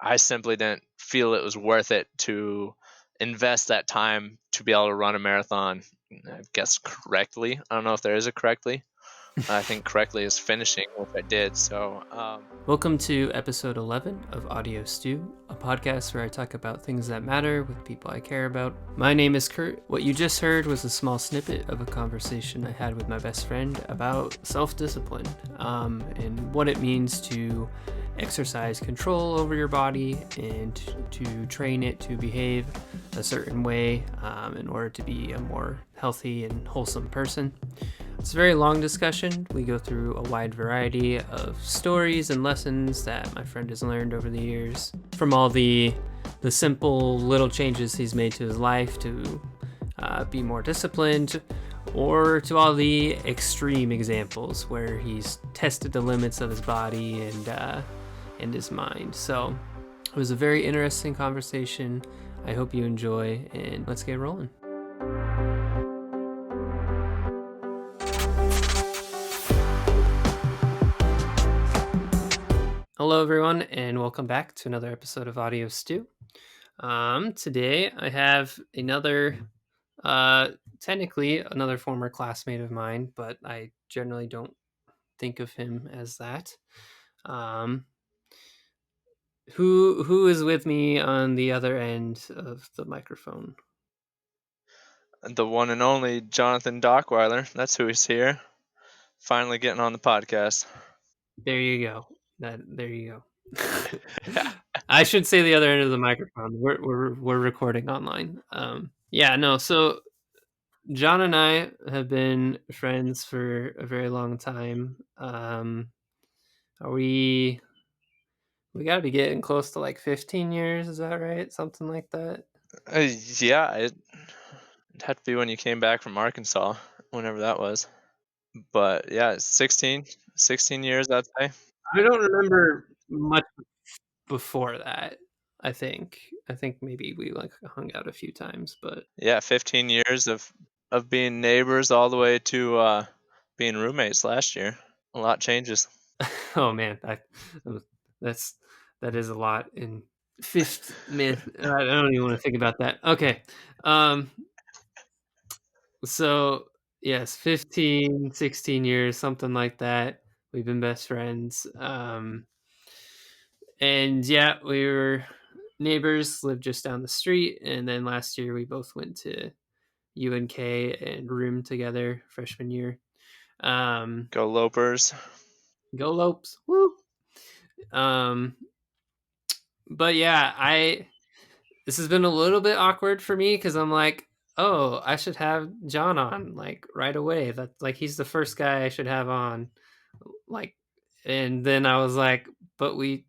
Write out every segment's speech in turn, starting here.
I simply didn't feel it was worth it to invest that time to be able to run a marathon, I guess, correctly. I don't know if there is a correctly. I think correctly is finishing, which I did. So, Welcome to episode 11 of Audio Stew, a podcast where I talk about things that matter with people I care about. My name is Kurt. What you just heard was a small snippet of a conversation I had with my best friend about self-discipline and what it means to exercise control over your body and to train it to behave a certain way in order to be a more healthy and wholesome person. It's a very long discussion. We go through a wide variety of stories and lessons that my friend has learned over the years, from all the simple little changes he's made to his life to be more disciplined, or to all the extreme examples where he's tested the limits of his body and his mind. So it was a very interesting conversation. I hope you enjoy, and let's get rolling. Hello, everyone, and welcome back to another episode of Audio Stew. Today, I have another, technically another former classmate of mine, but I generally don't think of him as that. Who is with me on the other end of the microphone? the one and only Jonathan Dockweiler. That's who is here. Finally getting on the podcast. There you go. There you go. I should say the other end of the microphone. We're recording online. So John and I have been friends for a very long time. We got to be getting close to like 15 years. Is that right? Something like that. Yeah, it had to be when you came back from Arkansas, whenever that was. But yeah, 16 years, I'd say. I don't remember much before that. I think maybe we like hung out a few times, but Yeah, 15 years of being neighbors all the way to being roommates last year. A lot changes. oh man, that is a lot in fifth myth. I don't even want to think about that. Okay. So yes, 15, 16 years, something like that. We've been best friends. And yeah, we were neighbors, lived just down the street. And then last year we both went to UNK and roomed together freshman year. Go Lopers. Go Lopes. Woo. But yeah, this has been a little bit awkward for me because I'm like, oh, I should have John on like right away. That's like he's the first guy I should have on. Like, and then I was like, but we've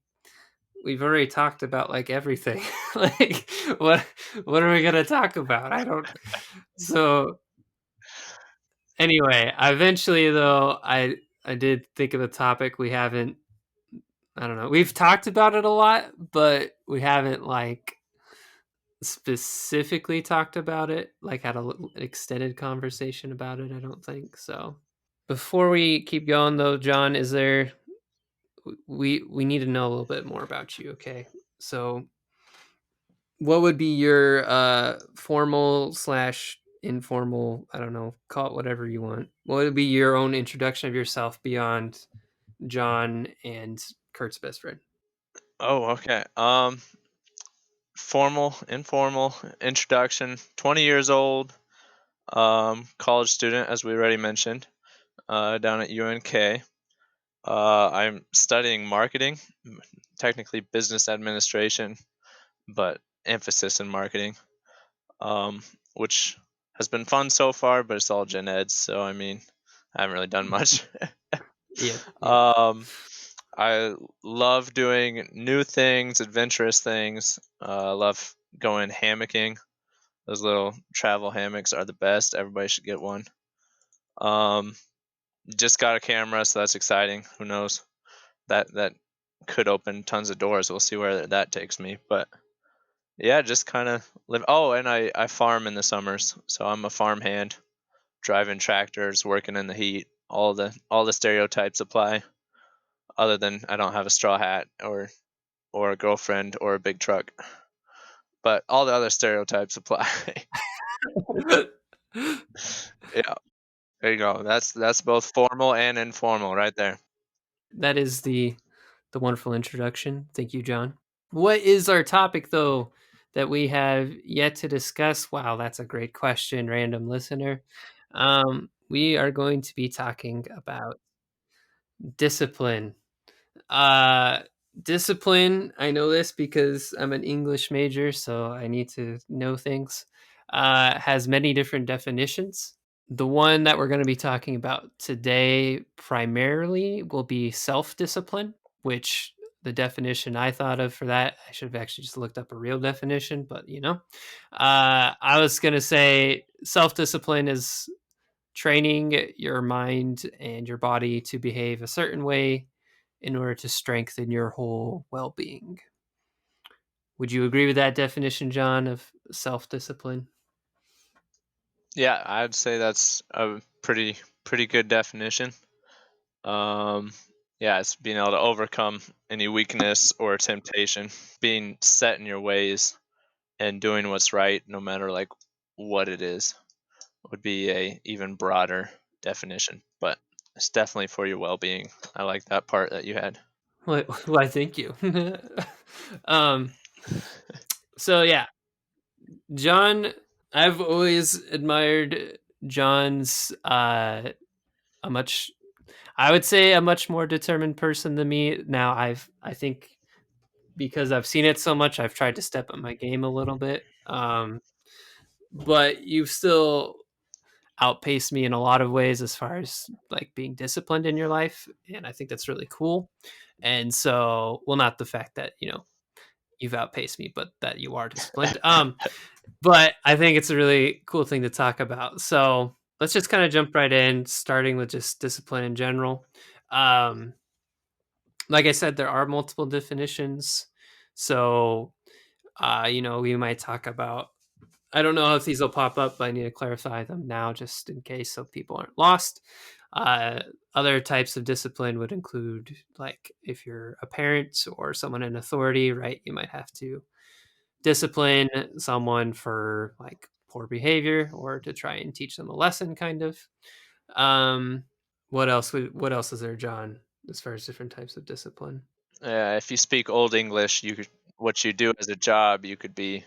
already talked about like everything. Like, what are we gonna talk about? I don't. So anyway, eventually though, I did think of a topic we haven't. I don't know. We've talked about it a lot, but we haven't like specifically talked about it, like had an extended conversation about it. I don't think so. Before we keep going, though, John, is there? We need to know a little bit more about you. Okay, so what would be your formal slash informal? I don't know. Call it whatever you want. What would be your own introduction of yourself beyond John and Kurt's best friend? Oh, okay. Formal, informal introduction. 20 years old. College student, as we already mentioned, down at UNK. I'm studying marketing, technically business administration, but emphasis in marketing, which has been fun so far, but it's all gen eds, so I mean, I haven't really done much. Yeah. I love doing new things, adventurous things. I love going hammocking. Those little travel hammocks are the best. Everybody should get one. Just got a camera, so that's exciting. Who knows? That could open tons of doors. We'll see where that takes me. But yeah, just kind of live. Oh, and I farm in the summers, so I'm a farm hand, driving tractors, working in the heat. All the stereotypes apply, other than I don't have a straw hat or or a girlfriend or a big truck. But all the other stereotypes apply. Yeah, there you go. That's both formal and informal right there. That is the wonderful introduction. Thank you, John. What is our topic though that we have yet to discuss? Wow, that's a great question, random listener. We are going to be talking about discipline. Uh Discipline, I know this because I'm an English major, so I need to know things. Has many different definitions. The one that we're going to be talking about today primarily will be self discipline, which the definition I thought of for that, I should have actually just looked up a real definition, but I was going to say self discipline is training your mind and your body to behave a certain way in order to strengthen your whole well being. Would you agree with that definition, John, of self discipline? Yeah, I'd say that's a pretty good definition. Um, yeah, it's being able to overcome any weakness or temptation, being set in your ways, and doing what's right, no matter like what it is, would be a even broader definition. But it's definitely for your well-being. I like that part that you had. Why, thank you. um, so, yeah, John, I've always admired John's a much I would say a much more determined person than me. Now I think because I've seen it so much, I've tried to step up my game a little bit. But you've still outpaced me in a lot of ways as far as like being disciplined in your life, and I think that's really cool. And so, well, not the fact that you've outpaced me, but that you are disciplined. But I think it's a really cool thing to talk about. So let's just kind of jump right in, starting with just discipline in general. Um, like I said, there are multiple definitions. So, we might talk about, I don't know if these will pop up, but I need to clarify them now just in case so people aren't lost. Uh, Other types of discipline would include, like, if you're a parent or someone in authority, right? You might have to discipline someone for like poor behavior or to try and teach them a lesson, kind of. Um, what else is there, John, as far as different types of discipline? If you speak Old English, you could what you do as a job, you could be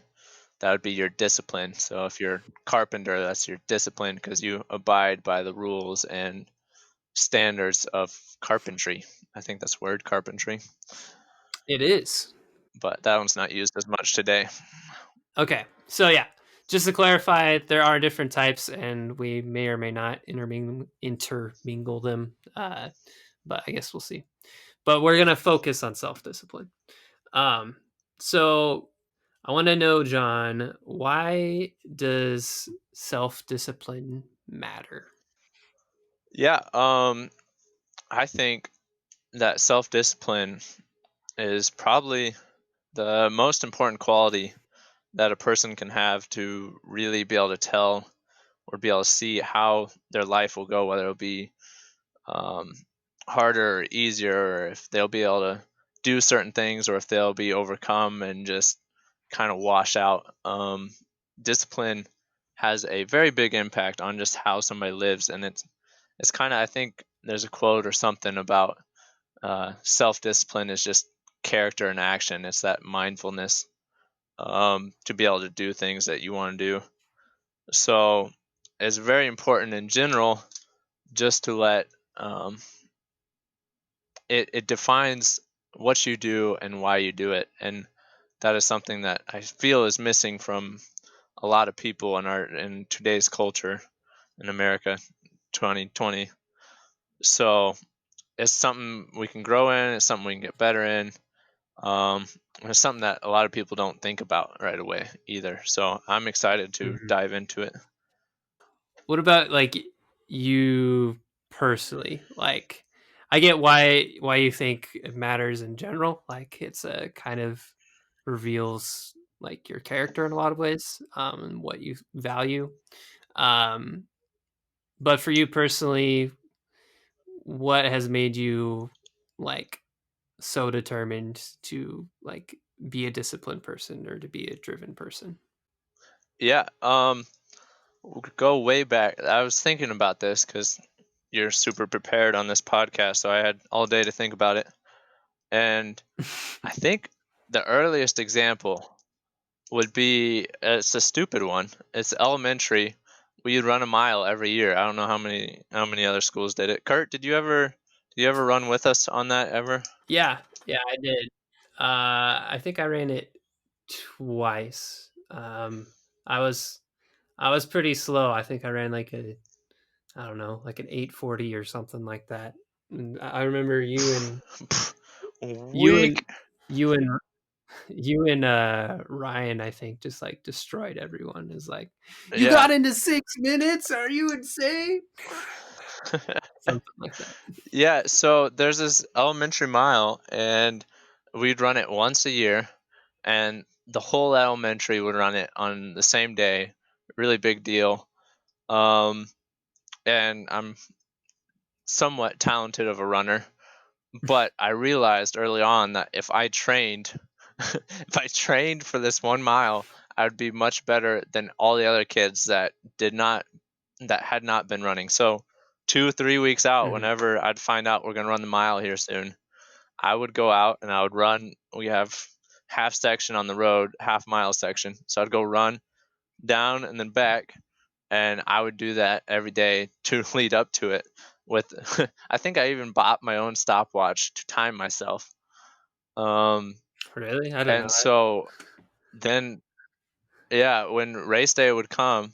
that would be your discipline. So if you're carpenter, that's your discipline because you abide by the rules and standards of carpentry. I think that's word carpentry, It is. but that one's not used as much today. Okay. So yeah, just to clarify, there are different types, and we may or may not intermingle them. But I guess we'll see. But we're gonna focus on self discipline. Um, so I want to know, John, why does self discipline matter? Yeah, I think that self-discipline is probably the most important quality that a person can have to really be able to tell or be able to see how their life will go, whether it'll be um, harder or easier, or if they'll be able to do certain things, or if they'll be overcome and just kind of wash out. Discipline has a very big impact on just how somebody lives, and it's kind of, I think there's a quote or something about self discipline is just character and action. It's that mindfulness to be able to do things that you want to do. So it's very important in general just to let it defines what you do and why you do it, and that is something that I feel is missing from a lot of people in today's culture in America 2020. So it's something we can grow in. It's something we can get better in. Um, it's something that a lot of people don't think about right away either. So I'm excited to Mhm. dive into it. What about like you personally? Like, I get why you think it matters in general. Like, it's a kind of reveals like your character in a lot of ways, and what you value. Um, but for you personally, what has made you like so determined to like be a disciplined person or to be a driven person? Yeah, we'll go way back. I was thinking about this because you're super prepared on this podcast, so I had all day to think about it. And I think the earliest example would be, it's a stupid one. It's elementary. We'd run a mile every year. I don't know how many other schools did it. Kurt, did you ever run with us on that ever? Yeah, yeah, I did. I think I ran it twice. I was pretty slow. I think I ran like I don't know, like an 8:40 or something like that. And I remember you and Weak. you and you and Ryan, I think, just like destroyed everyone. Is like, you Yeah. got into 6 minutes? Are you insane? Something like that. Yeah, so there's this elementary mile, and we'd run it once a year, and the whole elementary would run it on the same day. Really big deal. Um, and I'm somewhat talented of a runner, but I realized early on that if I trained, if I trained for this 1 mile, I would be much better than all the other kids that had not been running. So 2, 3 weeks out, Mhm. whenever I'd find out we're gonna run the mile here soon, I would go out and I would run. We have half section on the road, half mile section. So I'd go run down and then back, and I would do that every day to lead up to it. With I think I even bought my own stopwatch to time myself. Um, Really? I didn't know and that. so then, yeah, when race day would come,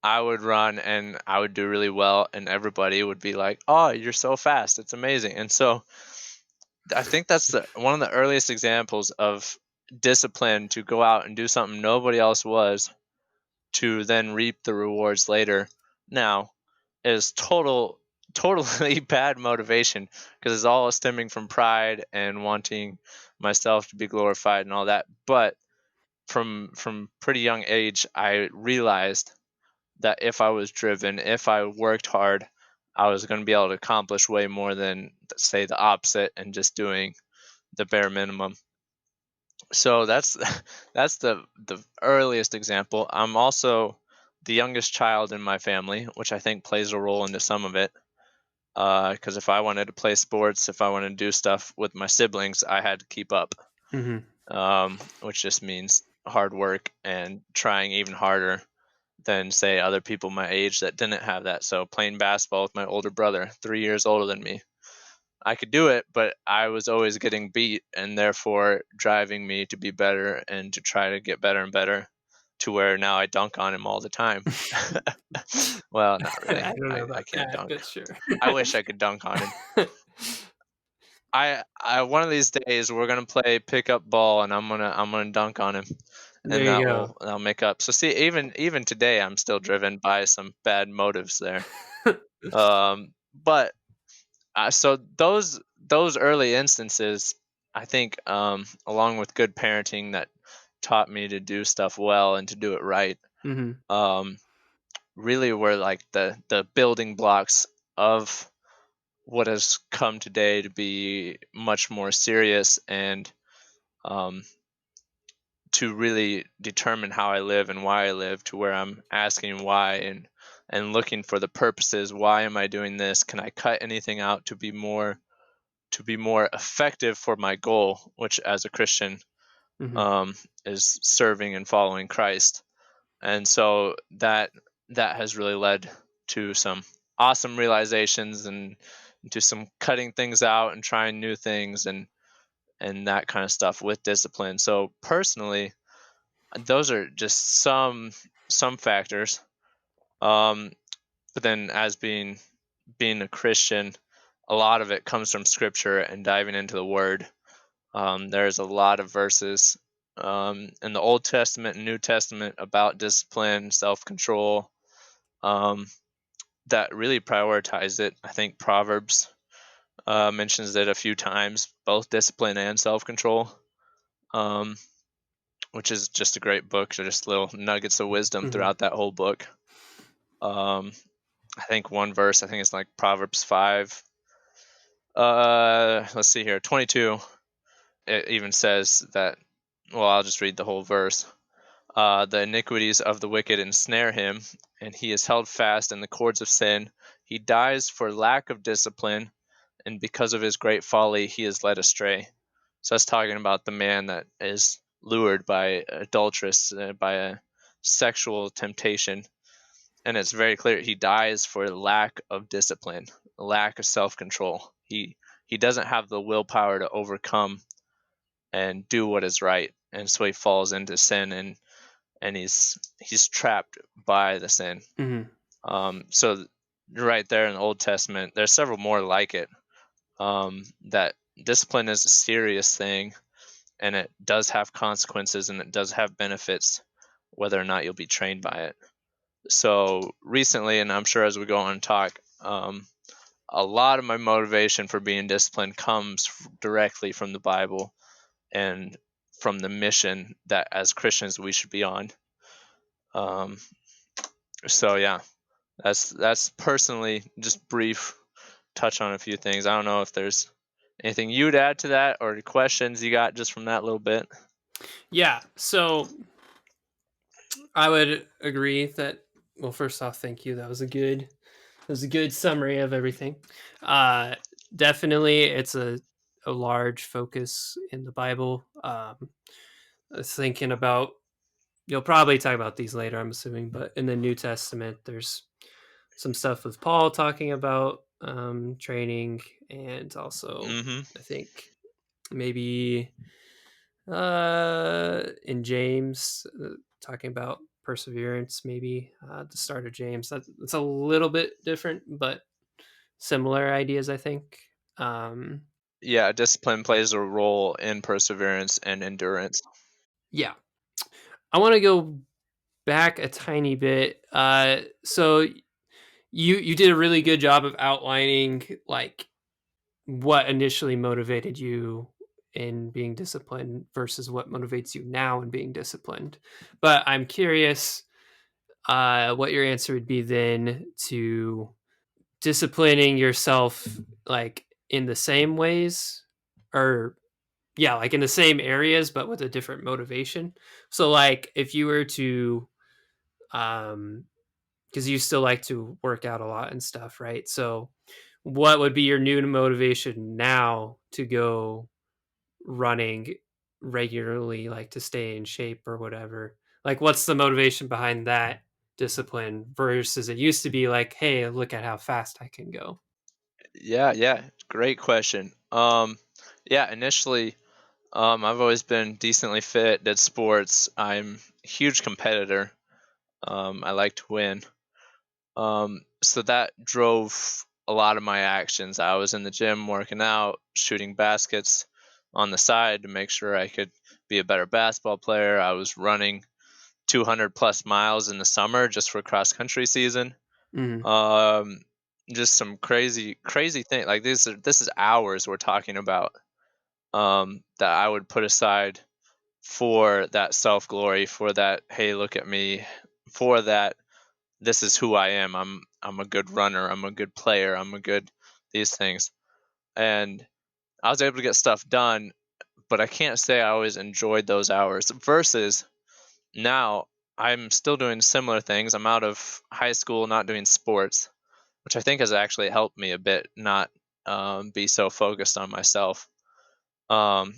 I would run and I would do really well, and everybody would be like, "Oh, you're so fast! It's amazing!" And so I think that's one of the earliest examples of discipline to go out and do something nobody else was, to then reap the rewards later. Now, is totally bad motivation, because it's all stemming from pride and wanting myself to be glorified and all that. But from pretty young age, I realized that if I was driven, if I worked hard, I was going to be able to accomplish way more than, say, the opposite and just doing the bare minimum. So that's that's the earliest example. I'm also the youngest child in my family, which I think plays a role into some of it. Because if I wanted to play sports, if I wanted to do stuff with my siblings, I had to keep up, Mhm. which just means hard work and trying even harder than, say, other people my age that didn't have that. So playing basketball with my older brother, 3 years older than me, I could do it, but I was always getting beat, and therefore driving me to be better and to try to get better and better, to where now I dunk on him all the time. Well, not really. I don't know I about can't that, dunk. but sure. I wish I could dunk on him. I one of these days we're gonna play pickup ball, and I'm gonna dunk on him, There and you go. that'll make up. So see, even today, I'm still driven by some bad motives there. But so those early instances, I think, along with good parenting that taught me to do stuff well and to do it right, Mhm. um, really were like the building blocks of what has come today to be much more serious, and um, to really determine how I live and why I live, to where I'm asking why, and looking for the purposes. Why am I doing this? Can I cut anything out to be more effective for my goal, which as a Christian, Mhm. um, is serving and following Christ. And so that has really led to some awesome realizations, and to some cutting things out and trying new things, and that kind of stuff with discipline. So personally, those are just some factors. Um, but then, as being a Christian, a lot of it comes from Scripture and diving into the Word. There's a lot of verses in the Old Testament and New Testament about discipline, self-control, um, that really prioritize it. I think Proverbs mentions it a few times, both discipline and self-control, um, which is just a great book. So just little nuggets of wisdom Mhm. throughout that whole book. Um, I think one verse, I think it's like Proverbs 5. Let's see here, 22. it even says that, well, I'll just read the whole verse. The iniquities of the wicked ensnare him, and he is held fast in the cords of sin. He dies for lack of discipline, and because of his great folly, he is led astray. So that's talking about the man that is lured by adulteress, by a sexual temptation. And it's very clear he dies for lack of discipline, lack of self-control. He doesn't have the willpower to overcome and do what is right, and so he falls into sin, and he's trapped by the sin. So right there in the Old Testament, there's several more like it. That discipline is a serious thing, and it does have consequences, and it does have benefits, whether or not you'll be trained by it. So recently, and I'm sure as we go on and talk, a lot of my motivation for being disciplined comes directly from the Bible and from the mission that as Christians we should be on. So yeah, that's personally just brief touch on a few things. I don't know if there's anything you'd add to that or questions you got just from that little bit. Yeah, so I would agree that, well, first off, thank you. That was a good summary of everything. Definitely it's a large focus in the Bible. I was thinking about, you'll probably talk about these later, I'm assuming, but in the New Testament, there's some stuff with Paul talking about training, and also I think maybe in James talking about perseverance, maybe the start of James. That's a little bit different, but similar ideas, I think. Yeah, discipline plays a role in perseverance and endurance. Yeah, I want to go back a tiny bit. So you did a really good job of outlining like what initially motivated you in being disciplined versus what motivates you now in being disciplined. But I'm curious what your answer would be then to disciplining yourself like in the same ways, or yeah, like in the same areas but with a different motivation. So like if you were to because you still like to work out a lot and stuff, right? So what would be your new motivation now to go running regularly, like to stay in shape or whatever? Like what's the motivation behind that discipline versus it used to be like, hey, look at how fast I can go? Yeah, great question. Yeah, initially, I've always been decently fit, did sports. I'm a huge competitor. I like to win. So that drove a lot of my actions. I was in the gym working out, shooting baskets on the side to make sure I could be a better basketball player. I was running 200 plus miles in the summer just for cross country season. Mm. Just some crazy thing. Like this is hours we're talking about. That I would put aside for that self glory, for that, hey, look at me, for that, this is who I am. I'm a good runner. I'm a good player. I'm a good these things. And I was able to get stuff done, but I can't say I always enjoyed those hours. Versus now, I'm still doing similar things. I'm out of high school, not doing sports, which I think has actually helped me a bit not be so focused on myself. Um,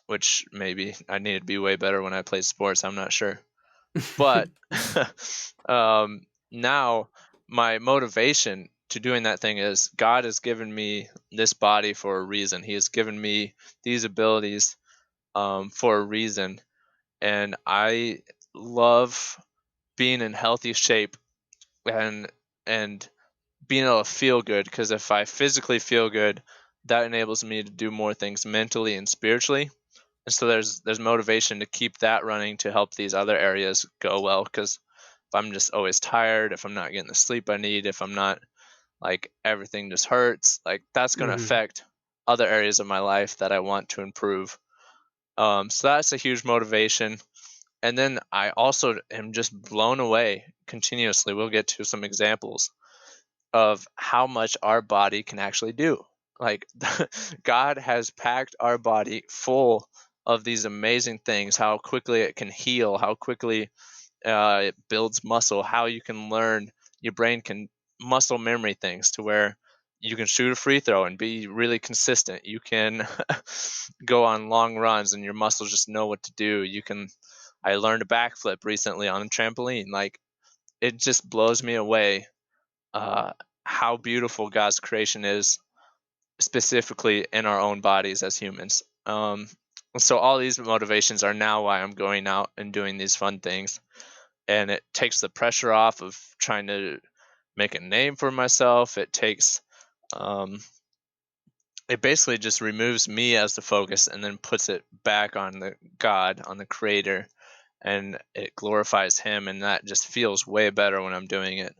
which maybe I needed to be way better when I played sports. I'm not sure. But now my motivation to doing that thing is God has given me this body for a reason. He has given me these abilities for a reason, and I love being in healthy shape and and being able to feel good, because if I physically feel good, that enables me to do more things mentally and spiritually. And so there's motivation to keep that running to help these other areas go well, because if I'm just always tired, if I'm not getting the sleep I need, if I'm not, like, everything just hurts, like that's going to Mm-hmm. affect other areas of my life that I want to improve. So that's a huge motivation. And then I also am just blown away continuously. We'll get to some examples of how much our body can actually do. Like God has packed our body full of these amazing things, how quickly it can heal, how quickly it builds muscle, how you can learn, your brain can muscle memory things to where you can shoot a free throw and be really consistent. You can go on long runs and your muscles just know what to do. I learned a backflip recently on a trampoline. Like, it just blows me away uh, how beautiful God's creation is, specifically in our own bodies as humans. So all these motivations are now why I'm going out and doing these fun things, and it takes the pressure off of trying to make a name for myself. Um, it basically just removes me as the focus and then puts it back on the God, on the Creator, and it glorifies Him, and that just feels way better when I'm doing it,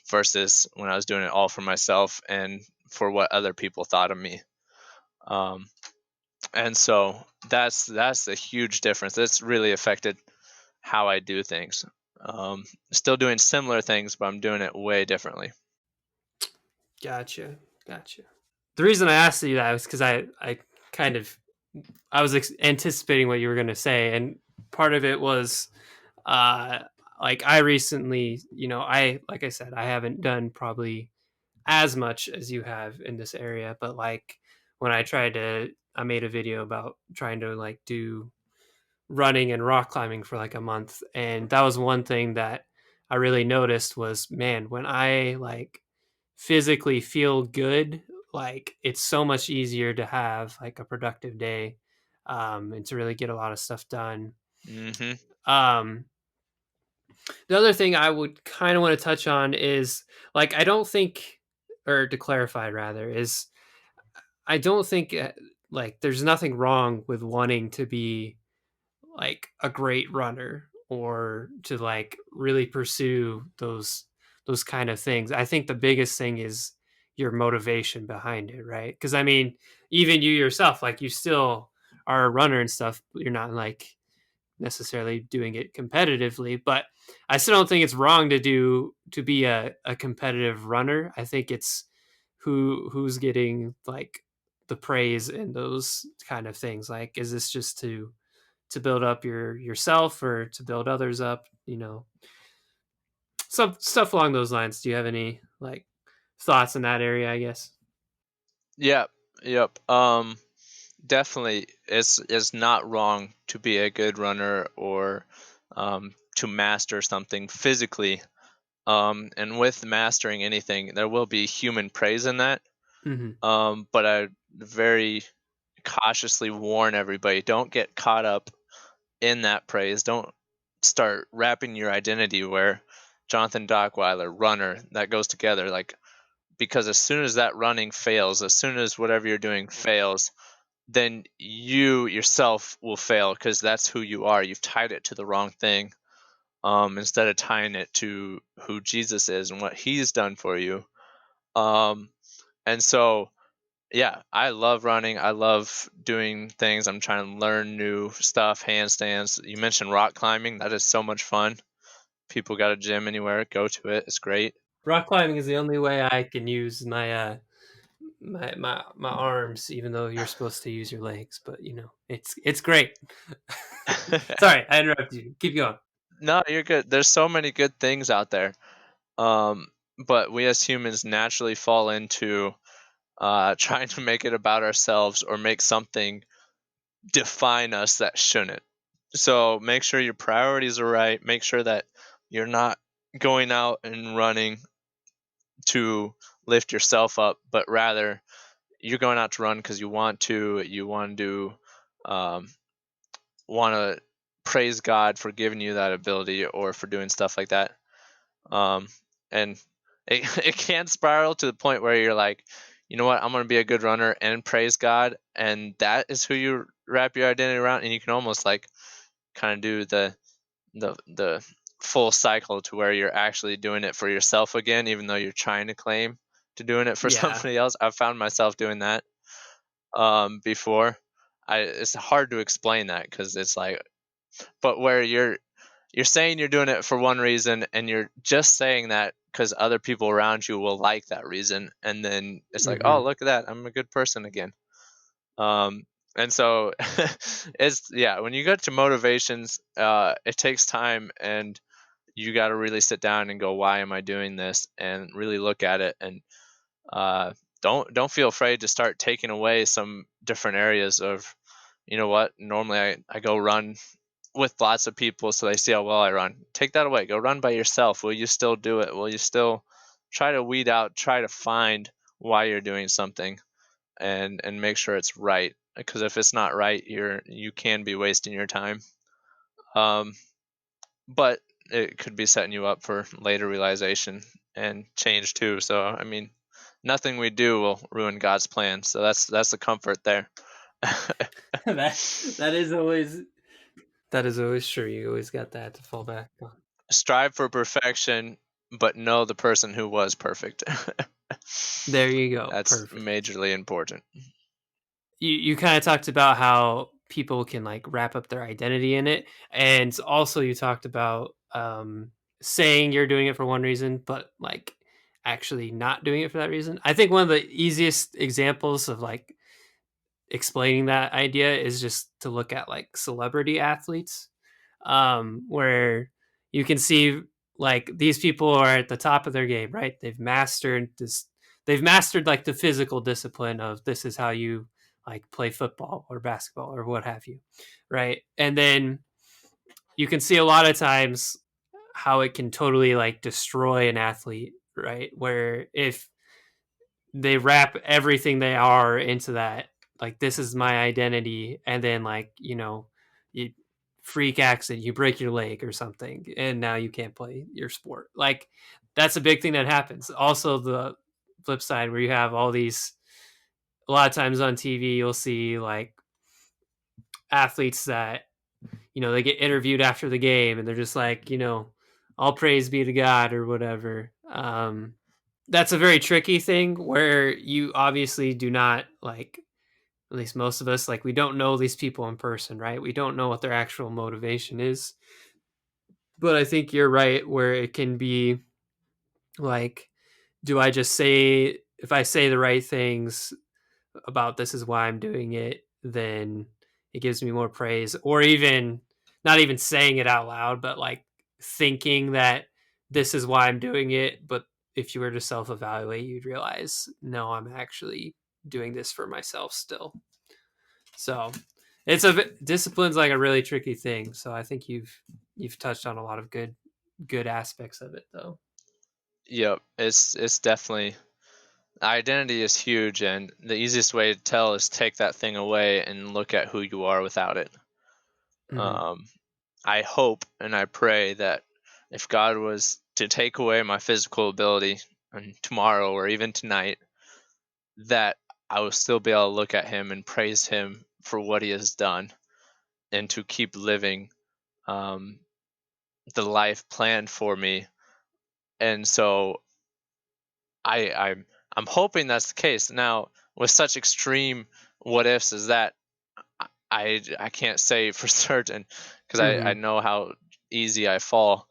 versus when I was doing it all for myself and for what other people thought of me. And so that's the huge difference. It's really affected how I do things. Still doing similar things, but I'm doing it way differently. Gotcha. The reason I asked you that was because I kind of I was anticipating what you were going to say, and part of it was uh like I recently, like I said, I haven't done probably as much as you have in this area, but like when I made a video about trying to like do running and rock climbing for like a month, and that was one thing that I really noticed was, man, when I like physically feel good, like it's so much easier to have like a productive day, and to really get a lot of stuff done. Mm-hmm. um the other thing I would kind of want to touch on is, like, I don't think, or to clarify rather, is I don't think like there's nothing wrong with wanting to be like a great runner or to like really pursue those kind of things. I think the biggest thing is your motivation behind it, right? Because I mean, even you yourself, like, you still are a runner and stuff, but you're not like necessarily doing it competitively. But I still don't think it's wrong to be a competitive runner. I think it's who's getting like the praise and those kind of things. Like, is this just to build up yourself or to build others up, some stuff along those lines. Do you have any like thoughts in that area, I guess? Yep. Yep. Definitely, it's not wrong to be a good runner or to master something physically. And with mastering anything, there will be human praise in that. Mm-hmm. But I very cautiously warn everybody: don't get caught up in that praise. Don't start wrapping your identity where Jonathan Dockweiler, runner, that goes together. Like, because as soon as that running fails, as soon as whatever you're doing fails, then you yourself will fail, because that's who you are. You've tied it to the wrong thing, instead of tying it to who Jesus is and what He's done for you. And so, yeah, I love running. I love doing things. I'm trying to learn new stuff, handstands. You mentioned rock climbing. That is so much fun. People got a gym anywhere, go to it. It's great. Rock climbing is the only way I can use my arms, even though you're supposed to use your legs. But it's great. Sorry, I interrupted you. Keep going. No, you're good. There's so many good things out there. Um, but we as humans naturally fall into trying to make it about ourselves or make something define us that shouldn't. So make sure your priorities are right. Make sure that you're not going out and running to lift yourself up, but rather you're going out to run because you want to. You um, want to praise God for giving you that ability or for doing stuff like that. Um, and it can spiral to the point where you're like, you know what, I'm going to be a good runner and praise God, and that is who you wrap your identity around, and you can almost like kind of do the full cycle to where you're actually doing it for yourself again, even though you're trying to claim to doing it for Yeah. somebody else. I've found myself doing that before. It's hard to explain that, because it's like, but where you're saying you're doing it for one reason, and you're just saying that because other people around you will like that reason, and then it's like, oh, Mm-hmm. look at that, I'm a good person again. um and so it's, yeah, when you get to motivations, it takes time, and you got to really sit down and go, why am I doing this, and really look at it, and uh don't feel afraid to start taking away some different areas of, you know what, normally I go run with lots of people so they see how well I run. Take that away. Go run by yourself. Will you still do it? Will you still try to weed out, try to find why you're doing something, and make sure it's right? Because if it's not right, you can be wasting your time. Um, but it could be setting you up for later realization and change too. So I mean, nothing we do will ruin God's plan. So that's the comfort there. that that is always that is always true. You always got that to fall back on. Strive for perfection, but know the person who was perfect. There you go. That's Perfect. majorly important. You kind of talked about how people can like wrap up their identity in it, and also you talked about saying you're doing it for one reason, but like actually not doing it for that reason. I think one of the easiest examples of like explaining that idea is just to look at like celebrity athletes, where you can see like these people are at the top of their game, right? They've mastered like the physical discipline of this is how you like play football or basketball or what have you, right? And then you can see a lot of times how it can totally like destroy an athlete, right? Where if they wrap everything they are into that, like this is my identity, and then like you freak accident, you break your leg or something, and now you can't play your sport. Like that's a big thing that happens. Also the flip side where you have all these, a lot of times on TV you'll see like athletes that they get interviewed after the game and they're just like, all praise be to God or whatever. That's a very tricky thing where you obviously do not like, at least most of us, like we don't know these people in person, right? We don't know what their actual motivation is. But I think you're right where it can be like, do I just say, if I say the right things about this is why I'm doing it, then it gives me more praise, or even not even saying it out loud, but like thinking that this is why I'm doing it. But if you were to self evaluate, you'd realize, no, I'm actually doing this for myself still. So it's discipline's like a really tricky thing. So I think you've touched on a lot of good aspects of it though. Yep, it's definitely, identity is huge, and the easiest way to tell is take that thing away and look at who you are without it. Mm-hmm. Um, I hope and I pray that if God was to take away my physical ability and tomorrow or even tonight, that I will still be able to look at him and praise him for what he has done, and to keep living um, the life planned for me. And so I, I'm hoping that's the case. Now, with such extreme what ifs as that, I can't say for certain, because I Mm-hmm. know how easy I fall.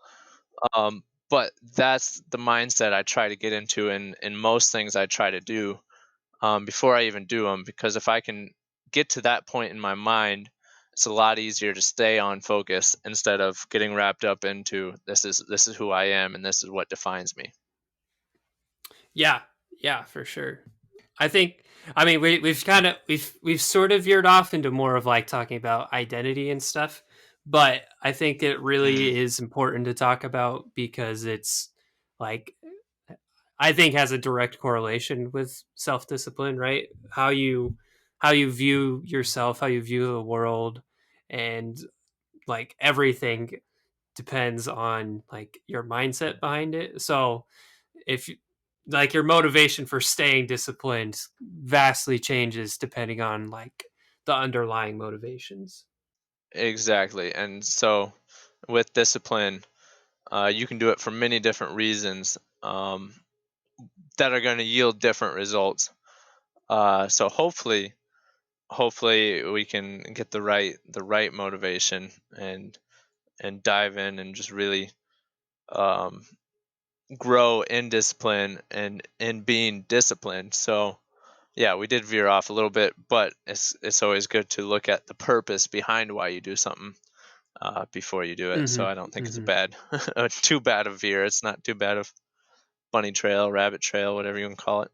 Um, but that's the mindset I try to get into in most things I try to do, before I even do them. Because if I can get to that point in my mind, it's a lot easier to stay on focus instead of getting wrapped up into this is who I am and this is what defines me. Yeah, yeah, for sure. I think, I mean, we've kind of we've sort of veered off into more of like talking about identity and stuff, but I think it Mm, really is important to talk about because it's like, I think has a direct correlation with self-discipline, right? How you view yourself, how you view the world, and like everything depends on like your mindset behind it. So if like your motivation for staying disciplined vastly changes depending on like the underlying motivations. exactly. And so with discipline, you can do it for many different reasons, that are going to yield different results. So hopefully we can get the right motivation, and dive in and just really, um, grow in discipline and in being disciplined. So yeah, we did veer off a little bit, but it's always good to look at the purpose behind why you do something before you do it. So I don't think it's a bad, too bad of veer. It's not too bad of bunny trail, rabbit trail, whatever you want to call it.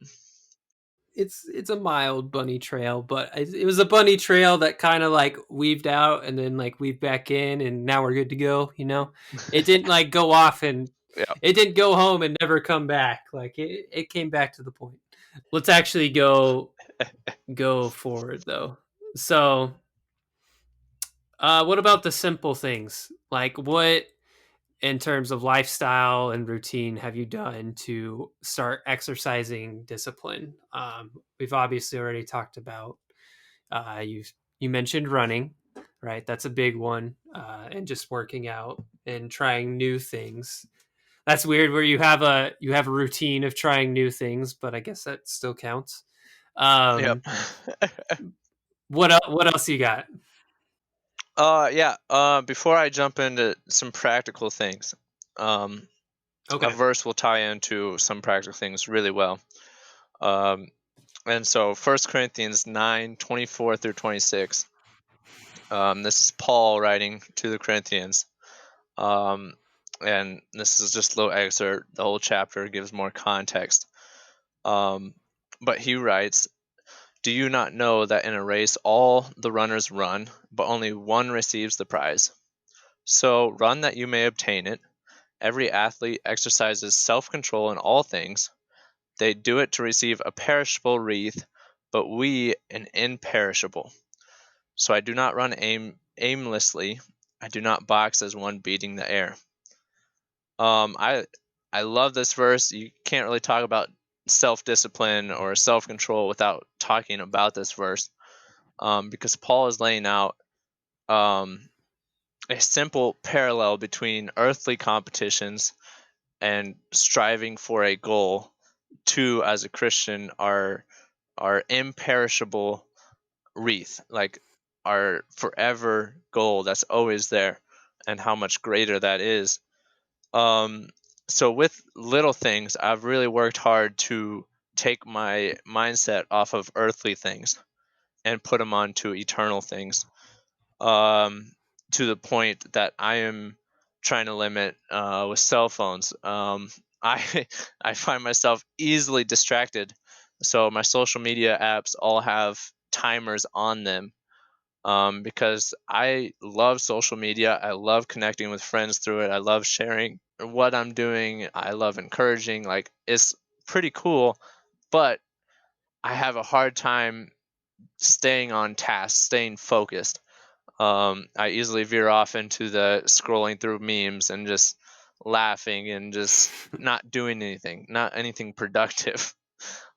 It's a mild bunny trail, but it was a bunny trail that kind of like weaved out and then like weaved back in, and now we're good to go. It didn't like go off and Yeah. it didn't go home and never come back. Like it came back to the point. Let's actually go forward though. So, what about the simple things? Like what in terms of lifestyle and routine have you done to start exercising discipline? We've obviously already talked about you. You mentioned running, right? That's a big one, and just working out and trying new things. That's weird where you have a routine of trying new things, but I guess that still counts. Yep. What else you got? Yeah. Before I jump into some practical things, um, a Okay. verse will tie into some practical things really well. Um, and so 1 Corinthians 9:24 through 26. This is Paul writing to the Corinthians. Um, and this is just a little excerpt. The whole chapter gives more context. But he writes, "Do you not know that in a race all the runners run, but only one receives the prize? So run that you may obtain it. Every athlete exercises self-control in all things. They do it to receive a perishable wreath, but we an imperishable. So I do not run aimlessly. I do not box as one beating the air." Um, I I love this verse. You can't really talk about self-discipline or self-control without talking about this verse, because Paul is laying out um, a simple parallel between earthly competitions and striving for a goal to, as a Christian, our imperishable wreath, like our forever goal that's always there, and how much greater that is. Um, so with little things, I've really worked hard to take my mindset off of earthly things and put them onto eternal things. Um, to the point that I am trying to limit with cell phones. I I find myself easily distracted, so my social media apps all have timers on them, because I love social media. I love connecting with friends through it. I love sharing what I'm doing. I love encouraging. Like, it's pretty cool, but I have a hard time staying on task, staying focused. I easily veer off into the scrolling through memes and just laughing and just not doing anything, not anything productive.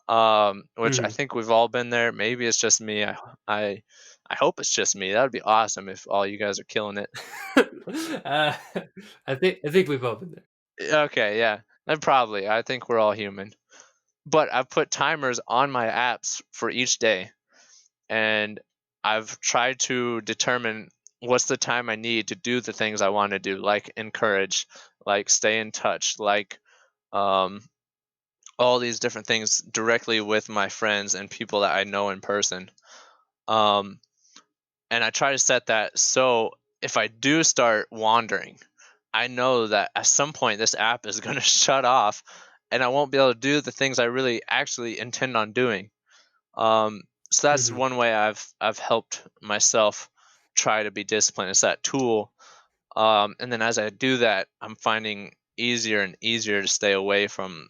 Which I Mhm. think we've all been there. Maybe it's just me. I, I hope it's just me. That would be awesome if all you guys are killing it. uh, I think we've opened there. Okay, yeah, and probably. I think we're all human. But I've put timers on my apps for each day, and I've tried to determine what's the time I need to do the things I want to do, like encourage, like stay in touch, like um, all these different things directly with my friends and people that I know in person. Um, and I try to set that so if I do start wandering, I know that at some point this app is going to shut off and I won't be able to do the things I really actually intend on doing. Um, so that's Mhm. one way I've helped myself try to be disciplined. It's that tool. And then as I do that, I'm finding easier and easier to stay away from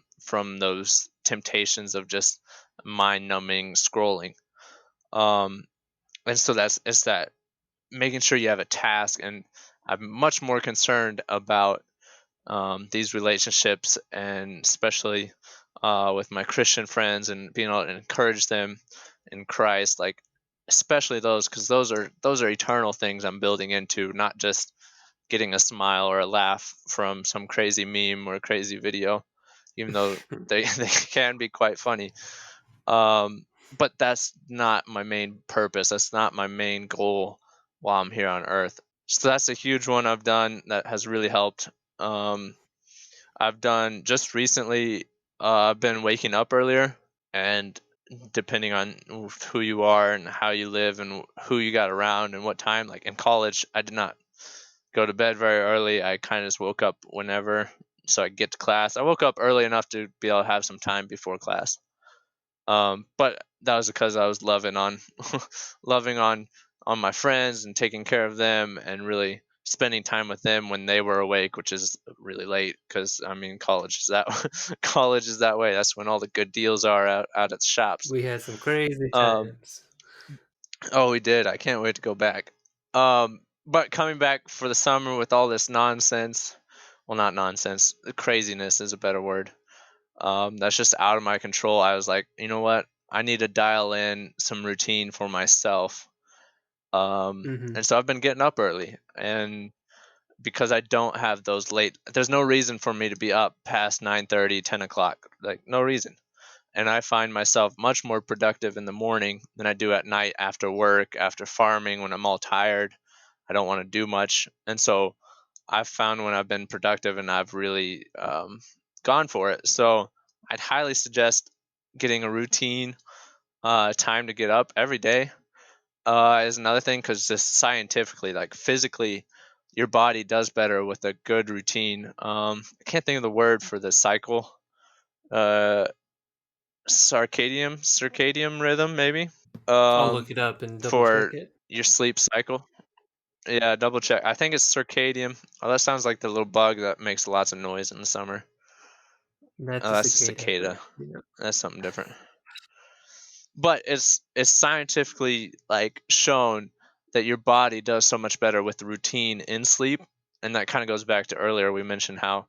those temptations of just mind numbing scrolling. Um, and so that's it's that making sure you have a task, and I'm much more concerned about these relationships, and especially with my Christian friends, and being able to encourage them in Christ, like especially those, because those are eternal things I'm building into, not just getting a smile or a laugh from some crazy meme or a crazy video, even though they can be quite funny. But that's not my main purpose. That's not my main goal while I'm here on Earth. So that's a huge one I've done that has really helped. Um, I've done just recently. I've been waking up earlier, and depending on who you are and how you live and who you got around and what time. Like in college, I did not go to bed very early. I kind of just woke up whenever so I could get to class. I woke up early enough to be able to have some time before class. But that was because I was loving on loving on my friends and taking care of them and really spending time with them when they were awake, which is really late because I mean college is that college is that way. That's when all the good deals are out at the shops. We had some crazy Um, times. oh, we did. I can't wait to go back. But coming back for the summer with all this nonsense, well, not nonsense, craziness is a better word. That's just out of my control. I was like, you know what? I need to dial in some routine for myself. Mm-hmm. And so I've been getting up early, and because I don't have those late, there's no reason for me to be up past 9:30, 10 o'clock. Like no reason. And I find myself much more productive in the morning than I do at night after work, after farming, when I'm all tired. I don't want to do much. And so I've found when I've been productive and I've really gone for it. So I'd highly suggest getting a routine time to get up every day is another thing because just scientifically, like physically, your body does better with a good routine. I can't think of the word for the cycle. Uh, circadian rhythm, maybe. I'll Um, look it up and double check for it. your sleep cycle. Yeah, double check. I think it's circadian. Oh, that sounds like the little bug that makes lots of noise in the summer. That's Oh, a that's a cicada, but cicada. you know. That's something different. But it's scientifically like shown that your body does so much better with the routine in sleep, and that kind of goes back to earlier we mentioned how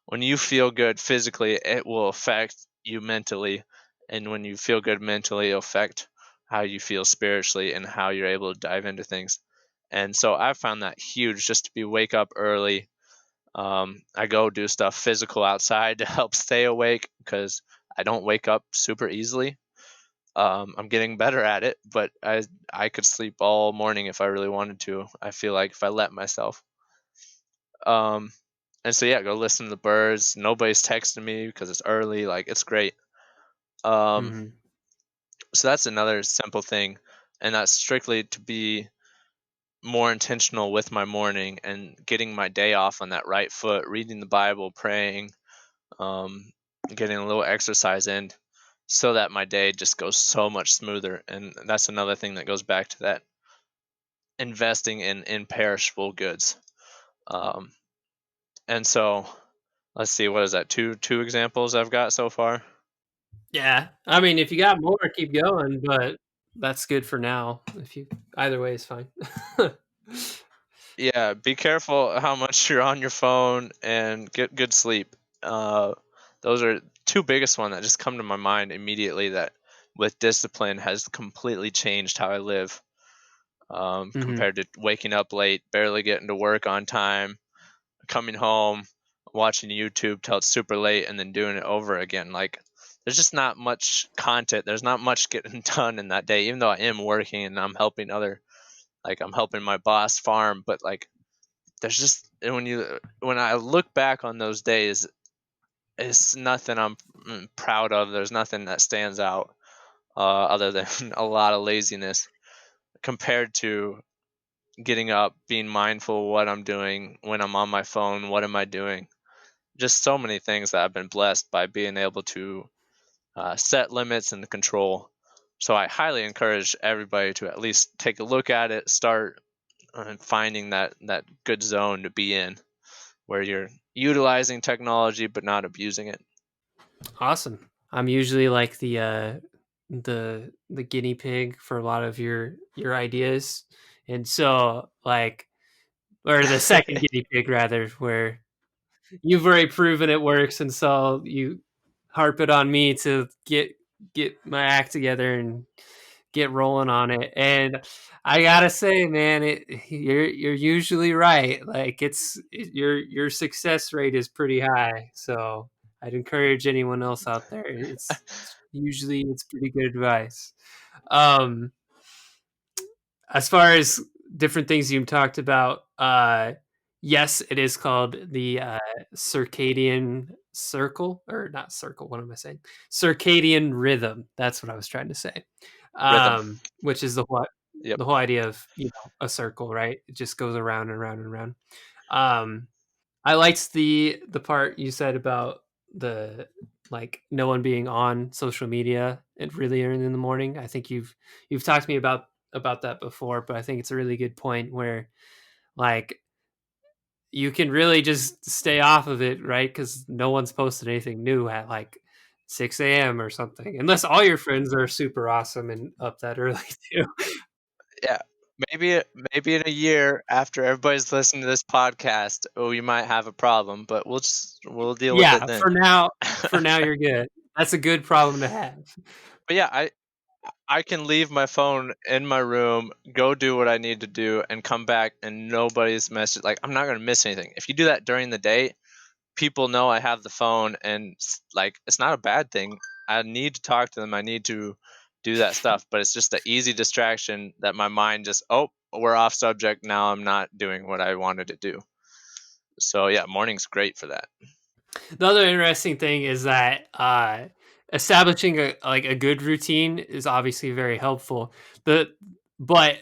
when you feel good physically, it will affect you mentally, and when you feel good mentally, it'll affect how you feel spiritually and how you're able to dive into things. And so I found that huge just to be wake up early. I go do stuff physical outside to help stay awake because I don't wake up super easily. I'm getting better at it, but I could sleep all morning if I really wanted to. I feel like if I let myself. Um, and so yeah, go listen to the birds. Nobody's texting me because it's early. Like it's great. Um, Mm-hmm. so that's another simple thing, and that's strictly to be more intentional with my morning and getting my day off on that right foot, reading the Bible, praying, um, getting a little exercise in so that my day just goes so much smoother. And that's another thing that goes back to that investing in imperishable goods. Um, and so let's see, what is that? Two examples I've got so far. Yeah, I mean, if you got more, keep going, but that's good for now. If you either way is fine. Yeah, be careful how much you're on your phone and get good sleep. Uh, those are two biggest ones that just come to my mind immediately that with discipline has completely changed how I live. Mm-hmm. Compared to waking up late, barely getting to work on time, coming home, watching YouTube till it's super late, and then doing it over again. Like, there's just not much content. There's not much getting done in that day, even though I am working and I'm helping I'm helping my boss farm. But like, there's just when I look back on those days, it's nothing I'm proud of. There's nothing that stands out other than a lot of laziness compared to getting up, being mindful of what I'm doing when I'm on my phone. What am I doing? Just so many things that I've been blessed by being able to set limits and control. So I highly encourage everybody to at least take a look at it, start finding that good zone to be in, where you're utilizing technology but not abusing it. Awesome. I'm usually like the guinea pig for a lot of your ideas, and so like, or the second guinea pig rather, where you've already proven it works, and so you harp it on me to get my act together and get rolling on it. And I gotta say, man, you're usually right. Like your success rate is pretty high. So I'd encourage anyone else out there. It's usually it's pretty good advice. Um, as far as different things you talked about, Yes, it is called the circadian circle, or not circle. What am I saying? Circadian rhythm. That's what I was trying to say. Rhythm. Which is the what Yep. the whole idea of a circle, right? It just goes around and around and around. Um, I liked the part you said about the like no one being on social media at really early in the morning. I think you've talked to me about that before, but I think it's a really good point where like you can really just stay off of it, right? Because no one's posted anything new at like 6 a.m. or something, unless all your friends are super awesome and up that early too. Yeah. Maybe in a year after everybody's listening to this podcast, oh, you might have a problem, but we'll deal with it Yeah, then. for now you're good. That's a good problem to have. But yeah, I can leave my phone in my room, go do what I need to do, and come back and nobody's message. Like I'm not gonna miss anything. If you do that during the day, people know I have the phone, and like it's not a bad thing. I need to talk to them. I need to do that stuff, but it's just an easy distraction that my mind just we're off subject now. I'm not doing what I wanted to do. So yeah, morning's great for that. The other interesting thing is that establishing a good routine is obviously very helpful. The but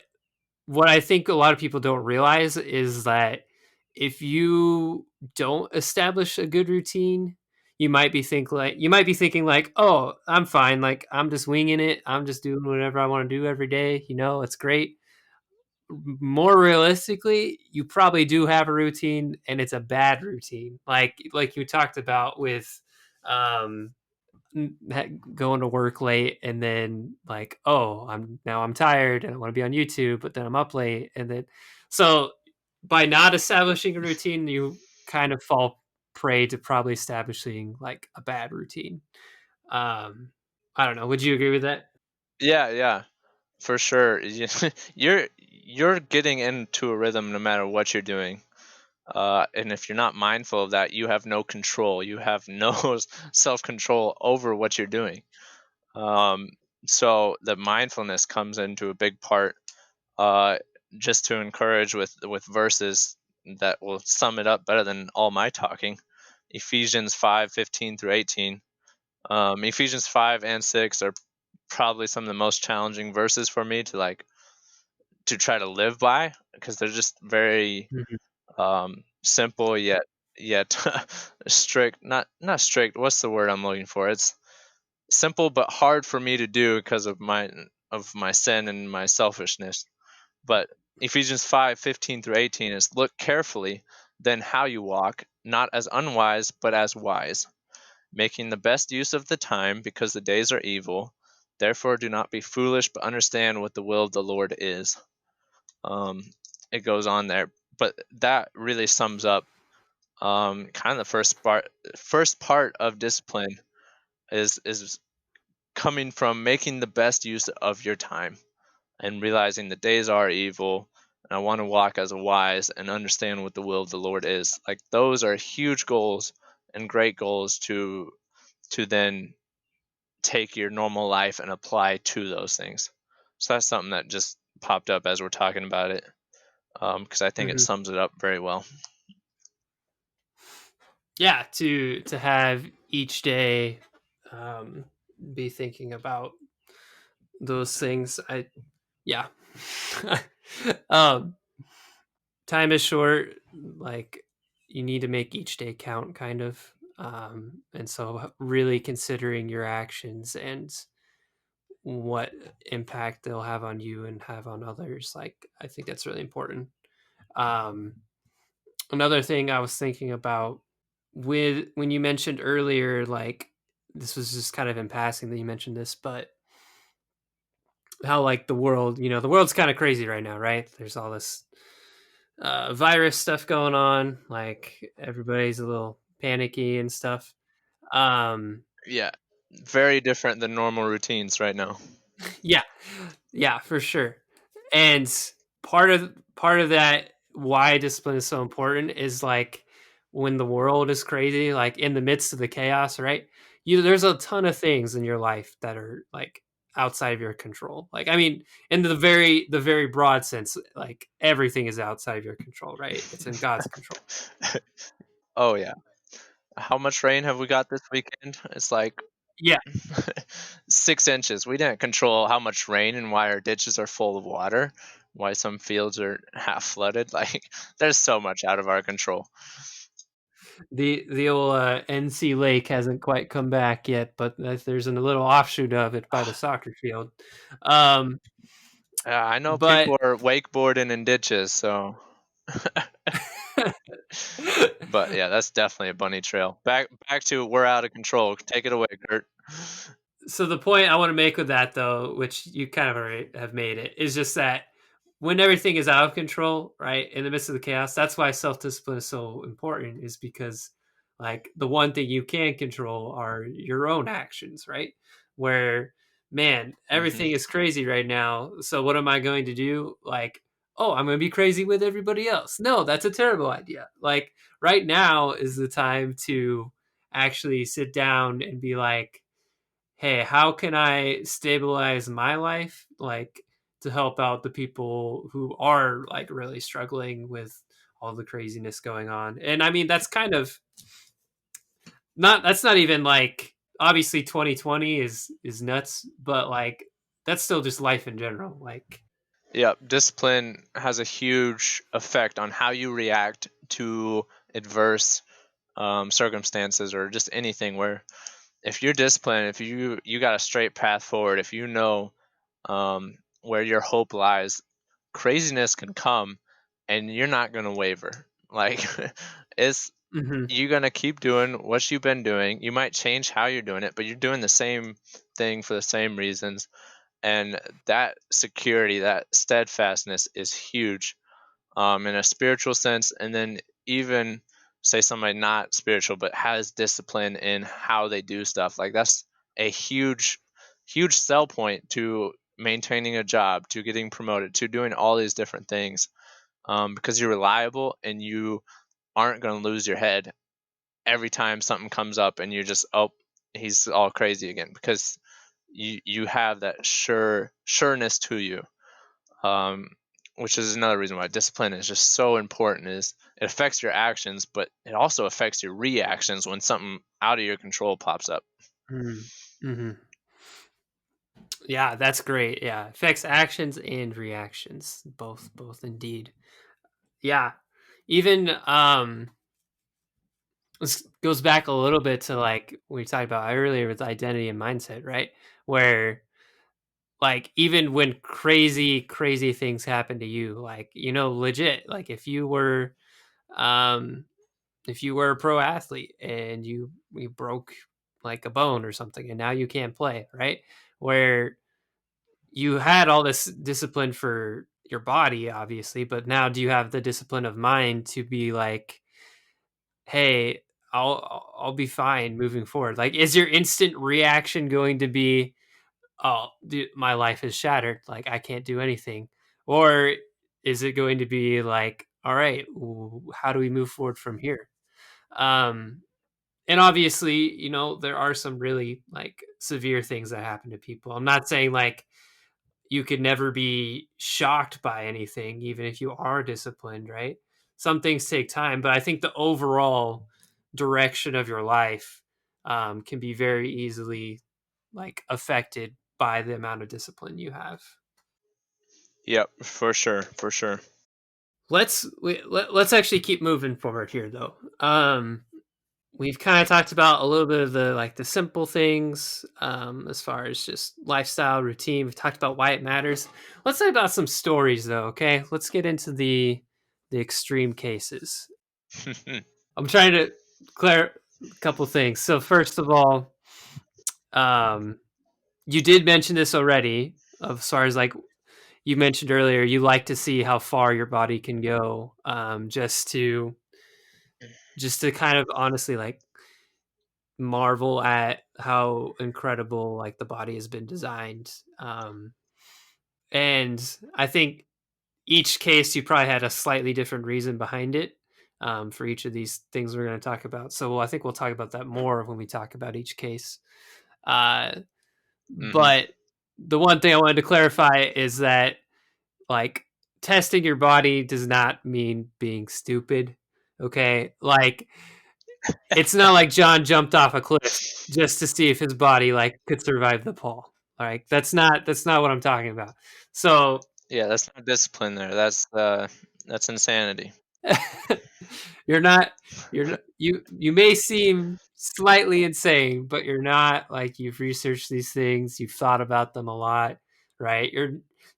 what I think a lot of people don't realize is that if you don't establish a good routine, you might be thinking like, oh, I'm fine, like I'm just winging it, I'm just doing whatever I want to do every day. It's great. More realistically, you probably do have a routine, and it's a bad routine, like you talked about with um going to work late, and then like, oh, I'm tired and I want to be on YouTube, but then I'm up late, and then so by not establishing a routine, you kind of fall prey to probably establishing like a bad routine. um I don't know, would you agree with that? Yeah, yeah, for sure. You're getting into a rhythm no matter what you're doing. And if you're not mindful of that, you have no control. You have no self control over what you're doing. Um, so the mindfulness comes into a big part. Uh, just to encourage with verses that will sum it up better than all my talking. Ephesians 5:15 through 18. Ephesians 5 and 6 are probably some of the most challenging verses for me to try to live by because they're just very Mhm. simple yet strict. Not strict. What's the word I'm looking for? It's simple but hard for me to do because of my sin and my selfishness. But Ephesians 5:15 through 18 is look carefully then how you walk, not as unwise but as wise, making the best use of the time because the days are evil. Therefore do not be foolish but understand what the will of the Lord is. Um, it goes on there, but that really sums up kind of the first part of discipline is coming from making the best use of your time and realizing the days are evil, and I want to walk as a wise and understand what the will of the Lord is. Like those are huge goals and great goals to then take your normal life and apply to those things. So that's something that just popped up as we're talking about it, because I think it Mhm. sums it up very well. Yeah, to have each day um be thinking about those things. I Yeah. um Time is short, like you need to make each day count, kind of. And so really considering your actions and what impact they'll have on you and have on others, like I think that's really important. um Another thing I was thinking about, with when you mentioned earlier, like this was just kind of in passing that you mentioned this, but how like the world's kind of crazy right now, right? There's all this virus stuff going on, like everybody's a little panicky and stuff. um Yeah, very different than normal routines right now. yeah, yeah, for sure. And part of that, why discipline is so important, is like when the world is crazy, like in the midst of the chaos, right? There's a ton of things in your life that are like outside of your control. Like, I mean, in the very broad sense, like everything is outside of your control, right? It's in God's control. Oh yeah. How much rain have we got this weekend? It's like Yeah. 6 inches. We didn't control how much rain and why our ditches are full of water, why some fields are half flooded. Like, there's so much out of our control. The old NC Lake hasn't quite come back yet, but there's a little offshoot of it by the soccer field. Um, I know but people are wakeboarding in ditches, so. But yeah, that's definitely a bunny trail. Back to we're out of control. Take it away, Kurt. So the point I want to make with that, though, which you kind of already have made it, is just that when everything is out of control, right, in the midst of the chaos, that's why self discipline is so important. Is because like the one thing you can control are your own actions, right? Where man, Hmm. everything is crazy right now. So what am I going to do? Like, oh, I'm going to be crazy with everybody else. No, that's a terrible idea. Like right now is the time to actually sit down and be like, hey, how can I stabilize my life, like to help out the people who are like really struggling with all the craziness going on? And I mean, that's kind of not, that's not even like, obviously 2020 is nuts, but like that's still just life in general. Like, Yep, discipline has a huge effect on how you react to adverse circumstances or just anything. Where if you're disciplined, if you got a straight path forward, if you know where your hope lies, craziness can come, and you're not gonna waver. Like, it's mhm, you're gonna keep doing what you've been doing. You might change how you're doing it, but you're doing the same thing for the same reasons. And that security, that steadfastness is huge, in a spiritual sense. And then even say somebody not spiritual but has discipline in how they do stuff, like that's a huge sell point to maintaining a job, to getting promoted, to doing all these different things, because you're reliable and you aren't going to lose your head every time something comes up and you're just, oh, he's all crazy again, because you have that sureness to you, um, which is another reason why discipline is just so important. Is it affects your actions, but it also affects your reactions when something out of your control pops up. mhm, mhm. Yeah, that's great. Yeah, affects actions and reactions, both indeed. Yeah, even this goes back a little bit to like we talked about earlier with identity and mindset, right? Where like even when crazy things happen to you, like legit, like um if you were a pro athlete and you broke like a bone or something and now you can't play, right? Where you had all this discipline for your body obviously, but now do you have the discipline of mind to be like, hey, I'll be fine moving forward? Like, is your instant reaction going to be, oh, dude, my life is shattered, like I can't do anything, or is it going to be like, all right, how do we move forward from here? Um, and obviously, there are some really like severe things that happen to people. I'm not saying like you could never be shocked by anything, even if you are disciplined, right? Some things take time, but I think the overall direction of your life can be very easily like affected by the amount of discipline you have. Yep, for sure, for sure. Let's actually keep moving forward here, though. We've kind of talked about a little bit of the like the simple things, as far as just lifestyle routine. We've talked about why it matters. Let's talk about some stories, though. Okay, let's get into the extreme cases. I'm trying to clear a couple things. So first of all, um, you did mention this already, as far as like you mentioned earlier, you like to see how far your body can go, just to kind of honestly like marvel at how incredible like the body has been designed. And I think each case you probably had a slightly different reason behind it, for each of these things we're going to talk about. So I think we'll talk about that more when we talk about each case. Uh, Hmm. but the one thing I wanted to clarify is that like testing your body does not mean being stupid. Okay, like it's not like John jumped off a cliff just to see if his body like could survive the fall. All right, that's not what I'm talking about. So Yeah, that's not discipline there. That's insanity. you're not you may seem slightly insane, but you're not. Like you've researched these things, you've thought about them a lot, right?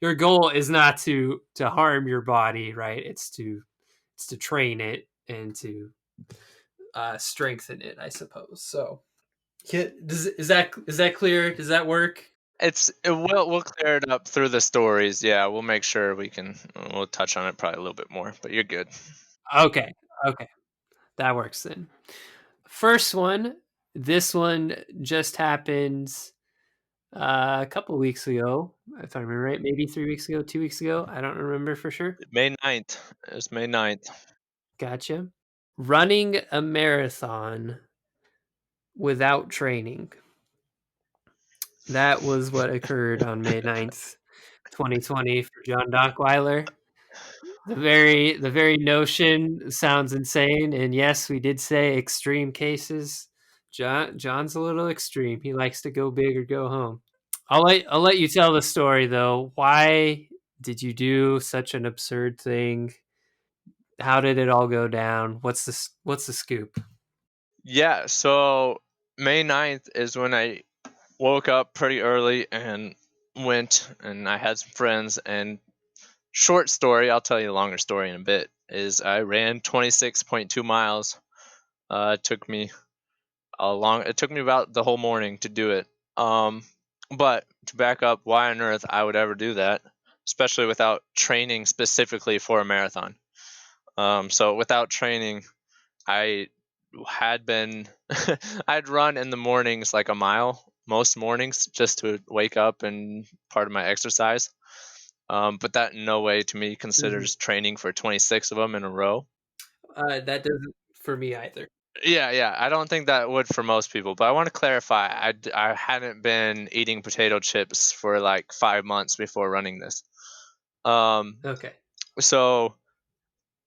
Your goal is not to harm your body, right? It's to train it and to strengthen it, I suppose. So yeah, is that clear? Does that work? We'll clear it up through the stories. Yeah, we'll make sure we'll touch on it probably a little bit more, but you're good. Okay, okay, that works then. First one, this one just happened a couple weeks ago, if I remember right. Maybe 3 weeks ago, 2 weeks ago. I don't remember for sure. May 9th. It's May 9th. Gotcha. Running a marathon without training. That was what occurred on May 9th, 2020 for John Dockweiler. The very notion sounds insane, and yes, we did say extreme cases. John's a little extreme. He likes to go big or go home. I'll let you tell the story though. Why did you do such an absurd thing? How did it all go down? What's the scoop? Yeah, so May 9th is when I woke up pretty early and went, and I had some friends. And short story, I'll tell you a longer story in a bit, is I ran 26.2 miles. It took me about the whole morning to do it. But to back up, why on earth I would ever do that, especially without training specifically for a marathon. So without training, I had been I'd run in the mornings like a mile most mornings just to wake up and part of my exercise. But that in no way to me Mhm. considers training for 26 of them in a row. That doesn't for me either. Yeah, I don't think that would for most people, but I want to clarify. I hadn't been eating potato chips for like 5 months before running this. Um, Okay. so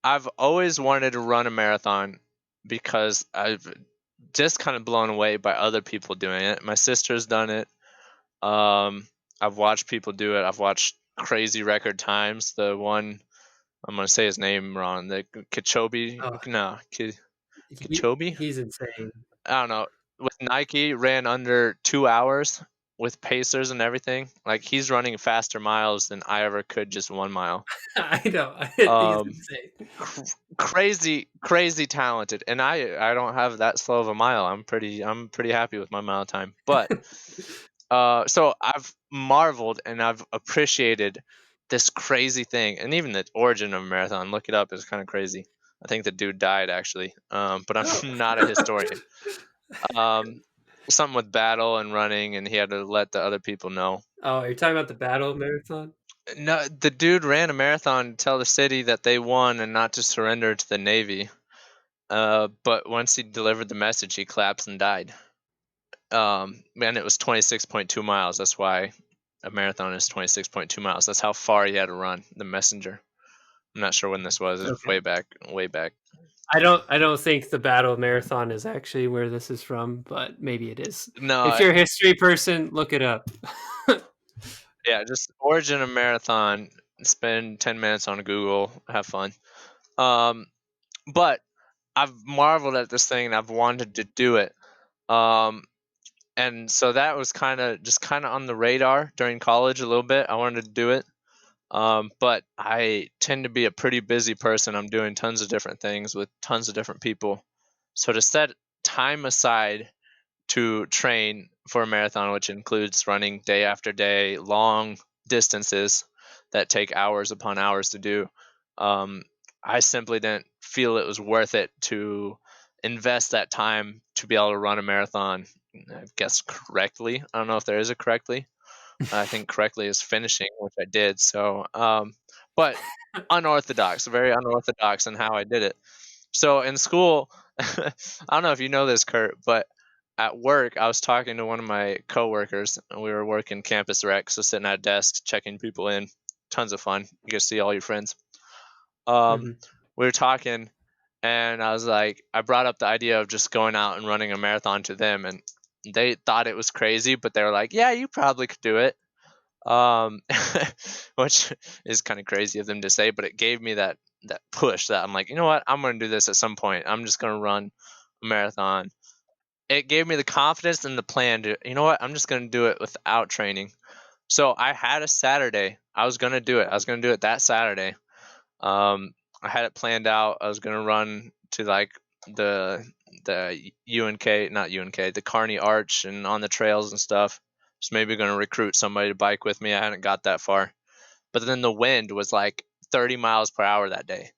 I've always wanted to run a marathon because I've just kind of blown away by other people doing it. My sister's done it. I've watched people do it. I've watched crazy record times. The one I'm gonna say his name wrong. The Kichobi, Oh, no, he Kichobi. he's insane. I don't know. With Nike, ran under 2 hours with pacers and everything. Like he's running faster miles than I ever could just 1 mile. I know. He's Um, insane. crazy talented, and I don't have that slow of a mile. I'm pretty happy with my mile time. But so I've marveled and I've appreciated this crazy thing, and even the origin of a marathon. Look it up; it's kind of crazy. I think the dude died actually, but Oh. I'm not a historian. Um, Something with battle and running, and he had to let the other people know. Oh, you're talking about the battle marathon? No, the dude ran a marathon to tell the city that they won and not to surrender to the Navy. But once he delivered the message, he collapsed and died. And it was 26.2 miles. That's why a marathon is 26.2 miles. That's how far he had to run. The messenger. I'm not sure when this was. It was Okay. way back, way back. I don't think the battle marathon is actually where this is from, but maybe it is. If No, you're a history person, look it up. yeah, just origin of marathon. Spend 10 minutes on Google. Have fun. Um, but I've marveled at this thing and I've wanted to do it. Um, and so that was kind of on the radar during college a little bit. I wanted to do it. But I tend to be a pretty busy person. I'm doing tons of different things with tons of different people. So to set time aside to train for a marathon, which includes running day after day, long distances that take hours upon hours to do, um, I simply didn't feel it was worth it to invest that time to be able to run a marathon, I guess, correctly. I don't know if there is a correctly. I think correctly is finishing, which I did. So, but unorthodox, very unorthodox in how I did it. So in school, I don't know if you know this, Kurt, but at work, I was talking to one of my coworkers, and we were working campus rec, so sitting at a desk, checking people in. Tons of fun. You get to see all your friends. Um, Hmm. we were talking, and I was like, I brought up the idea of just going out and running a marathon to them, and they thought it was crazy, but they were like, "Yeah, you probably could do it." Um, which is kind of crazy of them to say, but it gave me that push that I'm like, you know what, I'm gonna do this at some point. I'm just gonna run a marathon. It gave me the confidence and the plan to, you know what, I'm just gonna do it without training. So I had a Saturday. I was gonna do it. I was gonna do it that Saturday. Um, I had it planned out. I was gonna run to like the UNK, not UNK, the Kearney Arch and on the trails and stuff. Just maybe gonna recruit somebody to bike with me. I hadn't got that far, but then the wind was like 30 miles per hour that day.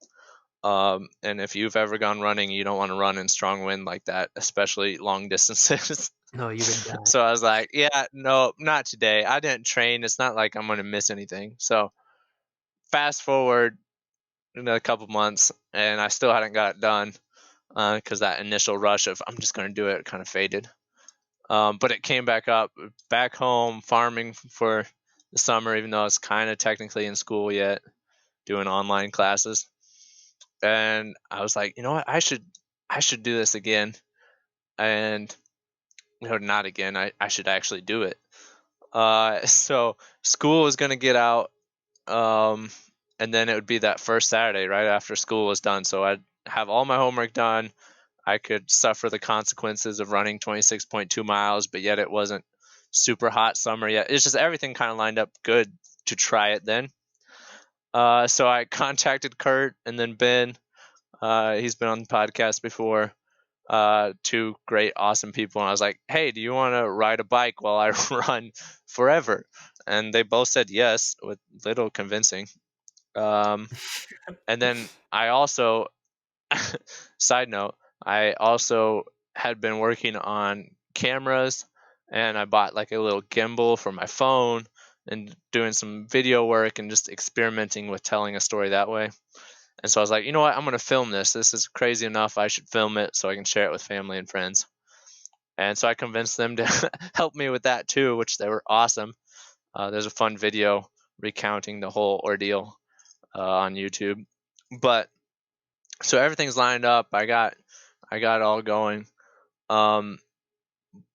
And if you've ever gone running, you don't want to run in strong wind like that, especially long distances. No, you would die. So I was like, yeah, no, not today. I didn't train. It's not like I'm gonna miss anything. So fast forward in a couple months, and I still hadn't got it done because that initial rush of I'm just going to do it kind of faded. But it came back up, back home farming for the summer, even though I was kind of technically in school yet, doing online classes. And I was like, you know what, I should do this again, and not again. I should actually do it. So school was going to get out. Um, and then it would be that first Saturday right after school was done. So I'd have all my homework done. I could suffer the consequences of running 26.2 miles, but yet it wasn't super hot summer yet. It's just everything kind of lined up good to try it then. So I contacted Kurt and then Ben. He's been on the podcast before. Two great, awesome people. And I was like, hey, do you want to ride a bike while I run forever? And they both said yes with little convincing. Um, and then I also, side note, I also had been working on cameras, and I bought like a little gimbal for my phone and doing some video work and just experimenting with telling a story that way. And so I was like, you know what, I'm going to film this. This is crazy enough. I should film it so I can share it with family and friends. And so I convinced them to help me with that too, which they were awesome. There's a fun video recounting the whole ordeal on YouTube. But so everything's lined up. I got it all going. Um,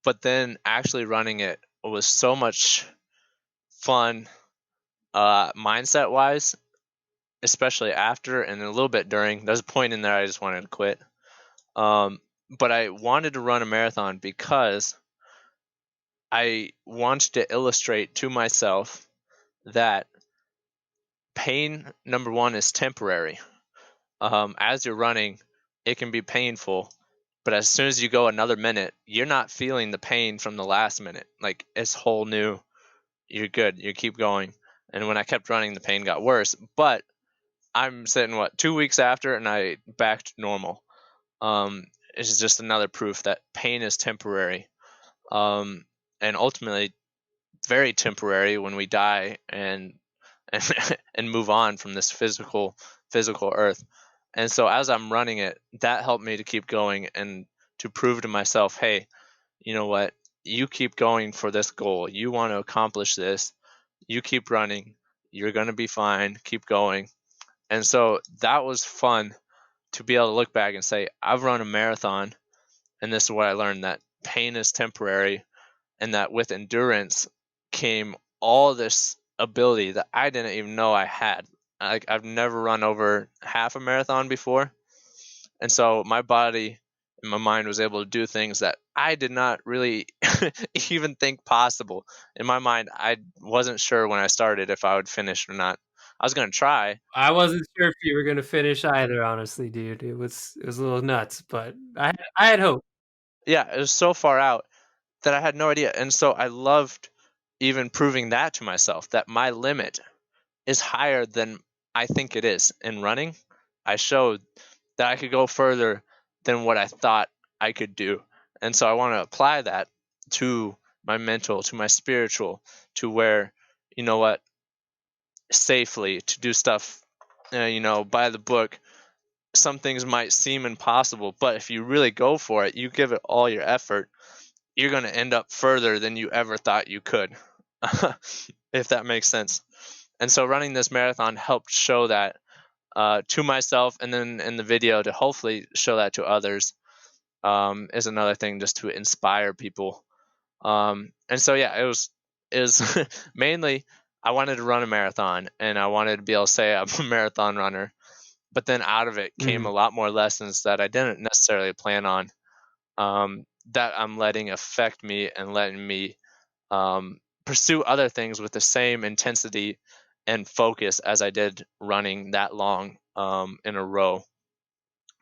but then actually running it was so much fun, mindset wise, especially after and a little bit during. There's a point in there I just wanted to quit. But I wanted to run a marathon because I wanted to illustrate to myself that pain, number one, is temporary. As you're running, it can be painful, but as soon as you go another minute, you're not feeling the pain from the last minute. Like it's whole new. You're good. You keep going. And when I kept running, the pain got worse. But I'm sitting 2 weeks after, and I back to normal. It's just another proof that pain is temporary, um, and ultimately very temporary when we die and and move on from this physical earth. And so as I'm running it, that helped me to keep going and to prove to myself, hey, you know what? You keep going for this goal. You want to accomplish this. You keep running. You're going to be fine. Keep going. And so that was fun to be able to look back and say, I've run a marathon, and this is what I learned, that pain is temporary, and that with endurance came all this ability that I didn't even know I had. Like I've never run over half a marathon before, and so my body and my mind was able to do things that I did not really even think possible. In my mind, I wasn't sure when I started if I would finish or not. I was going to try. I wasn't sure if you were gonna finish either, honestly, dude. It was a little nuts, but I had hope. Yeah, it was so far out that I had no idea. And so I loved even proving that to myself, that my limit is higher than I think it is in running. I showed that I could go further than what I thought I could do. And so I want to apply that to my mental, to my spiritual, to where, you know what, safely to do stuff, by the book. Some things might seem impossible, but if you really go for it, you give it all your effort, you're going to end up further than you ever thought you could, if that makes sense. And so running this marathon helped show that to myself, and then in the video to hopefully show that to others, is another thing just to inspire people. And so yeah, it was mainly I wanted to run a marathon and I wanted to be able to say I'm a marathon runner. But then out of it came a lot more lessons that I didn't necessarily plan on, that I'm letting affect me and letting me pursue other things with the same intensity and focus as I did running that long in a row,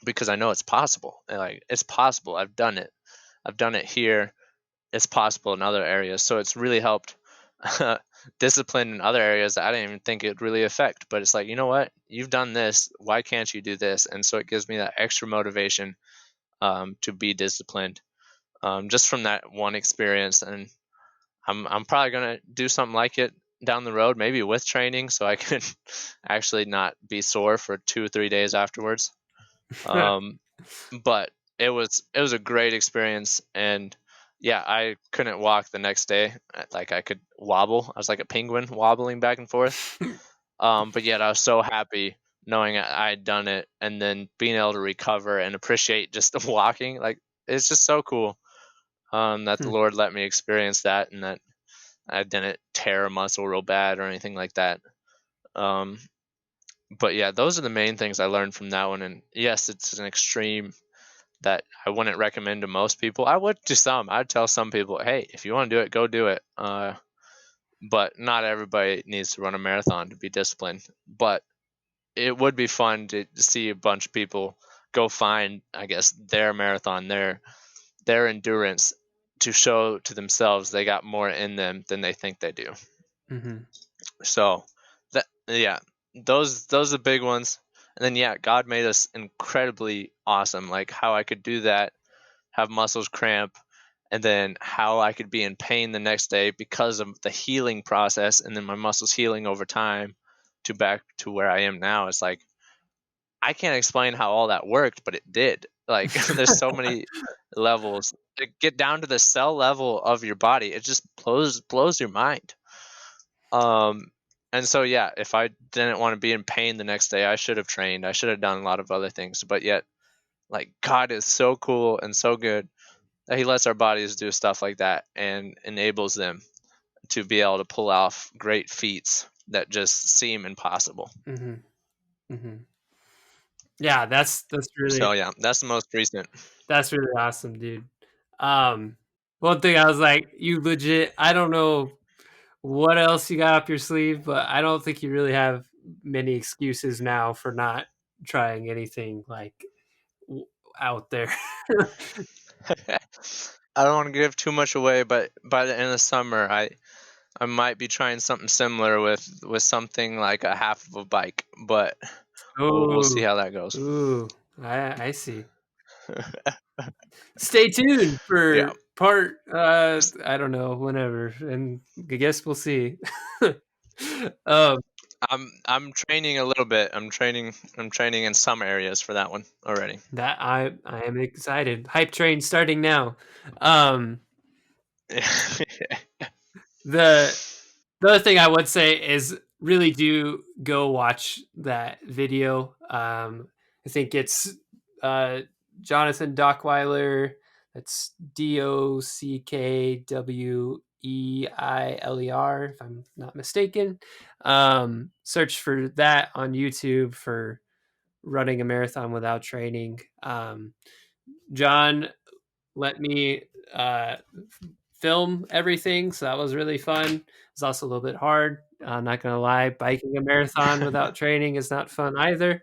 because I know it's possible. Like, it's possible. I've done it. I've done it here. It's possible in other areas. So it's really helped discipline in other areas that I didn't even think it would really affect. But it's like, you know what? You've done this. Why can't you do this? And so it gives me that extra motivation to be disciplined, just from that one experience. And I'm probably gonna do something like it down the road, maybe with training, so I can actually not be sore for 2 or 3 days afterwards. But it was a great experience, and yeah, I couldn't walk the next day. Like, I could wobble. I was like a penguin wobbling back and forth. But yet I was so happy knowing I'd done it, and then being able to recover and appreciate just walking. Like, it's just so cool that the Lord let me experience that, and that I didn't tear a muscle real bad or anything like that. But yeah, those are the main things I learned from that one. And yes, it's an extreme that I wouldn't recommend to most people. I would to some. I'd tell some people, hey, if you want to do it, go do it. But not everybody needs to run a marathon to be disciplined. But it would be fun to see a bunch of people go find, I guess, their marathon, their endurance, to show to themselves they got more in them than they think they do. So that, yeah, those are the big ones. And then yeah, God made us incredibly awesome. Like, how I could do that, have muscles cramp, and then how I could be in pain the next day because of the healing process, and then my muscles healing over time to back to where I am now. It's like, I can't explain how all that worked, but it did. Like, there's so many levels. To get down to the cell level of your body, it just blows your mind. And so yeah, if I didn't want to be in pain the next day, I should have trained. I should have done a lot of other things. But yet, like, God is so cool and so good that He lets our bodies do stuff like that and enables them to be able to pull off great feats that just seem impossible. Yeah, that's really, So yeah, that's the most recent. that's really awesome, dude. One thing I was like, you legit, I don't know what else you got up your sleeve, but I don't think you really have many excuses now for not trying anything like out there. I don't want to give too much away, but by the end of the summer, I might be trying something similar with something like a half of a bike, but we'll see how that goes. Ooh, I see. Stay tuned Yeah. for part I don't know, whenever, and I guess we'll see. I'm training a little bit. I'm training in some areas for that one already. That I am excited. Hype train starting now. Um the other thing I would say is really do go watch that video. I think it's Jonathan Dockweiler. That's Dockweiler, if I'm not mistaken. Search for that on YouTube for running a marathon without training. John let me film everything, so that was really fun. It's also a little bit hard. I'm not gonna lie, biking a marathon without training is not fun either.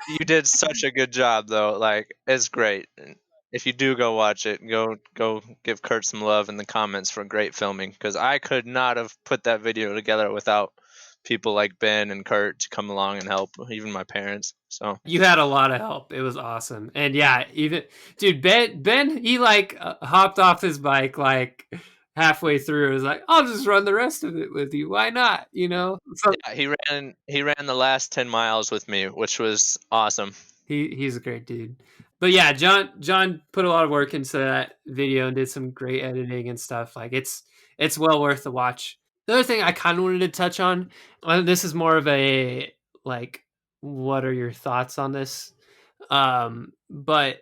You did such a good job, though. Like, it's great. If you do go watch it, go give Kurt some love in the comments for great filming, because I could not have put that video together without people like Ben and Kurt to come along and help, even my parents. So You had a lot of help. It was awesome. And yeah, even dude, Ben he like hopped off his bike like halfway through. It was like, I'll just run the rest of it with you. Why not? You know? So yeah, he ran the last 10 miles with me, which was awesome. He's a great dude. But yeah, John put a lot of work into that video and did some great editing and stuff. Like it's well worth the watch. The other thing I kind of wanted to touch on, this is more of a like, what are your thoughts on this? But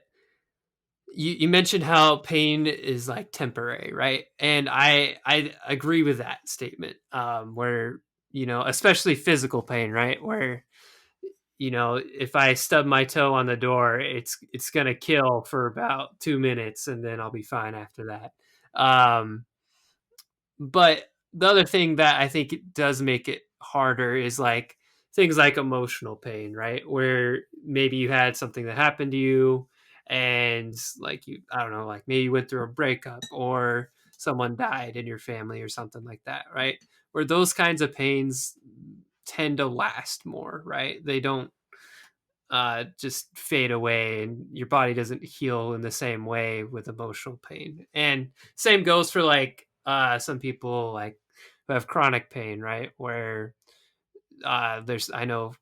you mentioned how pain is like temporary, right? And I agree with that statement. Where especially physical pain, right? Where if I stub my toe on the door, it's gonna kill for about 2 minutes, and then I'll be fine after that. But the other thing that I think it does make it harder is like things like emotional pain, right? Where maybe you had something that happened to you, and like I don't know, like maybe you went through a breakup or someone died in your family or something like that, right? Where those kinds of pains tend to last more, right? They don't just fade away, and your body doesn't heal in the same way with emotional pain. And same goes for like some people like who have chronic pain, right? Where there's I know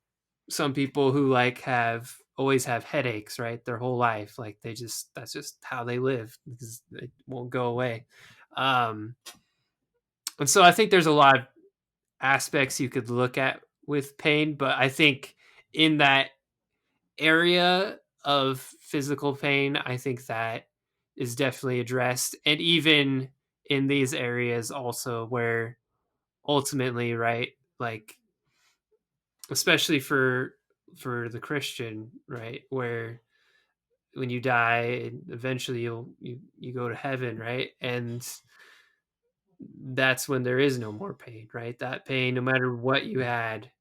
some people who like have always have headaches, right? Their whole life, like that's just how they live because it won't go away. Um, and so I think there's a lot of aspects you could look at with pain, but I think in that area of physical pain, I think that is definitely addressed. And even in these areas, also where ultimately, right, like especially for the Christian, right, where when you die, eventually you go to heaven, right, and that's when there is no more pain, right? That pain, no matter what you had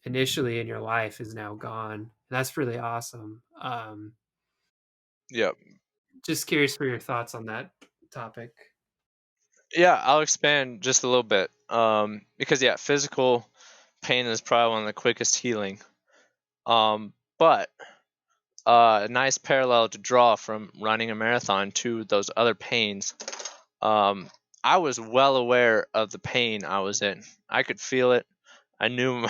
initially in your life, is now gone. And that's really awesome. Yep. Just curious for your thoughts on that topic. Yeah, I'll expand just a little bit. Because yeah, physical pain is probably one of the quickest healing. But a nice parallel to draw from running a marathon to those other pains. Um, I was well aware of the pain I was in. I could feel it. I knew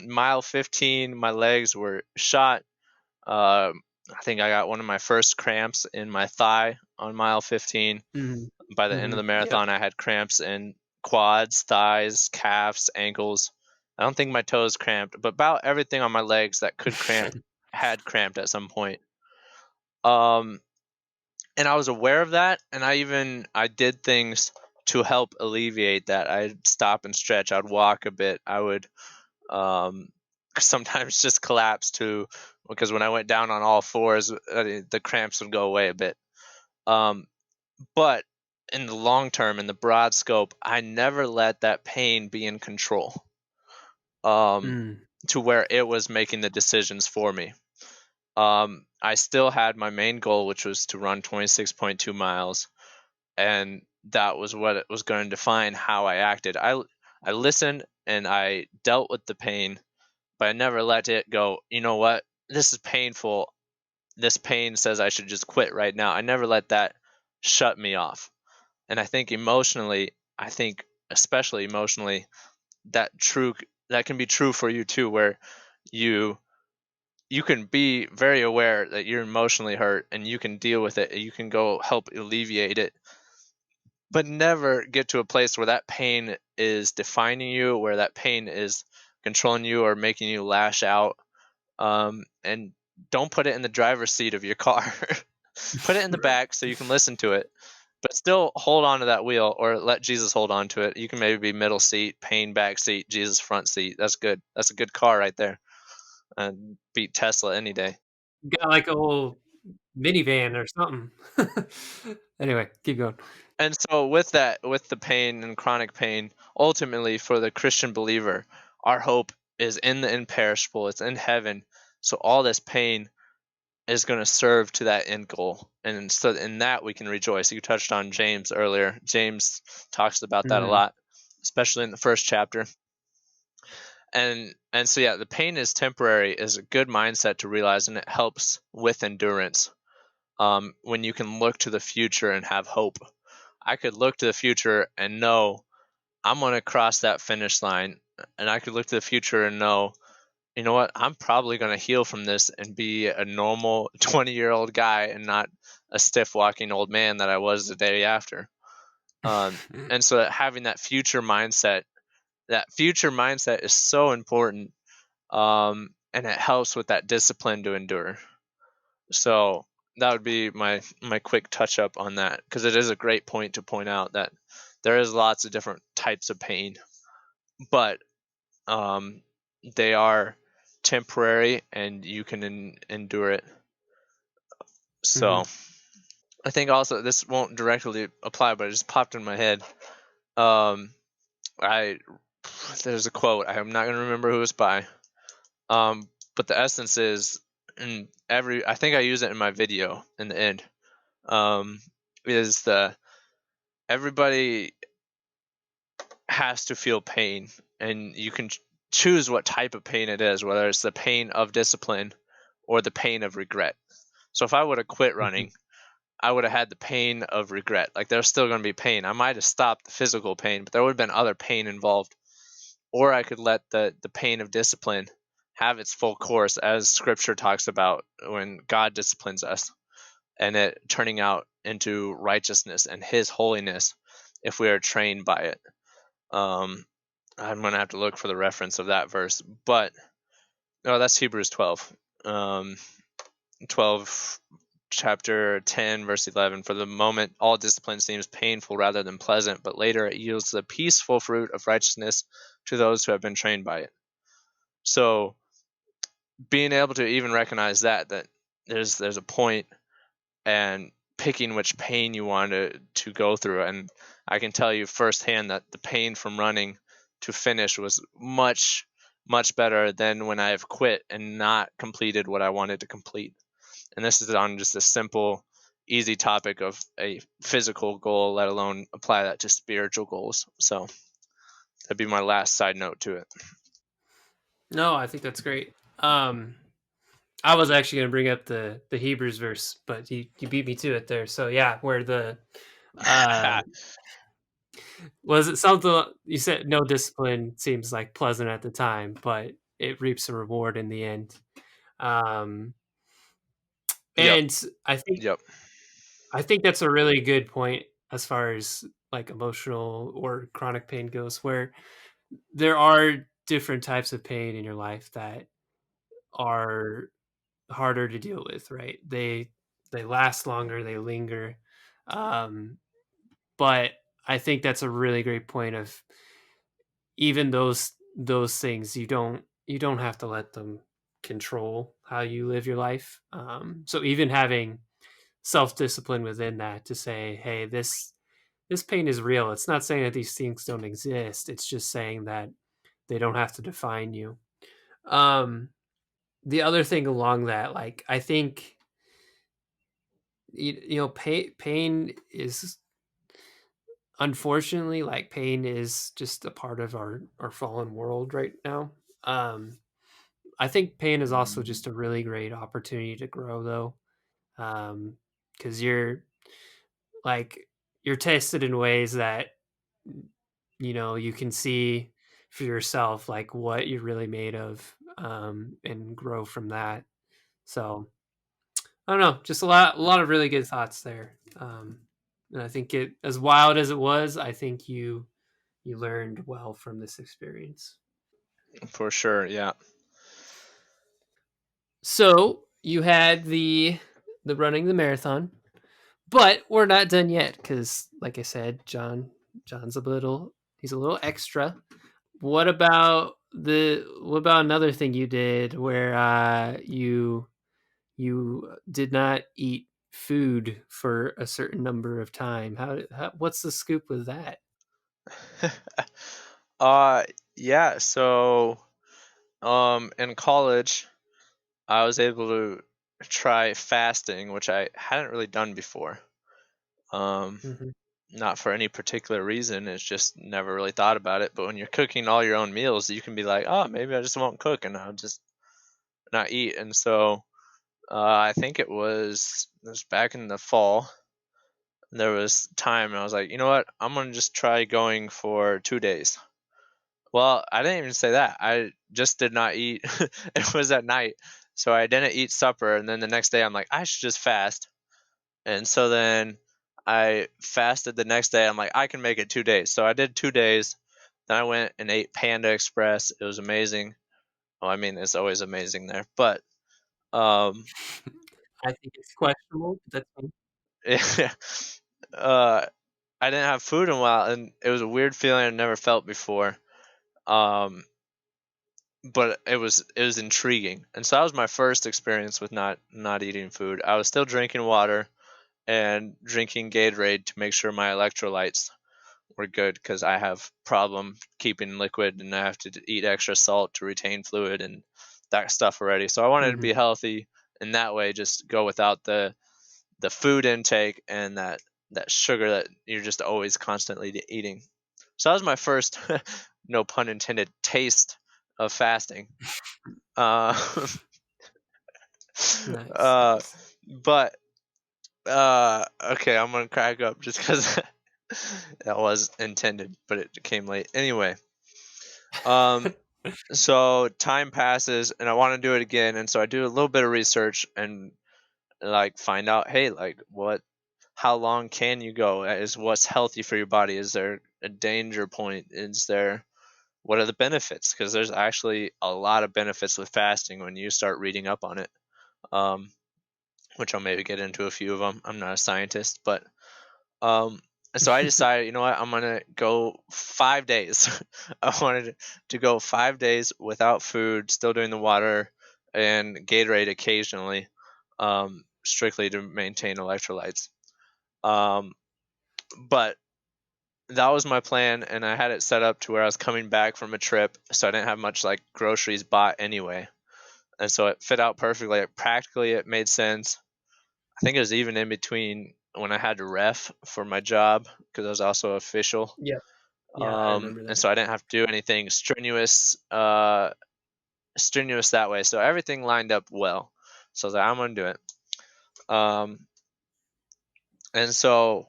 mile 15, my legs were shot. I think I got one of my first cramps in my thigh on mile 15. Mhm. By the end of Mhm. the Yep. marathon, I had cramps in quads, thighs, calves, ankles. I don't think my toes cramped, but about everything on my legs that could cramp had cramped at some point. Um, and I was aware of that, and I did things to help alleviate that. I'd stop and stretch. I'd walk a bit. I would um, sometimes just collapse too, because when I went down on all fours, the cramps would go away a bit. Um, but in the long term, in the broad scope, I never let that pain be in control, um, Mm. to where it was making the decisions for me. I still had my main goal, which was to run 26.2 miles, and that was what it was going to define how I acted. I listened and I dealt with the pain, but I never let it go. You know what? This is painful. This pain says I should just quit right now. I never let that shut me off. And I think emotionally, I think especially emotionally, that true that can be true for you too, where you you can be very aware that you're emotionally hurt and you can deal with it. You can go help alleviate it, but never get to a place where that pain is defining you, where that pain is controlling you or making you lash out. And don't put it in the driver's seat of your car. Put it in the Right. back so you can listen to it, but still hold on to that wheel or let Jesus hold on to it. You can maybe be middle seat, pain back seat, Jesus front seat. That's good. That's a good car right there. And beat Tesla any day. Got like a whole minivan or something. Anyway, keep going. And so with that, with the pain and chronic pain, ultimately for the Christian believer, our hope is in the imperishable. It's in heaven. So all this pain is going to serve to that end goal. And so in that we can rejoice. You touched on James earlier. James talks about that a Mhm. lot, especially in the first chapter. And so yeah, the pain is temporary is a good mindset to realize, and it helps with endurance. When you can look to the future and have hope. I could look to the future and know I'm going to cross that finish line, and I could look to the future and know you know what, I'm probably going to heal from this and be a normal 20-year-old guy and not a stiff walking old man that I was the day after. And so having that future mindset is so important. And it helps with that discipline to endure. So that would be my quick touch up on that, because it is a great point to point out that there is lots of different types of pain, but um, they are temporary and you can endure it. Hmm. So I think also this won't directly apply, but it just popped in my head. Um, I There's a quote. I'm not gonna remember who it's by. But the essence is, I think I use it in my video in the end. Um, is the everybody has to feel pain, and you can choose what type of pain it is, whether it's the pain of discipline or the pain of regret. So if I would have quit Hmm. running, I would have had the pain of regret. Like, there's still going to be pain. I might have stopped the physical pain, but there would have been other pain involved. Or I could let the pain of discipline have its full course, as scripture talks about when God disciplines us, and it turning out into righteousness and his holiness if we are trained by it. Um, I'm going to have to look for the reference of that verse, but no, that's Hebrews 12. 12 chapter 10 verse 11, for the moment all discipline seems painful rather than pleasant, but later it yields the peaceful fruit of righteousness to those who have been trained by it. So being able to even recognize that there's a point, and picking which pain you want to go through. And I can tell you firsthand that the pain from running to finish was much better than when I have quit and not completed what I wanted to complete. And this is on just a simple, easy topic of a physical goal, let alone apply that to spiritual goals. So that'd be my last side note to it. No, I think that's great. Um, I was actually going to bring up the Hebrews verse, but you beat me to it there. So yeah, where the uh was it something you said? No discipline seems like pleasant at the time, but it reaps a reward in the end. Um, Yep. and Yep. I think that's a really good point as far as like emotional or chronic pain goes, where there are different types of pain in your life that are harder to deal with, right? They last longer, they linger. Um, but I think that's a really great point of even those things you don't have to let them control how you live your life. So even having self discipline within that to say, hey, this pain is real. It's not saying that these things don't exist. It's just saying that they don't have to define you. Um, the other thing along that, like I think pain is unfortunately like pain is just a part of our fallen world right now. Um, I think pain is also just a really great opportunity to grow though. Because like you're tested in ways that you can see for yourself like what you're really made of, and grow from that. So I don't know, just a lot of really good thoughts there. And I think it, as wild as it was, I think you learned well from this experience. For sure. Yeah. So you had the running the marathon, but we're not done yet because, like I said, John's he's a little extra. What about another thing you did where you did not eat food for a certain number of time? What's the scoop with that? uh yeah, so in college I was able to try fasting, which I hadn't really done before. Um, Hmm. Not for any particular reason. It's just never really thought about it. But when you're cooking all your own meals, you can be like, oh, maybe I just won't cook and I'll just not eat. And so I think it was back in the fall. There was time and I was like, you know what? I'm gonna just try going for 2 days Well, I didn't even say that. I just did not eat. It was at night. So I didn't eat supper. And then the next day, I'm like, I should just fast. And so then I fasted the next day. I'm like, I can make it 2 days. So I did 2 days. Then I went and ate Panda Express. It was amazing. Well, I mean, it's always amazing there. But um, I think it's questionable, but that's fine. yeah, uh, I didn't have food in a while. And it was a weird feeling I'd never felt before. Um, but it was intriguing, and so that was my first experience with not eating food. I was still drinking water and drinking Gatorade to make sure my electrolytes were good because I have problem keeping liquid and I have to eat extra salt to retain fluid and that stuff already. So I wanted to Mhm. be healthy in that way, just go without the food intake and that sugar that you're just always constantly eating. So that was my first, no pun intended, taste of fasting. Uh, Nice, uh, nice. but okay, I'm gonna crack up just because that was intended, but it came late. Anyway, um, so time passes, and I want to do it again, and so I do a little bit of research and like find out, hey, like how long can you go? Is what's healthy for your body? Is there a danger point? Is there what are the benefits? Because there's actually a lot of benefits with fasting when you start reading up on it. Um, which I'll maybe get into a few of them. I'm not a scientist, but um, so I decided, you know what, I'm gonna go 5 days. I wanted to go 5 days without food, still doing the water and Gatorade occasionally, strictly to maintain electrolytes. Um, but that was my plan, and I had it set up to where I was coming back from a trip, so I didn't have much like groceries bought anyway, and so it fit out perfectly. Practically, it made sense. I think it was even in between when I had to ref for my job because I was also official. Yeah, yeah, I remember And that. so I didn't have to do anything strenuous that way. So everything lined up well. So I was like, I'm gonna do it. Um, and so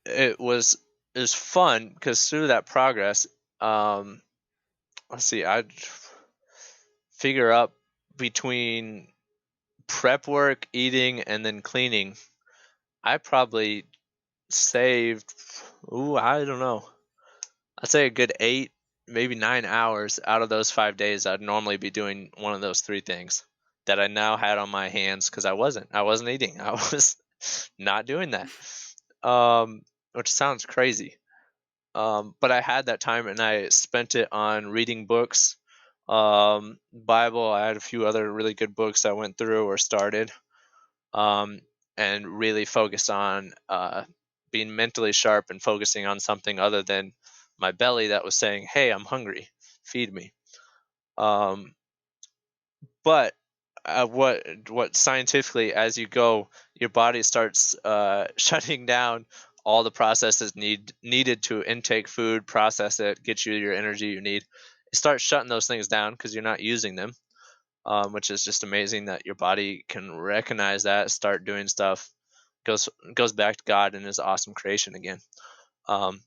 it was it was fun because through that progress, um, let's see, I'd figure up between prep work, eating, and then cleaning. I probably saved, I don't know. I'd say a good 8, maybe 9 hours out of those 5 days. I'd normally be doing one of those three things that I now had on my hands because I wasn't eating. I was not doing that, which sounds crazy. But I had that time and I spent it on reading books, Bible. I had a few other really good books I went through or started, um, and really focus on being mentally sharp and focusing on something other than my belly that was saying, "Hey, I'm hungry, feed me." Um, but what scientifically, as you go, your body starts shutting down all the processes needed to intake food, process it, get you your energy you need. It starts shutting those things down because you're not using them, which is just amazing that your body can recognize that, start doing stuff, goes back to God and His awesome creation again. Um,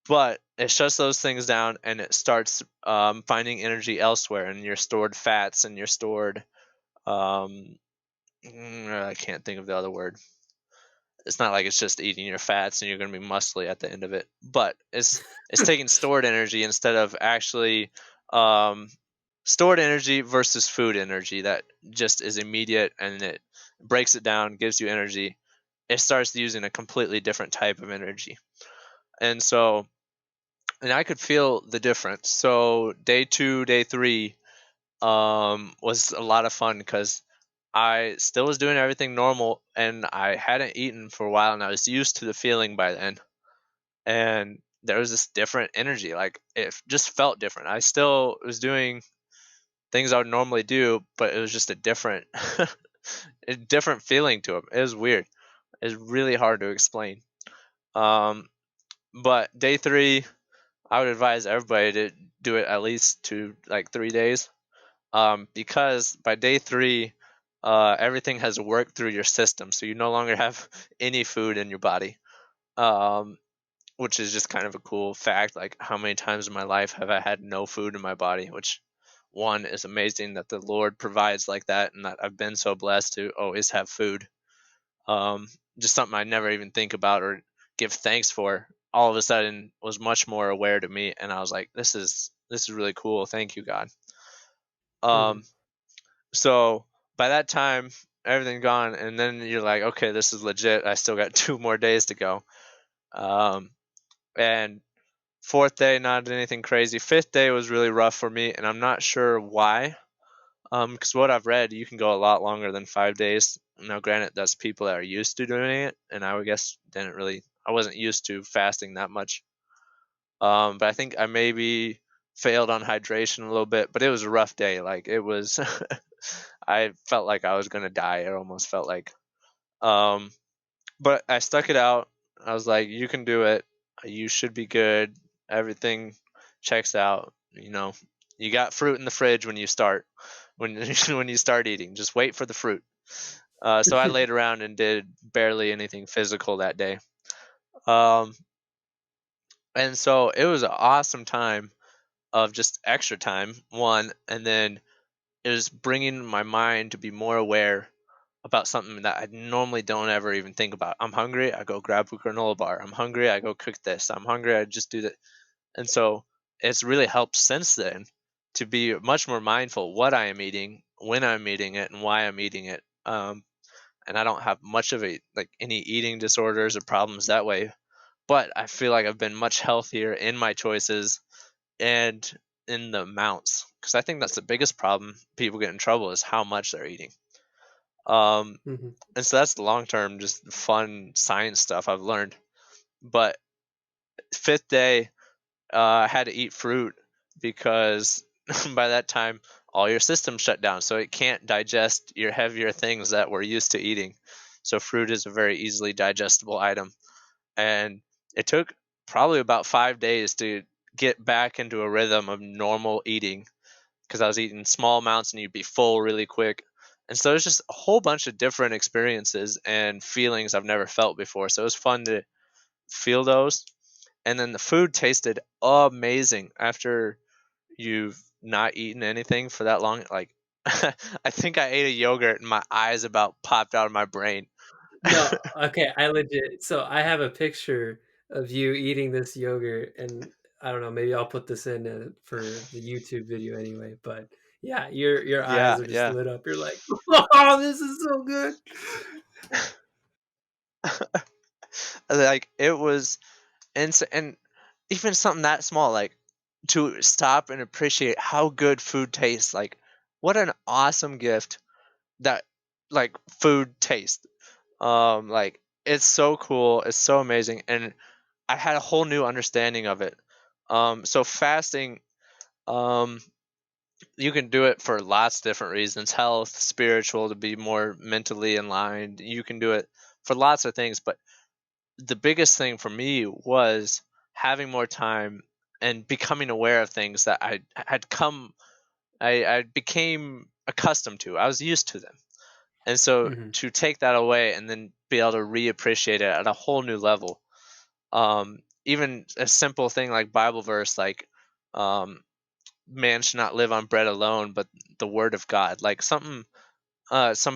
but it shuts those things down and it starts finding energy elsewhere in your stored fats and your stored. Um, I can't think of the other word. It's not like it's just eating your fats and you're going to be muscly at the end of it, but it's taking stored energy instead of actually um, stored energy versus food energy that just is immediate and it breaks it down, gives you energy. It starts using a completely different type of energy. And so, and I could feel the difference. So day 2, day 3 was a lot of fun because I still was doing everything normal and I hadn't eaten for a while and I was used to the feeling by then. And there was this different energy. Like it just felt different. I still was doing things I would normally do, but it was just a different a different feeling to it. It was weird. It's really hard to explain. Um, but day 3, I would advise everybody to do it at least to like 3 days, because by day 3, everything has worked through your system, so you no longer have any food in your body. Um, which is just kind of a cool fact. Like, how many times in my life have I had no food in my body? Which, one, is amazing that the Lord provides like that, and that I've been so blessed to always have food. Um, just something I never even think about or give thanks for. All of a sudden, was much more aware to me, and I was like, this is really cool. Thank you, God. Mm-hmm. Um, so by that time, everything gone, and then you're like, okay, this is legit. I still got 2 more days to go. Um, and fourth day, not anything crazy. Fifth day was really rough for me, and I'm not sure why. Because what I've read, you can go a lot longer than 5 days. Now, granted, that's people that are used to doing it, and I would guess didn't really. I wasn't used to fasting that much. But I think I maybe failed on hydration a little bit. But it was a rough day. Like, it was, I felt like I was gonna die. It almost felt like. Um, but I stuck it out. I was like, you can do it. You should be good. Everything checks out. You got fruit in the fridge when you start. When when you start eating, just wait for the fruit. So I laid around and did barely anything physical that day. Um, and so it was an awesome time of just extra time, one, and then it was bringing my mind to be more aware about something that I normally don't ever even think about. I'm hungry, I go grab a granola bar. I'm hungry, I go cook this. I'm hungry, I just do that. And so it's really helped since then to be much more mindful what I am eating, when I'm eating it, and why I'm eating it. And I don't have much of any eating disorders or problems that way. But I feel like I've been much healthier in my choices and in the amounts, because I think that's the biggest problem people get in trouble is how much they're eating. Um, Mm-hmm. and so that's the long term, just fun science stuff I've learned. But fifth day, I had to eat fruit because by that time all your systems shut down, so it can't digest your heavier things that we're used to eating. So fruit is a very easily digestible item, and it took probably about 5 days to get back into a rhythm of normal eating because I was eating small amounts and you'd be full really quick. And so it's just a whole bunch of different experiences and feelings I've never felt before. So it was fun to feel those. And then the food tasted amazing after you've not eaten anything for that long. Like, I think I ate a yogurt and my eyes about popped out of my brain. No, okay, I legit. So I have a picture of you eating this yogurt, and I don't know, maybe I'll put this in for the YouTube video anyway. But yeah, your eyes Yeah, are just yeah. lit up. You're like, oh, this is so good. Like, it was and even something that small, like, to stop and appreciate how good food tastes. Like, what an awesome gift that, like, food tastes. Like, it's so cool, it's so amazing, and I had a whole new understanding of it. So fasting, um you can do it for lots of different reasons: health, spiritual, to be more mentally aligned. You can do it for lots of things, but the biggest thing for me was having more time and becoming aware of things that I became accustomed to. I was used to them. And so Hmm. to take that away and then be able to reappreciate it at a whole new level. Even a simple thing like Bible verse, like, um, man should not live on bread alone, but the word of God. Like, some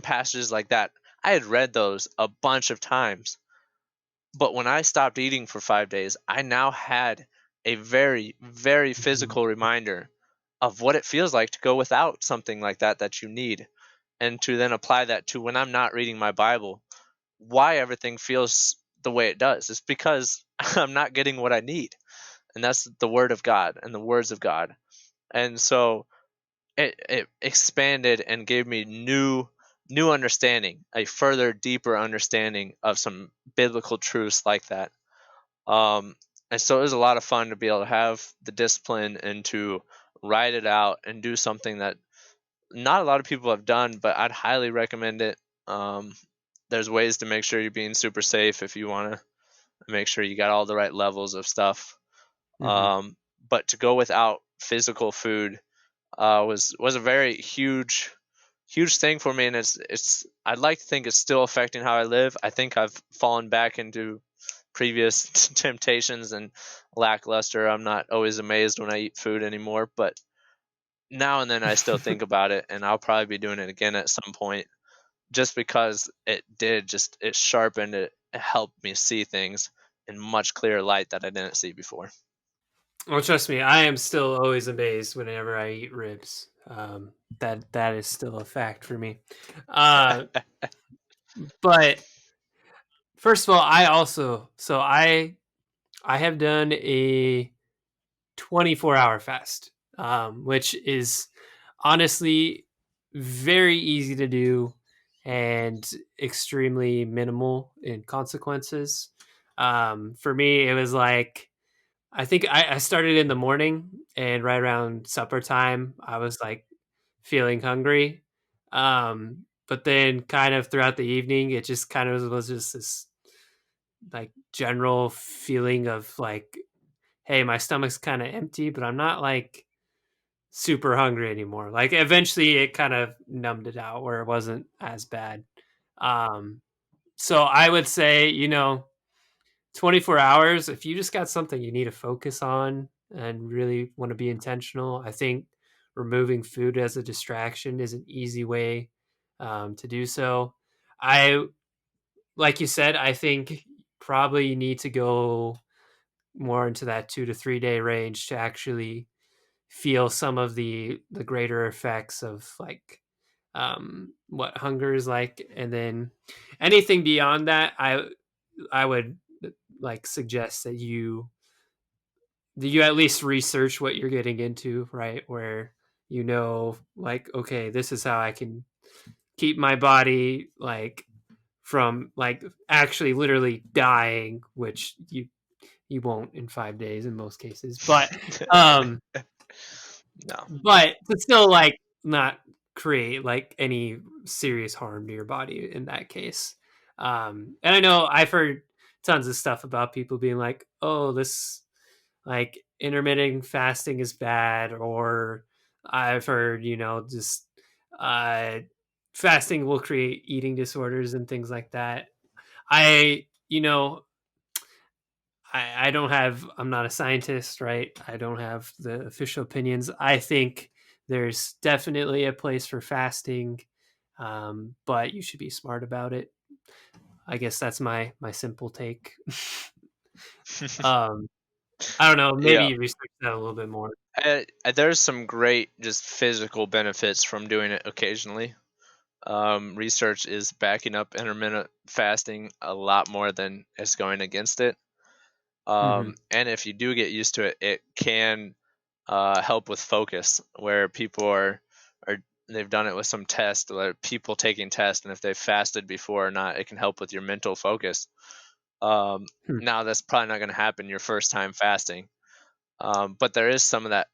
passages like that. I had read those a bunch of times, but when I stopped eating for 5 days, I now had a very, very Hmm. physical reminder of what it feels like to go without something like that you need, and to then apply that to when I'm not reading my Bible. Why everything feels the way it does is because I'm not getting what I need, and that's the Word of God and the words of God. And so it expanded and gave me new understanding, a further deeper understanding of some biblical truths like that. um, and so it was a lot of fun to be able to have the discipline and to write it out and do something that not a lot of people have done, but I'd highly recommend it. um, there's ways to make sure you're being super safe if you want to make sure you got all the right levels of stuff. Hmm. But to go without physical food was a very huge thing for me, and I'd like to think it's still affecting how I live. I think I've fallen back into previous temptations and lackluster. I'm not always amazed when I eat food anymore, but now and then I still think about it, and I'll probably be doing it again at some point, just because it sharpened it helped me see things in much clearer light that I didn't see before. Well, trust me, I am still always amazed whenever I eat ribs. That is still a fact for me. Uh, but first of all, I have done a 24-hour fast, which is honestly very easy to do and extremely minimal in consequences. For me, it was like I think I started in the morning, and right around supper time, I was like feeling hungry. But then, kind of throughout the evening, it just kind of was just this like general feeling of like, hey, my stomach's kind of empty, but I'm not like super hungry anymore. Like eventually, it kind of numbed it out where it wasn't as bad. Um, so I would say, 24 hours, if you just got something you need to focus on and really want to be intentional, I think removing food as a distraction is an easy way to do so. I, like you said, I think probably you need to go more into that 2 to 3 day range to actually feel some of the greater effects of like what hunger is like, and then anything beyond that, I would like suggest that you at least research what you're getting into, right? Where like, okay, this is how I can keep my body like from like actually literally dying, which you won't in 5 days in most cases, um No. but to still like not create like any serious harm to your body in that case. And I know I've heard tons of stuff about people being like, oh, this like intermittent fasting is bad, or I've heard, just uh fasting will create eating disorders and things like that. I you know I don't have, I'm not a scientist, right? I don't have the official opinions. I think there's definitely a place for fasting, but you should be smart about it. I guess that's my simple take. um, I don't know. Maybe Yeah. you research that a little bit more. There's some great just physical benefits from doing it occasionally. Research is backing up intermittent fasting a lot more than it's going against it. Hmm. And if you do get used to it, it can help with focus. Where people are they've done it with some tests, like people taking tests, and if they fasted before or not, it can help with your mental focus. Um, Hmm. Now that's probably not going to happen your first time fasting, but there is some of that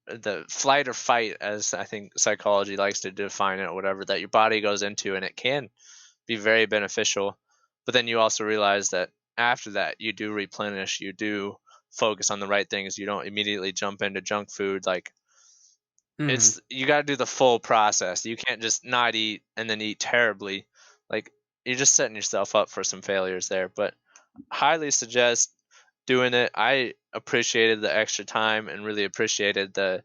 the flight or fight, as I think psychology likes to define it, or whatever, that your body goes into, and it can be very beneficial. But then you also realize that after that, you do replenish, you do focus on the right things. You don't immediately jump into junk food. Like, Hmm. it's you got to do the full process. You can't just not eat and then eat terribly. Like, you're just setting yourself up for some failures there. But highly suggest doing it. I appreciated the extra time and really appreciated the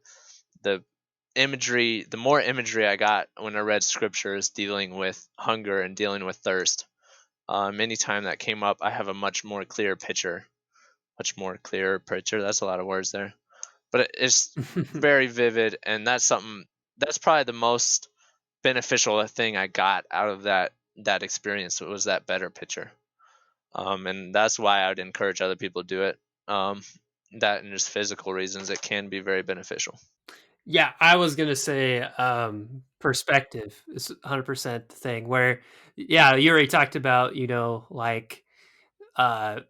imagery. The more imagery I got when I read scriptures dealing with hunger and dealing with thirst, anytime that came up, I have a much more clear picture. Much more clearer picture. That's a lot of words there, but it's very vivid, and that's something that's probably the most beneficial thing I got out of that experience. It was that better picture. And that's why I would encourage other people to do it. That and just physical reasons, it can be very beneficial. Yeah, I was gonna say perspective is 100% the thing. Where, yeah, you already talked about, like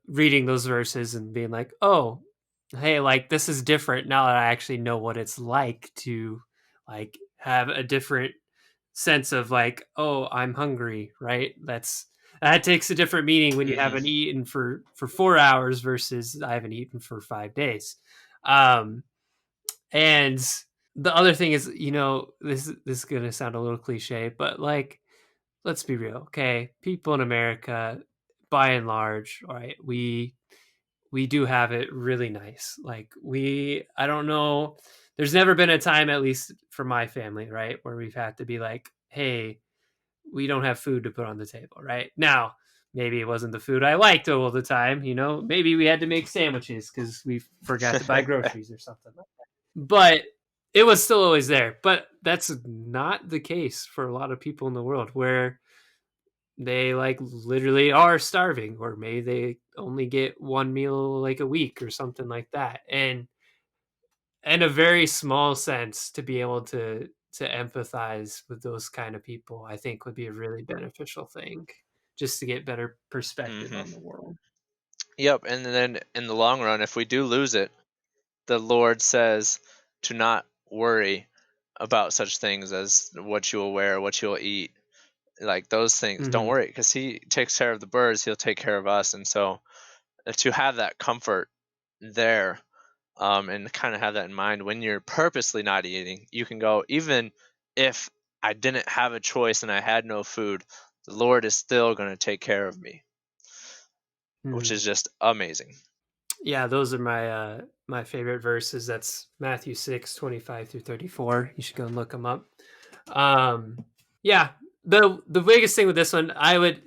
reading those verses and being like, oh, hey, like this is different now that I actually know what it's like to like have a different sense of like, oh, I'm hungry, right? That takes a different meaning when you Hmm. haven't eaten for 4 hours versus I haven't eaten for 5 days. Um, and the other thing is, this is gonna sound a little cliche, but like, let's be real, okay? People in America, by and large, right, we do have it really nice. Like I don't know, there's never been a time, at least for my family, right, where we've had to be like, hey, we don't have food to put on the table, right? Now, maybe it wasn't the food I liked all the time, maybe we had to make sandwiches because we forgot to buy groceries or something. But it was still always there. But that's not the case for a lot of people in the world, where they like literally are starving, or maybe they only get one meal like a week or something like that. And in a very small sense, to be able to empathize with those kind of people, I think would be a really beneficial thing, just to get better perspective Hmm. on the world. Yep, and then in the long run, if we do lose it, the Lord says to not worry about such things as what you will wear, what you'll eat, like those things. Don't Mm-hmm. worry, because He takes care of the birds. He'll take care of us, and so to have that comfort there, and kind of have that in mind when you're purposely not eating, you can go, even if I didn't have a choice and I had no food, the Lord is still going to take care of me, which Mm-hmm. is just amazing. Yeah, those are my favorite verses. That's Matthew 6:25 through 34. You should go and look them up. Um, yeah, the biggest thing with this one, I would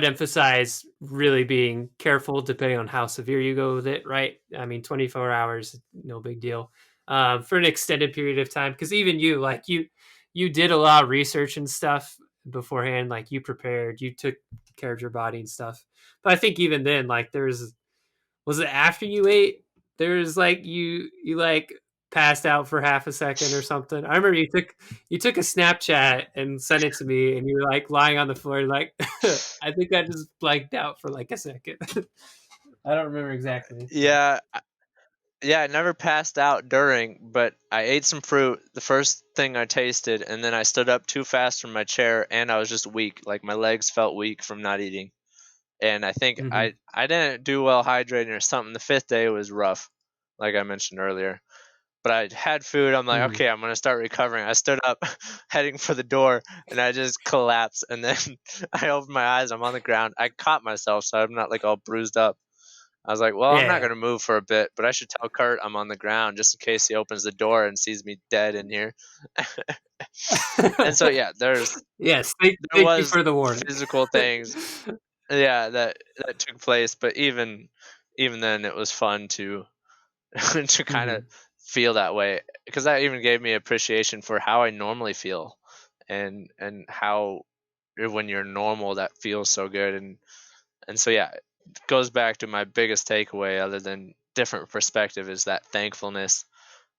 emphasize really being careful depending on how severe you go with it. Right? I mean, 24 hours, no big deal. For an extended period of time, because even you, like you did a lot of research and stuff beforehand. Like you prepared, you took care of your body and stuff. But I think even then, like was it after you ate? There's like you like passed out for half a second or something. I remember you took a Snapchat and sent it to me, and you were like lying on the floor, like I think I just blanked out for like a second. I don't remember exactly, but Yeah, yeah, I never passed out during, but I ate some fruit, the first thing I tasted, and then I stood up too fast from my chair, and I was just weak. Like my legs felt weak from not eating. And I think mm-hmm. I didn't do well hydrating or something. The fifth day was rough, like I mentioned earlier. But I had food. I'm like, Mm-hmm. okay, I'm gonna start recovering. I stood up, heading for the door, and I just collapsed. And then I opened my eyes. I'm on the ground. I caught myself, so I'm not like all bruised up. I was like, well, I'm not Yeah. gonna move for a bit, but I should tell Kurt I'm on the ground just in case he opens the door and sees me dead in here. And so yeah, Yes, there thank you was for the warning. physical things, yeah, that took place, but even then, it was fun to to kind Mm-hmm. of feel that way, because that even gave me appreciation for how I normally feel, and how when you're normal that feels so good, and so yeah, it goes back to my biggest takeaway, other than different perspective, is that thankfulness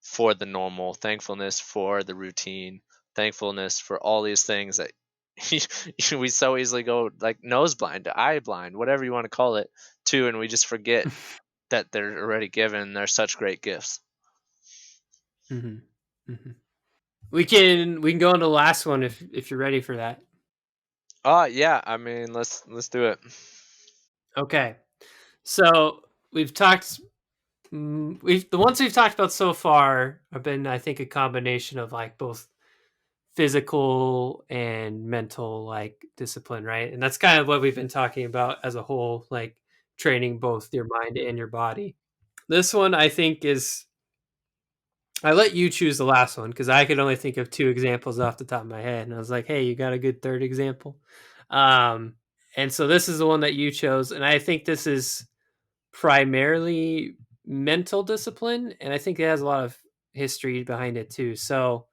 for the normal, thankfulness for the routine, thankfulness for all these things that we so easily go like nose blind, eye blind, whatever you want to call it, too, and we just forget that they're already given. They're such great gifts. Mm-hmm. Mm-hmm. We can go on to the last one if you're ready for that. Yeah, I mean, let's do it. Okay. So we've talked. We've the ones we've talked about so far have been, I think, a combination of like both physical and mental like discipline, right? And that's kind of what we've been talking about as a whole, like training both your mind and your body. This one, I think, is I let you choose the last one because I could only think of two examples off the top of my head, and I was like, "Hey, you got a good third example?" Um, and so this is the one that you chose, and I think this is primarily mental discipline, and I think it has a lot of history behind it too. So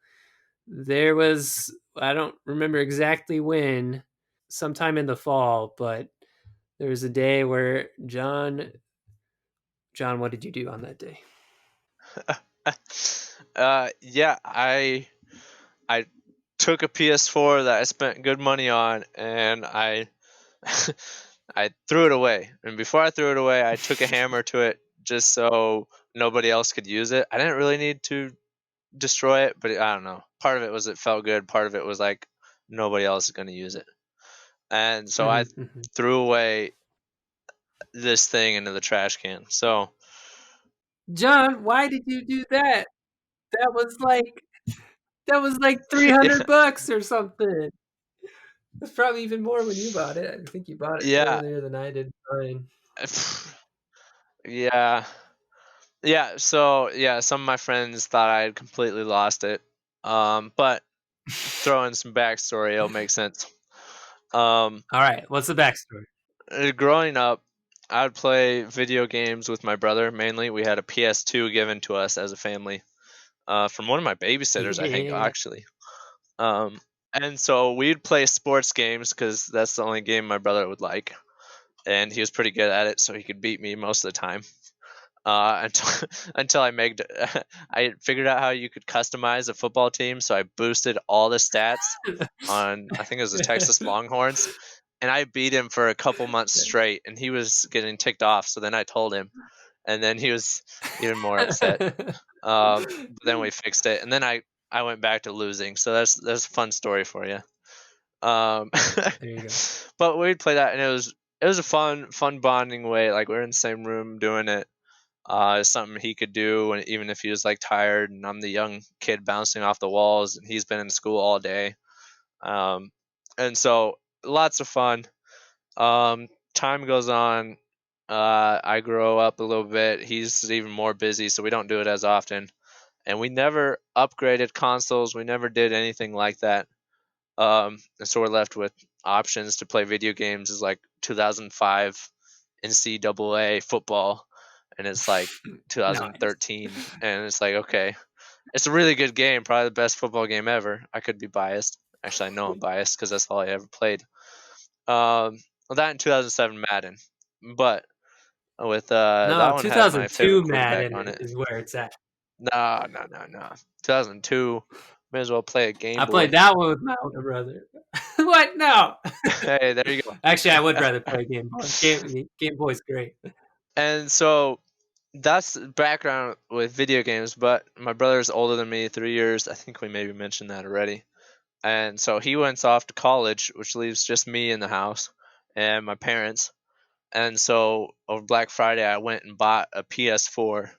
there was, I don't remember exactly when, sometime in the fall, but there was a day where John, what did you do on that day? Yeah, I took a PS4 that I spent good money on, and I I threw it away. And before I threw it away, I took a hammer to it just so nobody else could use it. I didn't really need to destroy it, but I don't know. Part of it was it felt good. Part of it was like nobody else is going to use it. And so I Mm-hmm, mm-hmm. threw away this thing into the trash can. So John, why did you do that? That was like that was like yeah, $300 or something. It's probably even more when you bought it. I think you bought it Yeah. earlier than I did mine. Yeah. Yeah, so yeah, some of my friends thought I had completely lost it. But throw in some backstory, it'll make sense. Um, All right, what's the backstory? Growing up, I would play video games with my brother mainly. We had a PS2 given to us as a family, from one of my babysitters, I think, Yeah. actually. Um, and so we'd play sports games because that's the only game my brother would like, and he was pretty good at it, so he could beat me most of the time. Until until I made I figured out how you could customize a football team, so I boosted all the stats on, I think it was the Texas Longhorns, and I beat him for a couple months straight, and he was getting ticked off. So then I told him, and then he was even more upset. But then we fixed it, and then I went back to losing. So that's a fun story for you. Um, There you go. but we'd play that, and it was a fun bonding way. Like we're in the same room doing it. It's something he could do, and even if he was like tired, and I'm the young kid bouncing off the walls, and he's been in school all day. Um, and so lots of fun. Time goes on. I grow up a little bit. He's even more busy, so we don't do it as often. And we never upgraded consoles. We never did anything like that. And so we're left with options to play video games is like 2005 NCAA football, and it's like Nice. 2013, and it's like, okay, it's a really good game, probably the best football game ever. I could be biased. Actually, I know I'm biased because that's all I ever played. Well, that in 2007 Madden, but with No, that one had my favorite 2002 quarterback Madden on it. is where it's at. No, no, no, no. 2002, may as well play a Game I Boy. played that one with my older brother. What? No. Hey, there you go. Actually, I would rather play Game Boy. Game Boy's great. And so that's the background with video games. But my brother's older than me, 3 years. I think we maybe mentioned that already. And so he went off to college, which leaves just me in the house and my parents. And so over Black Friday, I went and bought a PS4,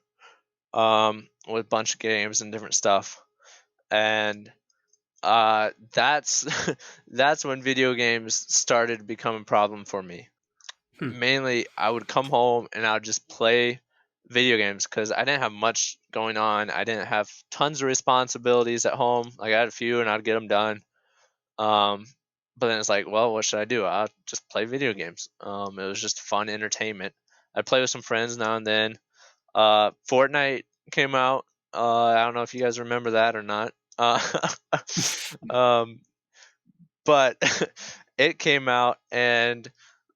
with a bunch of games and different stuff. And that's that's when video games started to become a problem for me. Hmm. Mainly, I would come home and I would just play video games because I didn't have much going on. I didn't have tons of responsibilities at home. Like I had a few and I'd get them done. Um, but then it's like, well, what should I do? I'll just play video games. It was just fun entertainment. I'd play with some friends now and then. Fortnite came out. I don't know if you guys remember that or not. Um, but it came out, and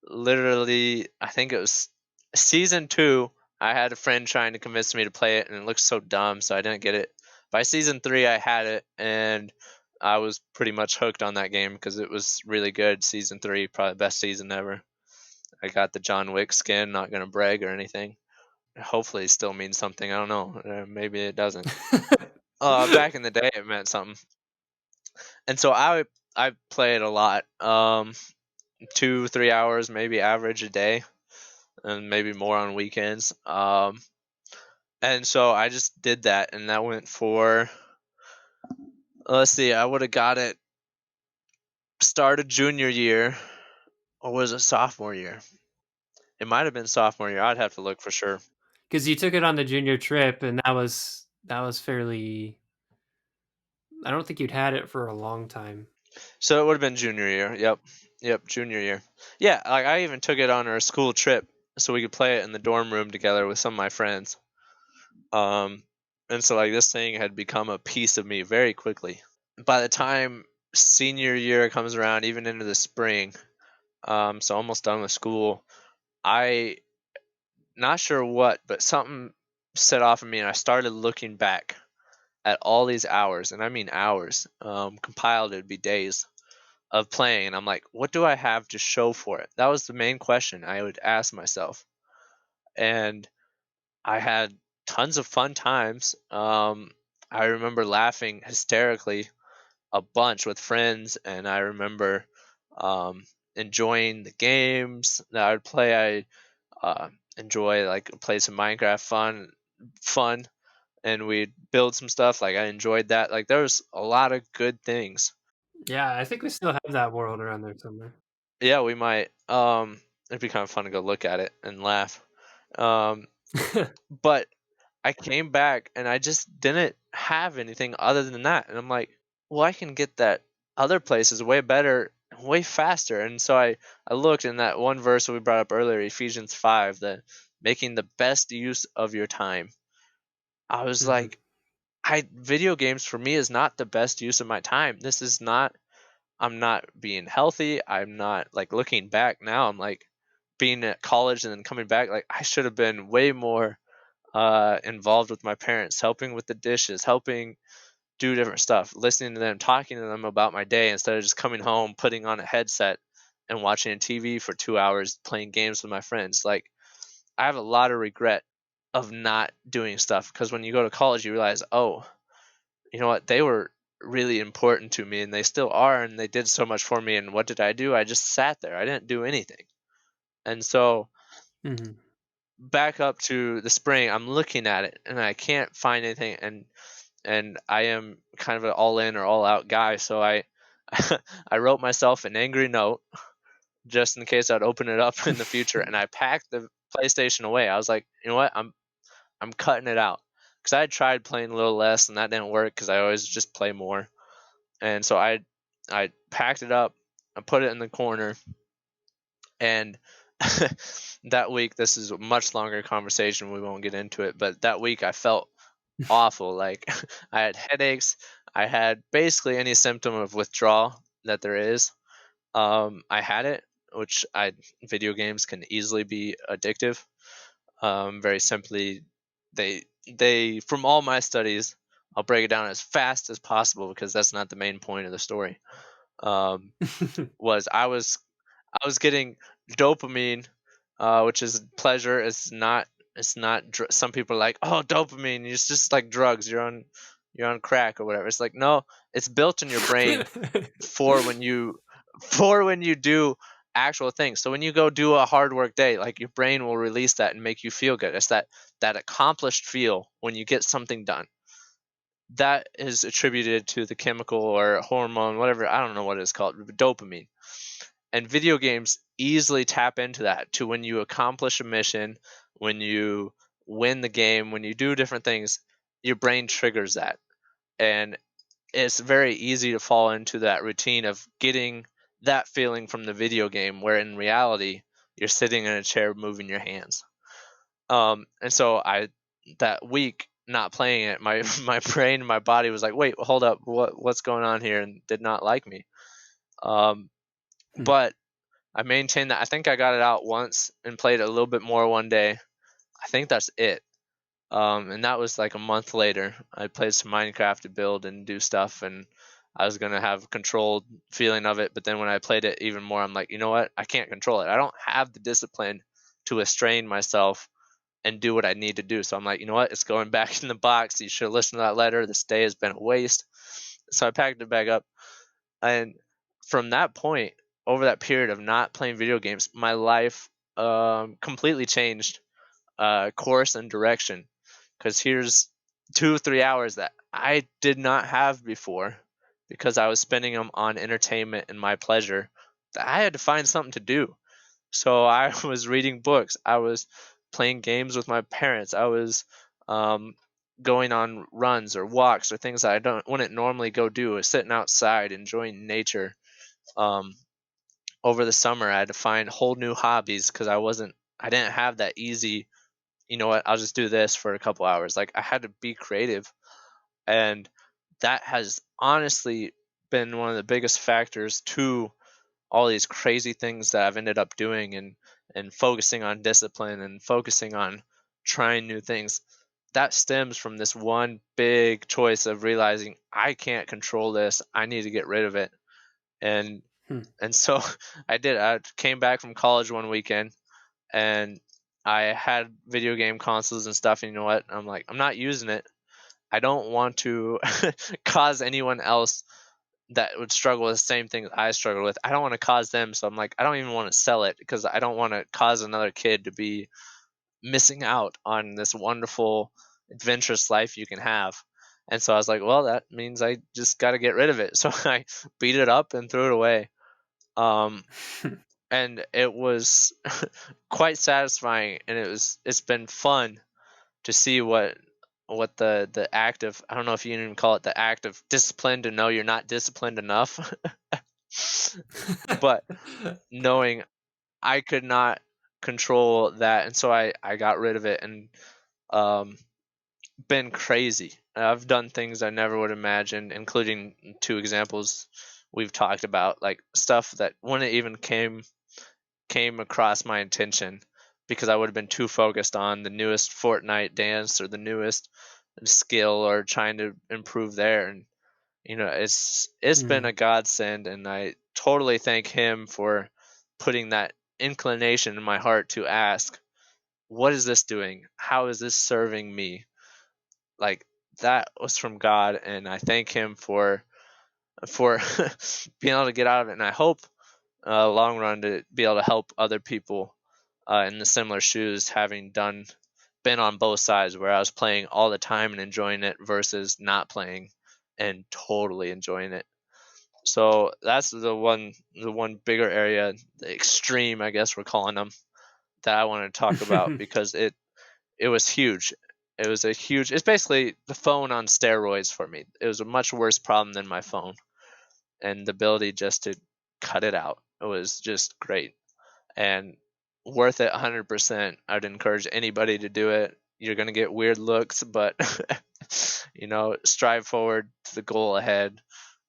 literally, I think it was season 2. I had a friend trying to convince me to play it, and it looked so dumb, so I didn't get it. By season 3, I had it, and I was pretty much hooked on that game because it was really good. Season 3, probably the best season ever. I got the John Wick skin, not gonna brag or anything. Hopefully it still means something. I don't know. Maybe it doesn't. Back in the day, it meant something. And so I play it a lot. 2-3 hours maybe average a day, and maybe more on weekends. And so I just did that, and that went for, let's see, I would have got it started junior year, or was it sophomore year? It might have been sophomore year. I'd have to look for sure. Because you took it on the junior trip, and that was fairly. I don't think you'd had it for a long time. So it would have been junior year. Yep, junior year. Yeah, like I even took it on our school trip so we could play it in the dorm room together with some of my friends. Um, and so like this thing had become a piece of me very quickly. By the time senior year comes around, even into the spring, so almost done with school, I not sure what, but something set off in me, and I started looking back at all these hours, and I mean hours. Compiled, it'd be days of playing, and I'm like, what do I have to show for it? That was the main question I would ask myself, and I had tons of fun times. I remember laughing hysterically a bunch with friends, and I remember um, enjoying the games that I would play. I enjoy like play some Minecraft fun, and we'd build some stuff. Like I enjoyed that. Like there was a lot of good things. Yeah, I think we still have that world around there somewhere. Yeah, we might. It'd be kind of fun to go look at it and laugh. Um, but I came back and I just didn't have anything other than that. And I'm like, well, I can get that other places way better, way faster. And so I looked in that one verse that we brought up earlier, Ephesians 5, the making the best use of your time. I was Hmm. like, video games for me is not the best use of my time. This is not, I'm not being healthy. I'm not like looking back now. I'm like being at college and then coming back. Like I should have been way more involved with my parents, helping with the dishes, helping do different stuff, listening to them, talking to them about my day instead of just coming home, putting on a headset and watching a TV for 2 hours, playing games with my friends. Like I have a lot of regret of not doing stuff because when you go to college, you realize, oh, you know what, they were really important to me and they still are and they did so much for me. And what did I do? I just sat there. I didn't do anything. And so Hmm. back up to the spring, I'm looking at it and I can't find anything. And I am kind of an all in or all out guy. So I I wrote myself an angry note just in case I'd open it up in the future, and I packed the PlayStation away. I was like, you know what, I'm cutting it out because I had tried playing a little less and that didn't work because I always just play more. And so I packed it up, I put it in the corner, and that week, this is a much longer conversation. We won't get into it, but that week I felt awful. Like I had headaches. I had basically any symptom of withdrawal that there is. I had it, which I video games can easily be addictive. Very simply, they from all my studies, I'll break it down as fast as possible because that's not the main point of the story. Um, was I was getting dopamine, which is pleasure. It's not. Some people are like, oh, dopamine. It's just like drugs. You're on crack or whatever. It's like no, it's built in your brain for when you for when you do actual things. So when you go do a hard work day, like your brain will release that and make you feel good. It's that accomplished feel when you get something done. That is attributed to the chemical or hormone, whatever, I don't know what it's called, dopamine. And video games easily tap into that to when you accomplish a mission, when you win the game, when you do different things, your brain triggers that. And it's very easy to fall into that routine of getting that feeling from the video game where in reality you're sitting in a chair moving your hands. And so I that week not playing it, my my brain and my body was like, wait, hold up, what's going on here, and did not like me. Um, but I maintained that. I think I got it out once and played it a little bit more one day. I think that's it. And that was like a month later. I played some Minecraft to build and do stuff, and I was gonna have a controlled feeling of it. But then when I played it even more, I'm like, you know what? I can't control it. I don't have the discipline to restrain myself and do what I need to do. So I'm like, you know what? It's going back in the box. You should listen to that letter. This day has been a waste. So I packed it back up, and from that point, over that period of not playing video games, my life completely changed course and direction. Because here's 2 or 3 hours that I did not have before because I was spending them on entertainment and my pleasure. That I had to find something to do. So I was reading books. I was playing games with my parents. I was um, going on runs or walks or things that I don't wouldn't normally go do. Sitting outside, enjoying nature. Um, Over the summer, I had to find whole new hobbies because I didn't have that easy. You know what? I'll just do this for a couple hours. Like I had to be creative, and that has honestly been one of the biggest factors to all these crazy things that I've ended up doing and focusing on discipline and focusing on trying new things. That stems from this one big choice of realizing I can't control this. I need to get rid of it. And and so I did. I came back from college one weekend and I had video game consoles and stuff. And you know what? I'm like, I'm not using it. I don't want to cause anyone else that would struggle with the same thing I struggle with. I don't want to cause them, so I'm like, I don't even want to sell it because I don't want to cause another kid to be missing out on this wonderful, adventurous life you can have. And so I was like, well, that means I just got to get rid of it. So I beat it up and threw it away. Um, and it was quite satisfying, and it's been fun to see what the act of, I don't know if you can even call it the act of discipline, to know you're not disciplined enough. But knowing I could not control that, and so I got rid of it, and um been crazy. I've done things I never would imagine, including two examples we've talked about, like stuff that wouldn't even came across my attention because I would have been too focused on the newest Fortnite dance or the newest skill or trying to improve there. And it's been Mm, a godsend, and I totally thank him for putting that inclination in my heart to ask, what is this doing? How is this serving me? Like, that was from God, and I thank him for being able to get out of it. And I hope long run to be able to help other people in the similar shoes, having been on both sides, where I was playing all the time and enjoying it versus not playing and totally enjoying it. So that's the one bigger area, the extreme, I guess we're calling them, that I want to talk about, because it was huge. It was a huge. It's basically the phone on steroids for me. It was a much worse problem than my phone, and the ability just to cut it out, it was just great and worth it 100%. I'd encourage anybody to do it. You're gonna get weird looks, but strive forward to the goal ahead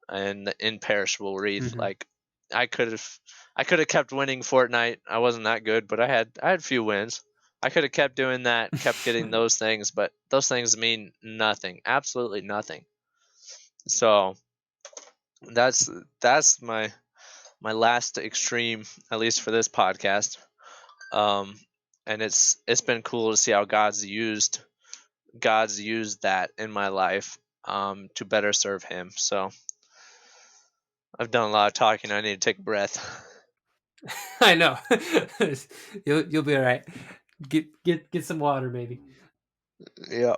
and the imperishable wreath. mhm. Like, I could have, I could have kept winning Fortnite. I wasn't that good, but I had a few wins. I could have kept doing that, kept getting those things, but those things mean nothing, absolutely nothing. So that's that's my last extreme, at least for this podcast. Um, and it's been cool to see how God's used that in my life to better serve Him. So I've done a lot of talking. I need to take a breath. I know. You'll be all right. Get some water, maybe. Yeah.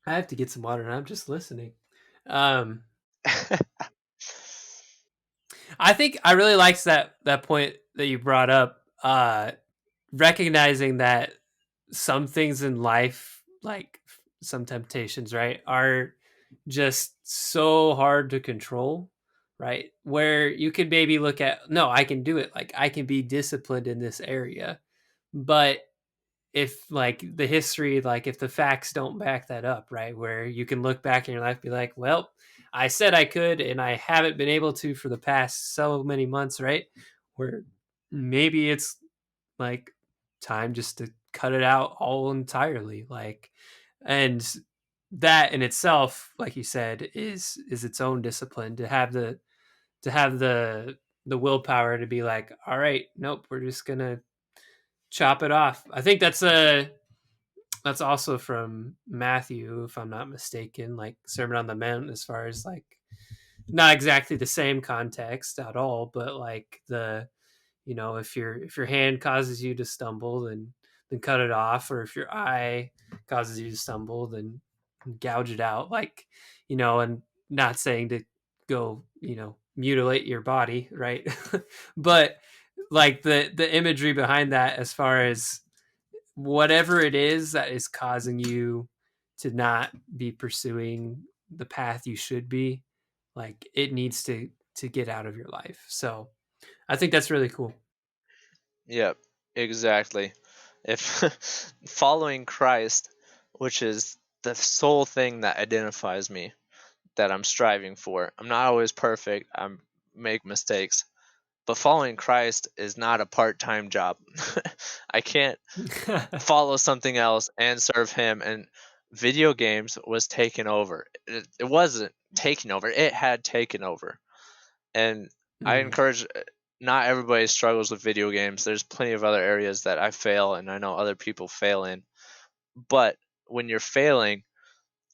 I have to get some water, and I'm just listening. Um, I think I really liked that point that you brought up. Recognizing that some things in life, like some temptations, right, are just so hard to control, right? Where you could maybe look at, no, I can do it. Like I can be disciplined in this area, but if like the history, like if the facts don't back that up, right, where you can look back in your life and be like, well, I said I could and I haven't been able to for the past so many months, right, where maybe it's like time just to cut it out all entirely, like. And that in itself, like you said, is its own discipline, to have the willpower to be like, all right, nope, we're just gonna chop it off. I think that's also from Matthew, if I'm not mistaken, like Sermon on the Mount, as far as like not exactly the same context at all, but like if your hand causes you to stumble, then cut it off, or if your eye causes you to stumble, then gouge it out, like, and not saying to go, mutilate your body, right? But like the imagery behind that, as far as whatever it is that is causing you to not be pursuing the path you should be, like it needs to get out of your life. So I think that's really cool. Yep, exactly. If following Christ, which is the sole thing that identifies me, that I'm striving for. I'm not always perfect. I make mistakes, but following Christ is not a part-time job. I can't follow something else and serve Him. And video games was taken over. It wasn't taken over. It had taken over. And I Mm, encourage, not everybody struggles with video games. There's plenty of other areas that I fail and I know other people fail in. But when you're failing,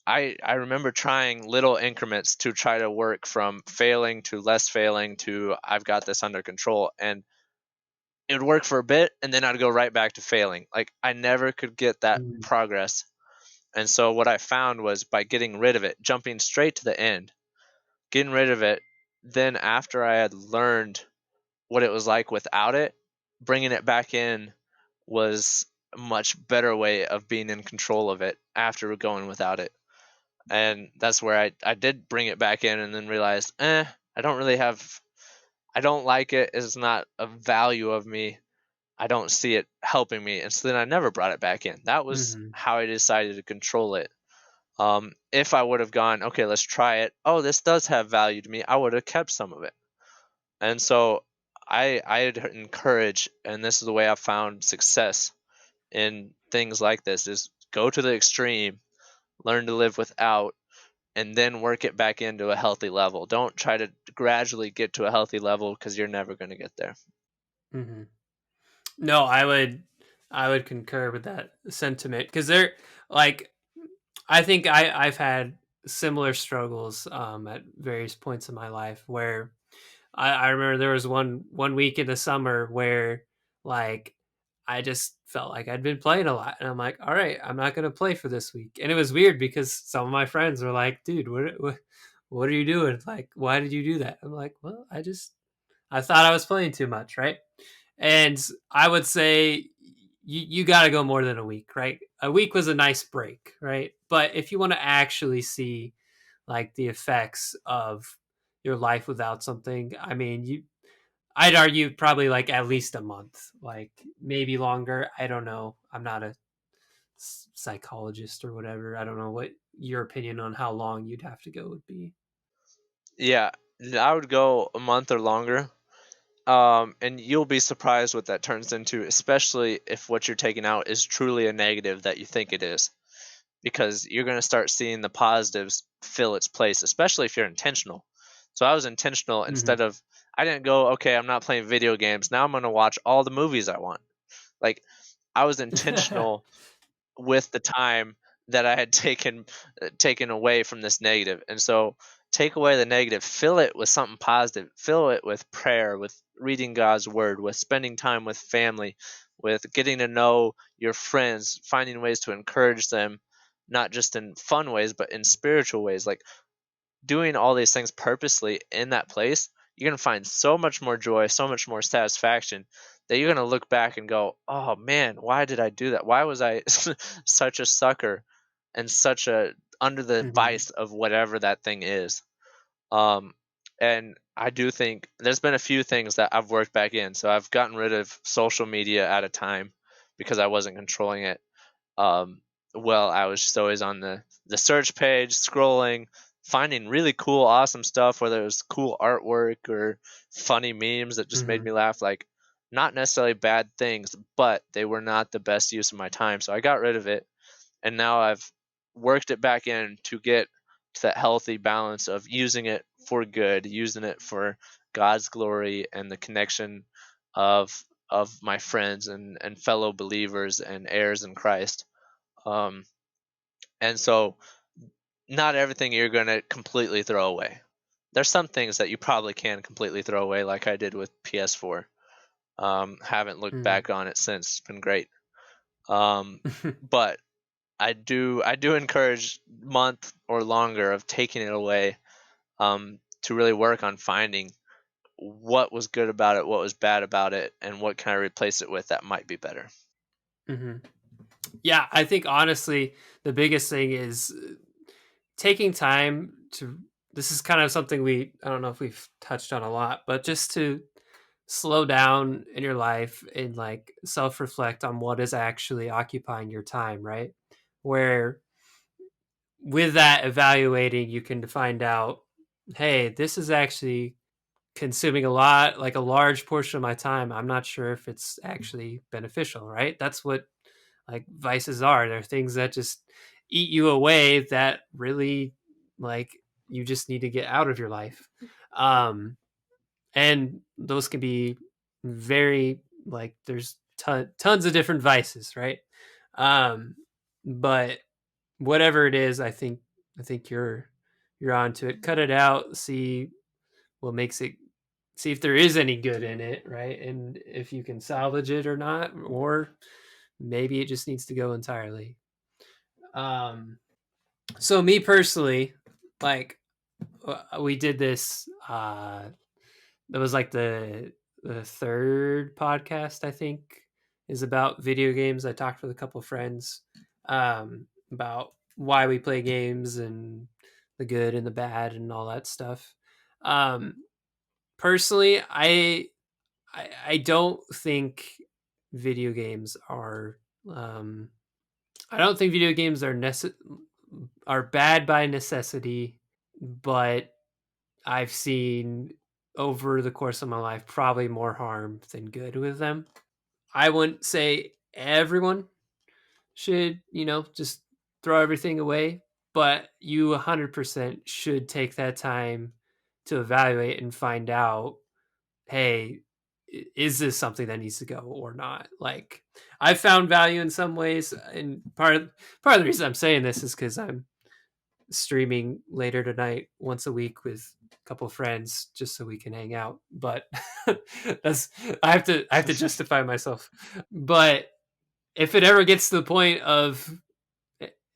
I remember trying little increments to try to work from failing to less failing to I've got this under control. And it would work for a bit and then I'd go right back to failing. Like, I never could get that mm, progress. And so what I found was by getting rid of it, jumping straight to the end, getting rid of it, then after I had learned what it was like without it, bringing it back in was a much better way of being in control of it after going without it. And that's where I did bring it back in and then realized, I don't really have, I don't like it. It's not a value of me. I don't see it helping me. And so then I never brought it back in. That was Mm-hmm. how I decided to control it. If I would have gone, okay, let's try it. Oh, this does have value to me. I would have kept some of it. And so I'd encourage, and this is the way I've found success in things like this, is go to the extreme, learn to live without, and then work it back into a healthy level. Don't try to gradually get to a healthy level because you're never going to get there. Mm-hmm. No, I would concur with that sentiment because they're like I think I've had similar struggles at various points in my life where I remember there was one week in the summer where like I just felt like I'd been playing a lot, and I'm like, all right, I'm not gonna play for this week. And it was weird because some of my friends were like, dude, what are you doing? Like, why did you do that? I'm like, well, I thought I was playing too much, right? And I would say you got to go more than a week, right? A week was a nice break, right? But if you want to actually see like the effects of your life without something, I mean, I'd argue probably like at least a month, like maybe longer. I don't know. I'm not a psychologist or whatever. I don't know what your opinion on how long you'd have to go would be. Yeah, I would go a month or longer. And you'll be surprised what that turns into, especially if what you're taking out is truly a negative that you think it is, because you're going to start seeing the positives fill its place, especially if you're intentional. So I was intentional Mm-hmm. instead of, I didn't go, okay, I'm not playing video games. Now I'm going to watch all the movies I want. Like, I was intentional with the time that I had taken away from this negative. And so take away the negative, fill it with something positive, fill it with prayer, with reading God's word, with spending time with family, with getting to know your friends, finding ways to encourage them, not just in fun ways, but in spiritual ways. Like doing all these things purposely in that place, you're going to find so much more joy, so much more satisfaction that you're going to look back and go, oh man, why did I do that? Why was I such a sucker and such a under the Mm-hmm. vice of whatever that thing is? Um, and I do think there's been a few things that I've worked back in. So I've gotten rid of social media at a time because I wasn't controlling it. um, well, I was just always on the search page, scrolling, finding really cool, awesome stuff, whether it was cool artwork or funny memes that just made Mm-hmm. me laugh. Like, not necessarily bad things, but they were not the best use of my time. So I got rid of it, and now I've worked it back in to get to that healthy balance of using it for good, using it for God's glory and the connection of my friends and fellow believers and heirs in Christ. Um, and so not everything you're going to completely throw away. There's some things that you probably can completely throw away, like I did with PS4. Haven't looked Mm-hmm. back on it since. It's been great. But I do encourage month or longer of taking it away, to really work on finding what was good about it, what was bad about it, and what can I replace it with that might be better. Mm-hmm. Yeah, I think honestly, the biggest thing is taking time to. This is kind of something I don't know if we've touched on a lot, but just to slow down in your life and like self reflect on what is actually occupying your time, right? Where with that evaluating, you can find out, hey, this is actually consuming a lot, like a large portion of my time. I'm not sure if it's actually beneficial, right? That's what like vices are. They're things that just eat you away that really like you just need to get out of your life. Um, and those can be very like there's tons of different vices, right? Um, but whatever it is, I think you're onto it. Cut it out, see what makes it, see if there is any good in it, right? And if you can salvage it or not, or maybe it just needs to go entirely. So me personally, like we did this. That was like the third podcast I think is about video games. I talked with a couple of friends about why we play games and the good and the bad and all that stuff. Um, Personally, I don't think video games are. Um, I don't think video games are bad by necessity, but I've seen over the course of my life probably more harm than good with them. I wouldn't say everyone should, just throw everything away, but you 100% should take that time to evaluate and find out, hey, is this something that needs to go or not? Like, I found value in some ways, and part of the reason I'm saying this is because I'm streaming later tonight once a week with a couple of friends just so we can hang out. But that's I have to justify myself. But if it ever gets to the point of,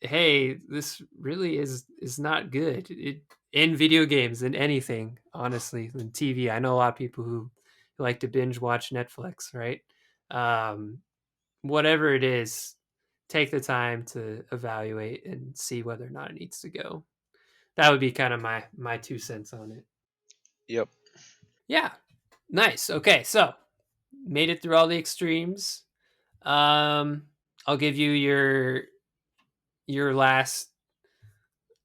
hey, this really is not good in video games, in anything, honestly, in TV. I know a lot of people who like to binge watch Netflix, right? um Whatever it is, take the time to evaluate and see whether or not it needs to go. That would be kind of my 2 cents on it. Yep. Yeah. Nice. Okay, so made it through all the extremes. um I'll give you your last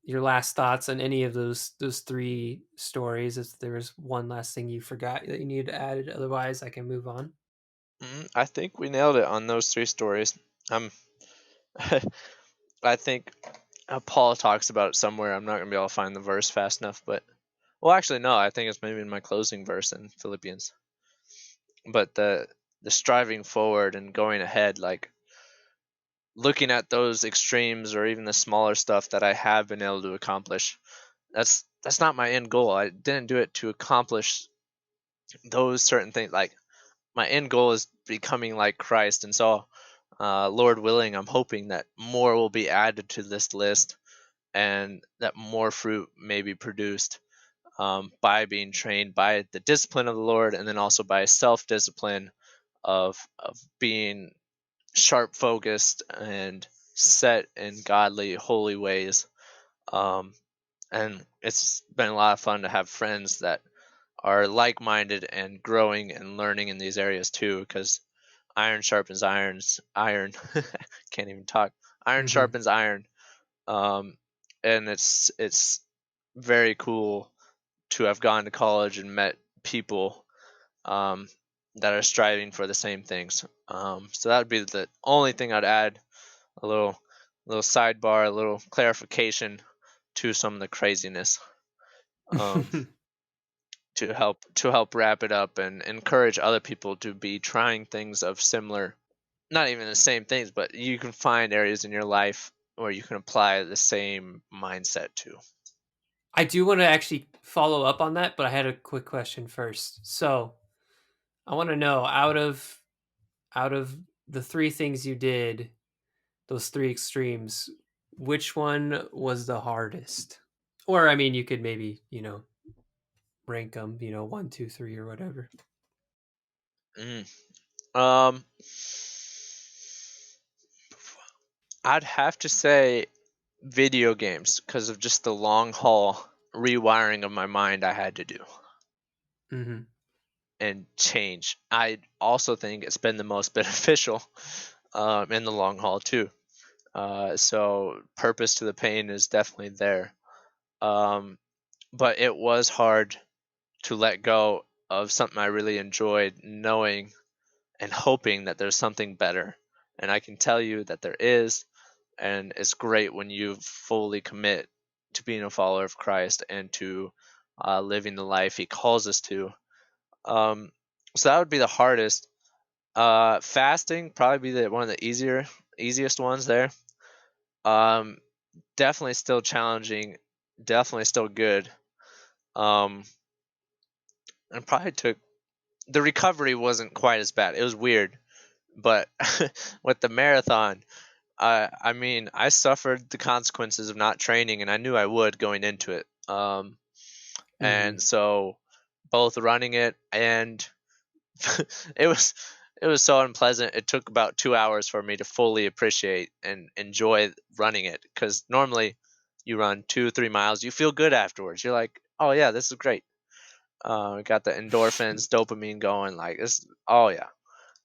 your last thoughts on any of those three stories. If there was one last thing you forgot that you needed to add, otherwise I can move on. I think we nailed it on those three stories. I'm I think Paul talks about it somewhere. I'm not gonna be able to find the verse fast enough, but well, actually, no. I think it's maybe in my closing verse in Philippians. But the striving forward and going ahead, like looking at those extremes or even the smaller stuff that I have been able to accomplish. That's not my end goal. I didn't do it to accomplish those certain things. Like my end goal is becoming like Christ, and so Lord willing, I'm hoping that more will be added to this list and that more fruit may be produced by being trained by the discipline of the Lord, and then also by self discipline of being sharp focused and set in godly, holy ways. Um, and it's been a lot of fun to have friends that are like minded and growing and learning in these areas too, because iron sharpens iron. Can't even talk. Iron Mm-hmm. sharpens iron. Um, and it's very cool to have gone to college and met people um, that are striving for the same things. So that would be the only thing I'd add. A little sidebar, a little clarification to some of the craziness, um, to help wrap it up and encourage other people to be trying things of similar, not even the same things, but you can find areas in your life where you can apply the same mindset to. I do want to actually follow up on that, but I had a quick question first. So I want to know, out of the three things you did, those three extremes, which one was the hardest? Or I mean, you could maybe rank them, one, two, three, or whatever. Mm. Um, I'd have to say video games because of just the long haul rewiring of my mind I had to do Mm-hmm. and change. I also think it's been the most beneficial in the long haul too. So purpose to the pain is definitely there. Um, but it was hard to let go of something I really enjoyed, knowing and hoping that there's something better. And I can tell you that there is, and it's great when you fully commit to being a follower of Christ and to living the life He calls us to. Um, so that would be the hardest. Fasting probably be one of the easiest ones there. Um, Definitely still challenging, definitely still good. Um, and probably took the recovery wasn't quite as bad. It was weird, but with the marathon, I mean, I suffered the consequences of not training, and I knew I would going into it. Mm-hmm. And so both running it and it was it was so unpleasant. It took about 2 hours for me to fully appreciate and enjoy running it. Because normally, you run 2 3 miles, you feel good afterwards. You're like, oh yeah, this is great. Got the endorphins, dopamine going. Like this. Oh yeah.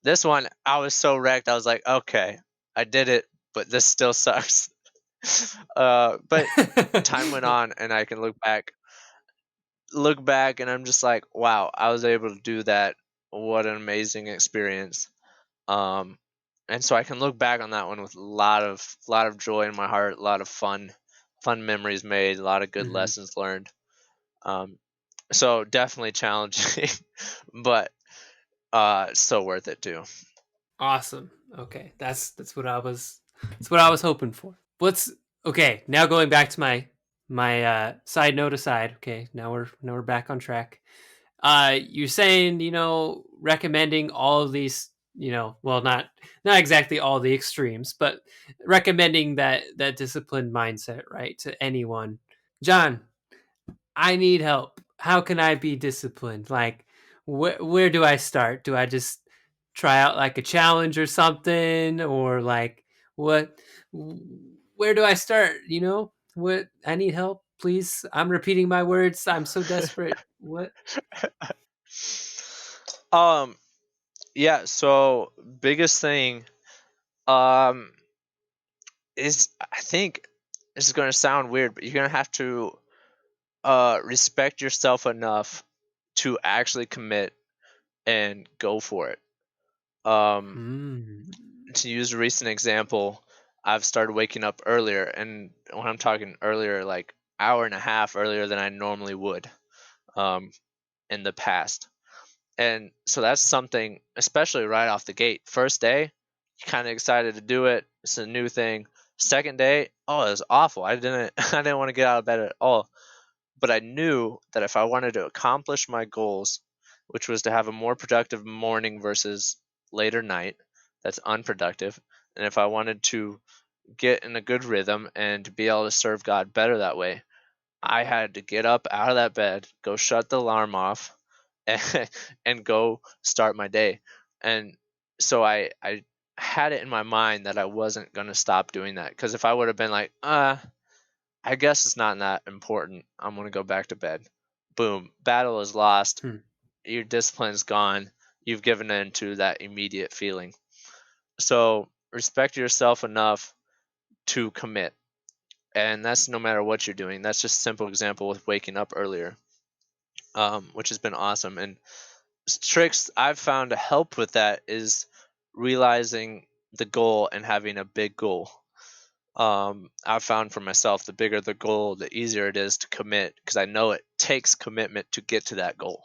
This one, I was so wrecked. I was like, okay, I did it, but this still sucks. But time went on, and I can look back, and I'm just like, wow, I was able to do that. What an amazing experience. Um, and so I can look back on that one with a lot of joy in my heart, a lot of fun memories made, a lot of good Mm-hmm. lessons learned. Um, so definitely challenging, but so worth it too. Awesome. Okay, that's what I was hoping for. Let's okay. Now going back to my side note aside. Okay, now we're back on track. You're saying recommending all of these well, not exactly all the extremes, but recommending that disciplined mindset, right, to anyone. John, I need help. How can I be disciplined? Like, where do I start? Do I just try out like a challenge or something, or like what? Where do I start? What? I need help, please. I'm repeating my words. I'm so desperate. What? um, yeah. So biggest thing, um, is I think this is gonna sound weird, but you're gonna have to respect yourself enough to actually commit and go for it. Um, Hmm. to use a recent example, I've started waking up earlier, and when I'm talking earlier, like hour and a half earlier than I normally would, um, in the past. And so that's something, especially right off the gate. First day, kind of excited to do it. It's a new thing. Second day, oh, it was awful. I didn't I didn't want to get out of bed at all. But I knew that if I wanted to accomplish my goals, which was to have a more productive morning versus later night, that's unproductive, and if I wanted to get in a good rhythm and to be able to serve God better that way, I had to get up out of that bed, go shut the alarm off, and, and go start my day. And so I had it in my mind that I wasn't going to stop doing that, because if I would have been like, I guess it's not that important, I'm going to go back to bed. Boom, battle is lost. Hmm. Your discipline's gone. You've given in to that immediate feeling. So respect yourself enough to commit. And that's no matter what you're doing. That's just a simple example with waking up earlier, which has been awesome. And tricks I've found to help with that is realizing the goal and having a big goal. I've found for myself, the bigger the goal, the easier it is to commit, because I know it takes commitment to get to that goal.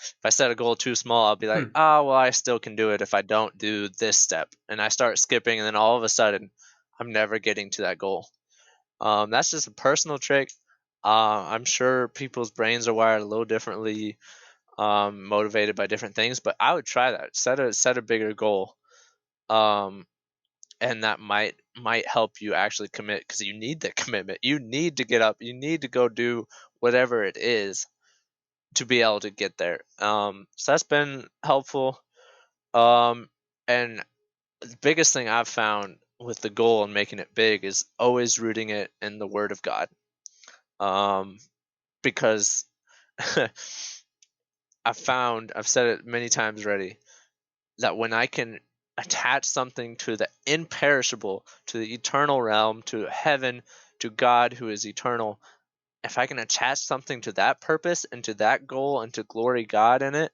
If I set a goal too small, I'll be like, Hmm. oh, well, I still can do it if I don't do this step. And I start skipping, and then all of a sudden, I'm never getting to that goal. That's just a personal trick. I'm sure people's brains are wired a little differently, motivated by different things, but I would try that. Set a bigger goal. Um, and that might help you actually commit, because you need that commitment. You need to get up. You need to go do whatever it is to be able to get there. So that's been helpful. And the biggest thing I've found with the goal and making it big is always rooting it in the Word of God. Um, because I've said it many times already, that when I can attach something to the imperishable, to the eternal realm, to heaven, to God who is eternal, if I can attach something to that purpose and to that goal and to glory God in it,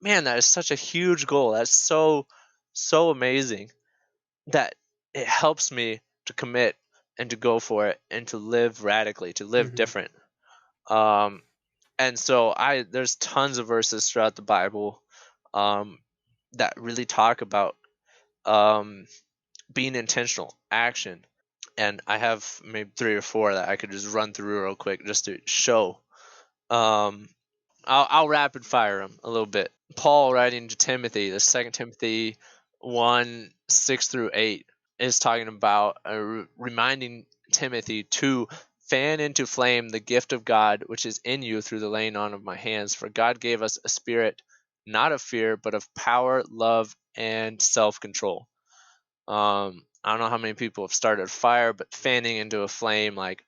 man, that is such a huge goal. That's so amazing that it helps me to commit and to go for it and to live radically, to live Mm-hmm. different. Um, and so there's tons of verses throughout the Bible, um, that really talk about, um, being intentional, action. And I have maybe three or four that I could just run through real quick just to show. Um, I'll rapid fire them a little bit. Paul writing to Timothy, the Second Timothy 1:6 through 8. is talking about reminding Timothy to fan into flame the gift of God which is in you through the laying on of my hands. For God gave us a spirit not of fear, but of power, love, and self-control. I don't know how many people have started a fire, but fanning into a flame, like,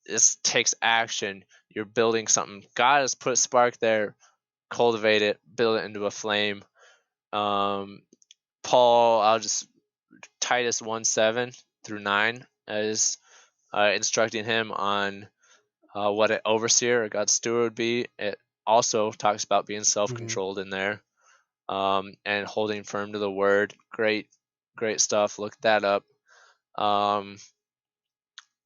this takes action. You're building something. God has put a spark there. Cultivate it, build it into a flame. Paul, Titus 1:7-9 is instructing him on what an overseer or God's steward would be. It also talks about being self-controlled in there, and holding firm to the word. Great stuff. Look that up.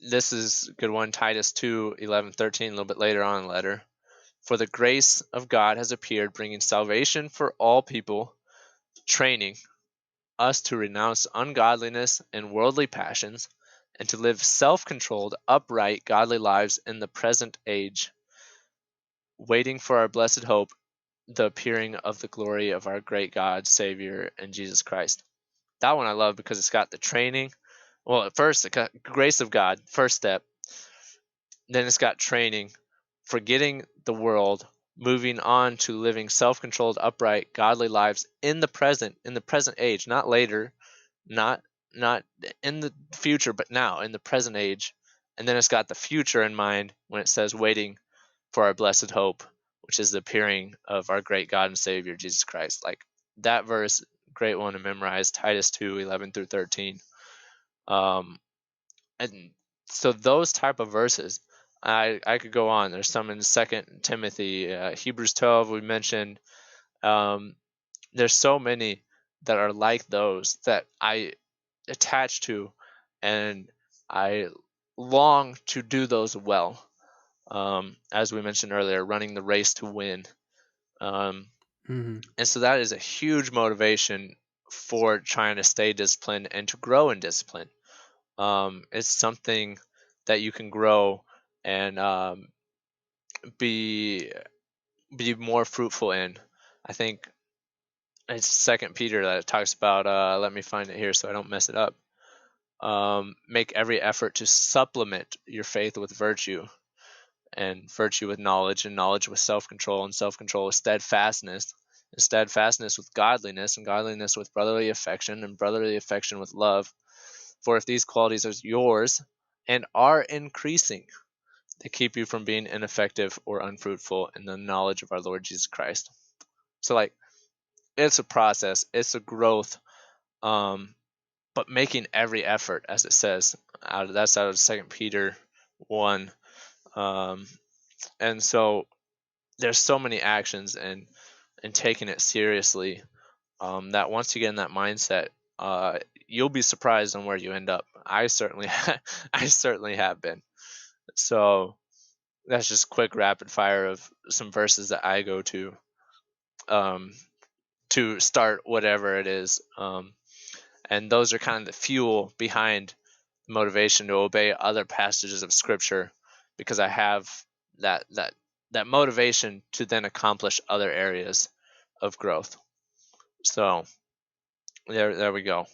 This is a good one. Titus 2:11-13, a little bit later on in the letter. For the grace of God has appeared, bringing salvation for all people, training us to renounce ungodliness and worldly passions, and to live self-controlled, upright, godly lives in the present age, waiting for our blessed hope, the appearing of the glory of our great God, Savior, and Jesus Christ. That one I love because it's got the training. Well, at first, the grace of God, first step. Then it's got training, forgetting the world, moving on to living self-controlled, upright, godly lives in the present age, not later, not not in the future, but now in the present age. And then it's got the future in mind when it says waiting for our blessed hope, which is the appearing of our great God and Savior Jesus Christ. Like, that verse, great one to memorize, Titus 2:11-13. And so those type of verses, I could go on. There's some in Second Timothy, Hebrews 12 we mentioned. There's so many that are like those that I attach to, and I long to do those well. As we mentioned earlier, running the race to win. And so that is a huge motivation for trying to stay disciplined and to grow in discipline. It's something that you can grow and be more fruitful in. I think it's Second Peter that it talks about. Let me find it here so I don't mess it up. Make every effort to supplement your faith with virtue, and virtue with knowledge, and knowledge with self-control, and self-control with steadfastness, and steadfastness with godliness, and godliness with brotherly affection, and brotherly affection with love. For if these qualities are yours and are increasing, they keep you from being ineffective or unfruitful in the knowledge of our Lord Jesus Christ. So, like, it's a process, it's a growth, but making every effort, as it says, that's out of 2 Peter 1. And so there's so many actions and taking it seriously, that once you get in that mindset, you'll be surprised on where you end up. I certainly have been. So that's just quick rapid fire of some verses that I go to start whatever it is. And those are kind of the fuel behind the motivation to obey other passages of scripture, because I have that motivation to then accomplish other areas of growth. So there we go.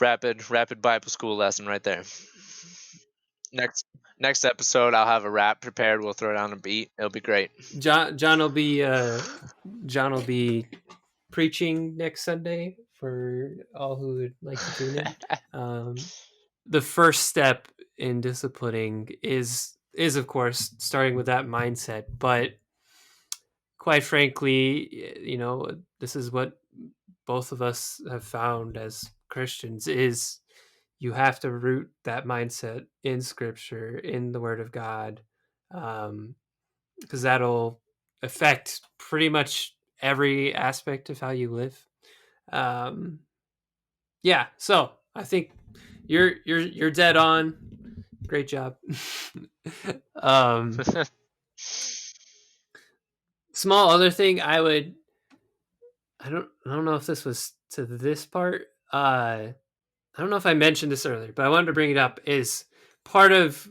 Rapid Bible school lesson right there. Next episode, I'll have a rap prepared. We'll throw down a beat. It'll be great. John will be preaching next Sunday for all who would like to tune in. The first step in disciplining is of course starting with that mindset, but quite frankly, this is what both of us have found as Christians is you have to root that mindset in scripture, in the word of God, because that'll affect pretty much every aspect of how you live. Yeah, so I think you're dead on. Great job. Small other thing I don't know if this was to this part. I don't know if I mentioned this earlier, but I wanted to bring it up. Is part of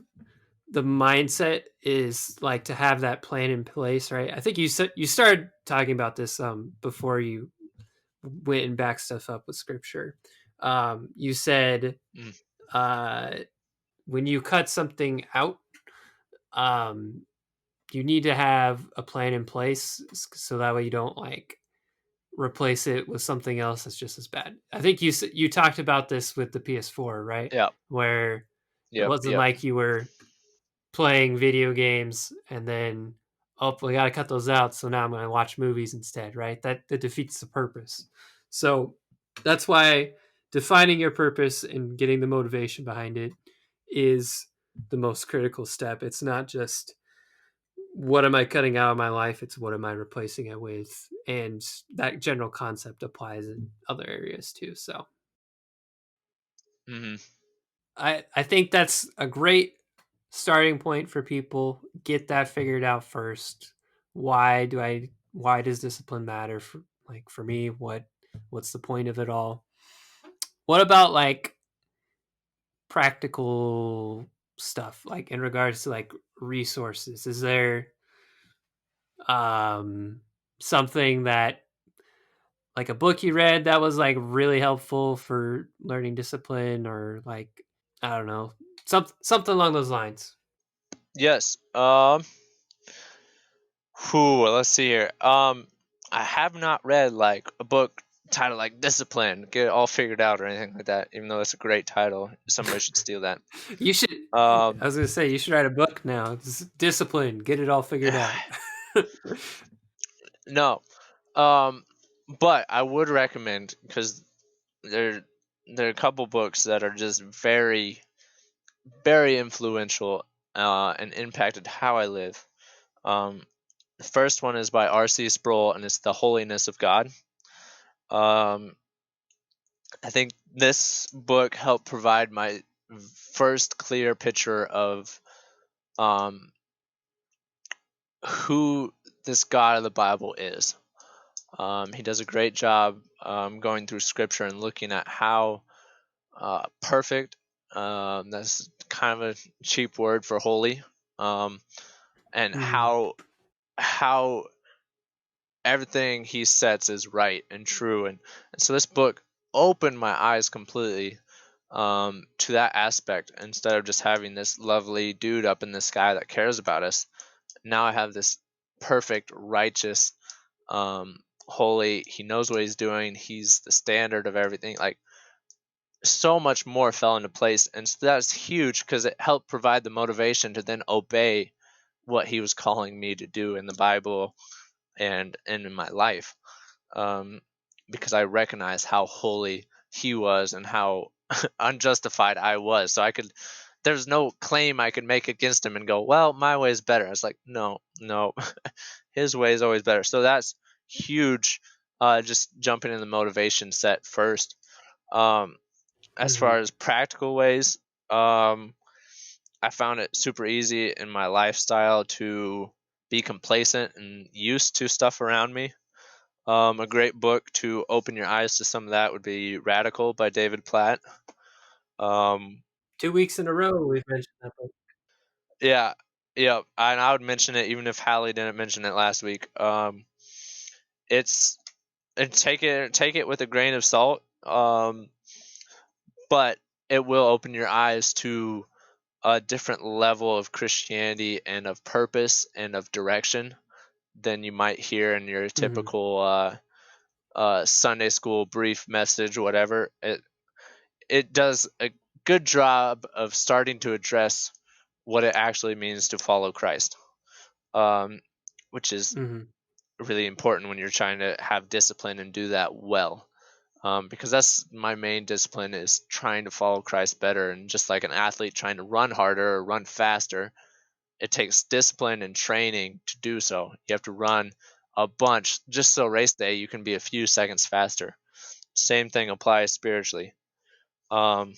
the mindset is like to have that plan in place, right? I think you started talking about this before you went and backed stuff up with scripture. You said Mm. uh, when you cut something out, um, you need to have a plan in place so that way you don't like replace it with something else that's just as bad. I think you talked about this with the PS4, right? Yep. Where it Yep. wasn't Yep. like you were playing video games and then oh we got to cut those out so now I'm going to watch movies instead, right? That defeats the purpose. So that's why defining your purpose and getting the motivation behind it is the most critical step. It's not just what am I cutting out of my life, it's what am I replacing it with, and that general concept applies in other areas too. So Hmm. I think that's a great starting point for people. Get that figured out first. Why does discipline matter for like for me? What's the point of it all? What about like practical stuff like in regards to like resources? Is there um something that like a book you read that was like really helpful for learning discipline or like I don't know, something along those lines? Yes. Let's see here. I have not read like a book titled like Discipline, Get It All Figured Out or anything like that. Even though it's a great title, somebody should steal that. You should. I Um, was gonna say you should write a book now. It's discipline, get it all figured out. no. Um, but I would recommend because there there are a couple books that are just very influential and impacted how I live. Um, the first one is by R.C. Sproul, and it's The Holiness of God. Um, I think this book helped provide my first clear picture of um, who this God of the Bible is. He does a great job going through Scripture and looking at how perfect. That's kind of a cheap word for holy, and Mhm. how everything he sets is right and true, and so this book opened my eyes completely to that aspect. Instead of just having this lovely dude up in the sky that cares about us, now I have this perfect, righteous, holy. He knows what he's doing. He's the standard of everything. Like so much more fell into place, and so that's huge because it helped provide the motivation to then obey what he was calling me to do in the Bible and in my life, um, because I recognize how holy he was and how unjustified I was. So I could, there's no claim I could make against him and go, well, my way is better. I was like, no, no, his way is always better. So that's huge. Just jumping in the motivation set first. Um, as far Mhm. as practical ways, um, I found it super easy in my lifestyle to be complacent and used to stuff around me. A great book to open your eyes to some of that would be Radical by David Platt. Um, 2 weeks in a row we've mentioned that book. yeah, yeah, and I would mention it even if Hallie didn't mention it last week. It's and take it with a grain of salt, but it will open your eyes to a different level of Christianity and of purpose and of direction than you might hear in your Mhm. typical Sunday school brief message, whatever. It does a good job of starting to address what it actually means to follow Christ, um, which is Mhm. really important when you're trying to have discipline and do that well. Because that's my main discipline is trying to follow Christ better. And just like an athlete trying to run harder or run faster, it takes discipline and training to do so. You have to run a bunch just so race day you can be a few seconds faster. Same thing applies spiritually. Um,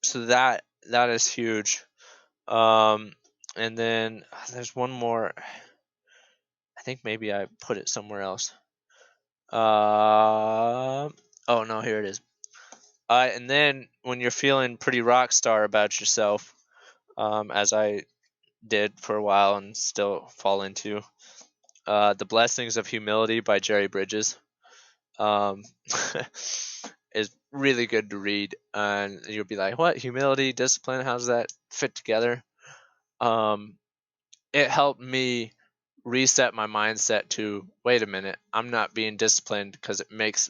so that is huge. Um, and then there's one more. I think maybe I put it somewhere else. Oh no, here it is. And then when you're feeling pretty rock star about yourself, as I did for a while and still fall into, The Blessings of Humility by Jerry Bridges. Um, is really good to read, and you'll be like, what, humility, discipline, how does that fit together? um, it helped me reset my mindset to, wait a minute, I'm not being disciplined because it makes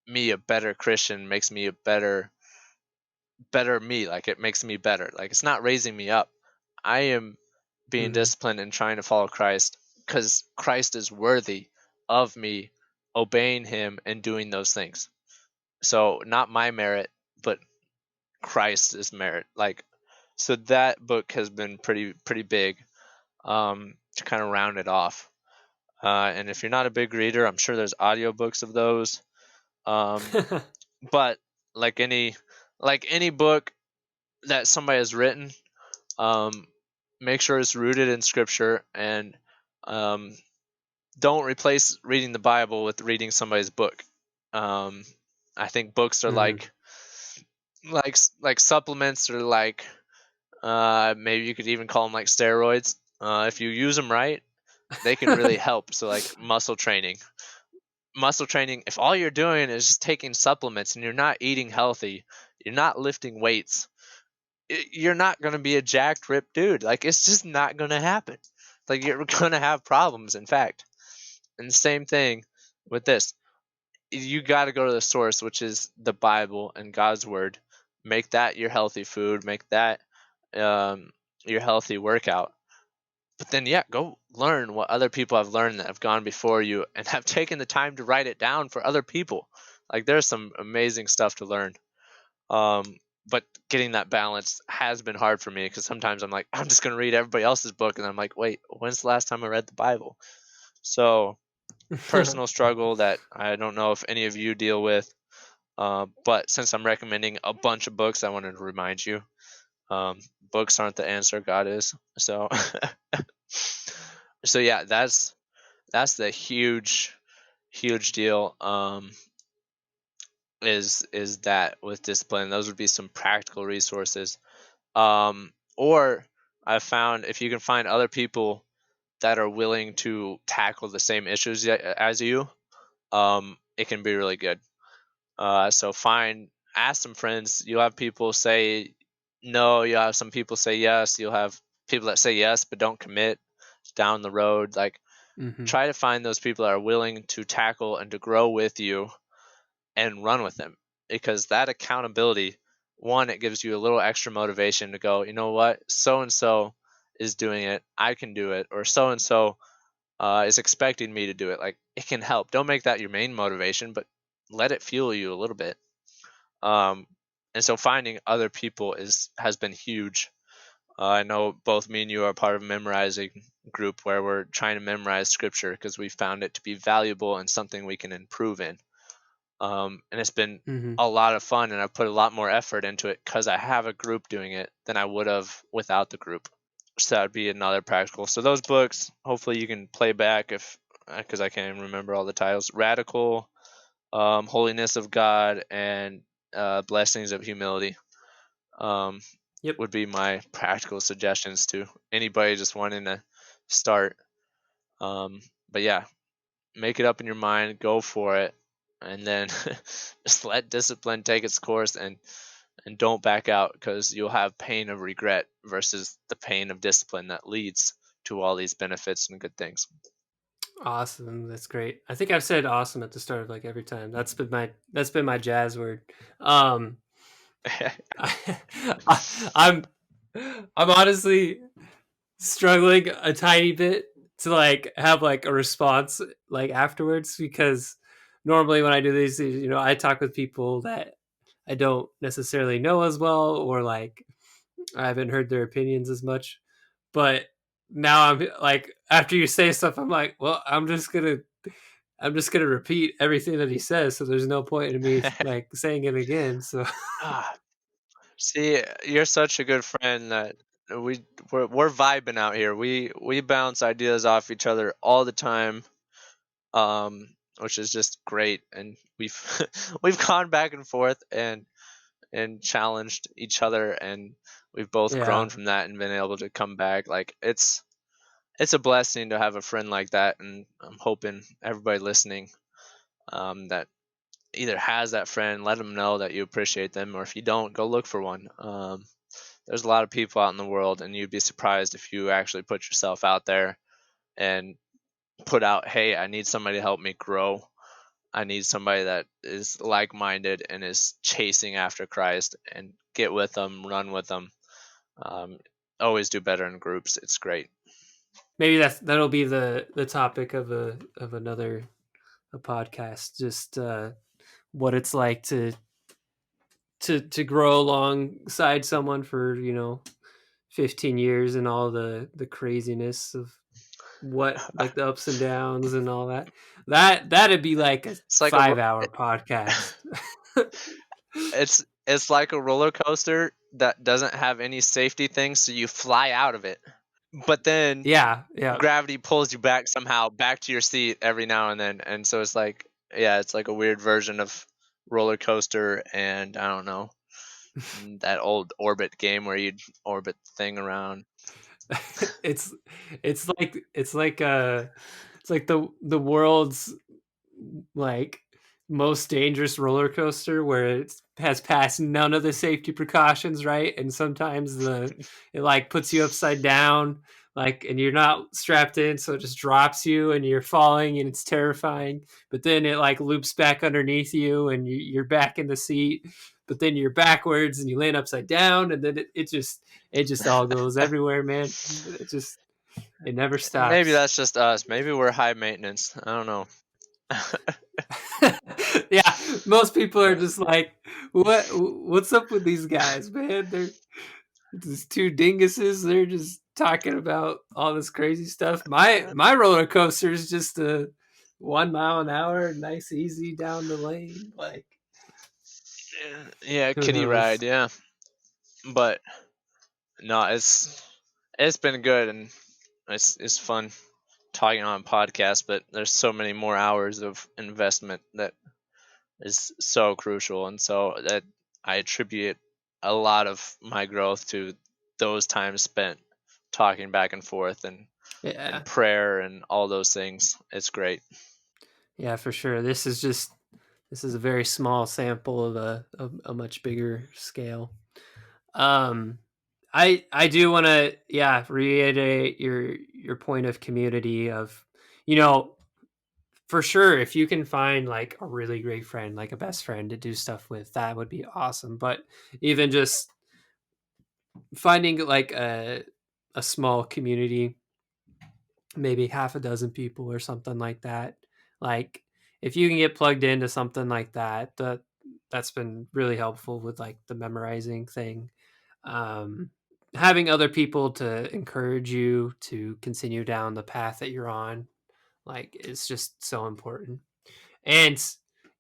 me a better Christian, makes me a better me, like it makes me better, like it's not raising me up. I am being Mm-hmm. disciplined and trying to follow Christ because Christ is worthy of me obeying him and doing those things. So not my merit, but Christ's merit. Like, so that book has been pretty big, to kind of round it off. And if you're not a big reader, I'm sure there's audiobooks of those. Um, but like any book that somebody has written, um, make sure it's rooted in Scripture, and um, don't replace reading the Bible with reading somebody's book. Um, I think books are Mm-hmm. like supplements, or like, maybe you could even call them like steroids. If you use them right, they can really help. So like muscle training. If all you're doing is just taking supplements and you're not eating healthy, you're not lifting weights, you're not gonna be a jacked, ripped dude. Like it's just not gonna happen. Like you're gonna have problems. In fact, and the same thing with this. You got to go to the source, which is the Bible and God's word. Make that your healthy food. Make that, um, your healthy workout. But then, yeah, go learn what other people have learned that have gone before you and have taken the time to write it down for other people. Like there's some amazing stuff to learn. Um, but getting that balance has been hard for me because sometimes I'm like, I'm just going to read everybody else's book. And I'm like, wait, when's the last time I read the Bible? So, personal struggle that I don't know if any of you deal with. But since I'm recommending a bunch of books, I wanted to remind you, um, books aren't the answer, God is. So, so yeah, that's the huge deal. Is that with discipline? Those would be some practical resources. Or I've found, if you can find other people that are willing to tackle the same issues as you, it can be really good. So ask some friends. You'll have people say no. You'll have some people say yes. You'll have people that say yes but don't commit down the road. Like, Mm-hmm. try to find those people that are willing to tackle and to grow with you and run with them, because that accountability, one, it gives you a little extra motivation to go, you know what, so and so is doing it, I can do it, or so and so is expecting me to do it. Like, it can help. Don't make that your main motivation, but let it fuel you a little bit. Um, and so finding other people has been huge. I know both me and you are part of a memorizing group where we're trying to memorize scripture because we found it to be valuable and something we can improve in. And it's been Mm-hmm. a lot of fun, and I've put a lot more effort into it because I have a group doing it than I would have without the group. So that would be another practical. So those books, hopefully you can play back, if because I can't even remember all the titles. Radical, Holiness of God, and Blessings of Humility, um, Yep. would be my practical suggestions to anybody just wanting to start. Um, but yeah, make it up in your mind, go for it, and then just let discipline take its course, and don't back out, because you'll have pain of regret versus the pain of discipline that leads to all these benefits and good things. Awesome. That's great. I think I've said awesome at the start of like every time. That's been my jazz word. Um, I, I'm I'm honestly struggling a tiny bit to like have like a response like afterwards, because normally when I do these, I talk with people that I don't necessarily know as well, or like I haven't heard their opinions as much. But now I'm like, after you say stuff, I'm like, well, I'm just gonna repeat everything that he says, so there's no point in me like saying it again. So Ah, see, you're such a good friend that we're vibing out here. We bounce ideas off each other all the time, which is just great. And we've we've gone back and forth and challenged each other, and we've both yeah, grown from that and been able to come back. Like, it's a blessing to have a friend like that, and I'm hoping everybody listening, that either has that friend, let them know that you appreciate them, or if you don't, go look for one. There's a lot of people out in the world, and you'd be surprised if you actually put yourself out there and put out, hey, I need somebody to help me grow. I need somebody that is like-minded and is chasing after Christ, and get with them, run with them. Um, Always do better in groups. It's great. Maybe that'll be the topic of another a podcast. Just what it's like to grow alongside someone for 15 years and all the craziness of what, like, the ups and downs and all that. That'd be like a It's like a 5-hour podcast. it's like a roller coaster that doesn't have any safety things, so you fly out of it. But then Yeah, yeah. gravity pulls you back somehow, back to your seat every now and then, and so it's like, yeah, it's like a weird version of roller coaster, and I don't know, that old orbit game where you'd orbit the thing around. it's it's like the world's like most dangerous roller coaster where it has passed none of the safety precautions, right? And sometimes it like puts you upside down, like, and you're not strapped in, so it just drops you and you're falling and it's terrifying. But then it like loops back underneath you and you're back in the seat, but then you're backwards and you land upside down, and then it just all goes everywhere, man. It never Maybe stops. that's just us. Maybe we're high maintenance. I don't know. Yeah, most people are Yeah. just like, what's up with these guys, man? They're just two dinguses. They're just talking about all this crazy stuff. My roller coaster is just a 1 mile an hour, nice, easy down the lane. Like, Yeah, who kiddie ride, knows? yeah. But no, it's been good, and it's fun talking on podcasts, but there's so many more hours of investment that is so crucial, and so that I attribute a lot of my growth to those times spent talking back and forth, and Yeah, prayer and all those things. It's great. yeah, for sure. This is a very small sample of a much bigger scale. Um, I do want to, yeah, reiterate your point of community of, you know for sure, if you can find like a really great friend, like a best friend to do stuff with, that would be awesome. But even just finding like a small community, maybe half a dozen people or something like that, like, if you can get plugged into something like that, that's been really helpful with like the memorizing thing. um, Having other people to encourage you to continue down the path that you're on, like, is just so important. And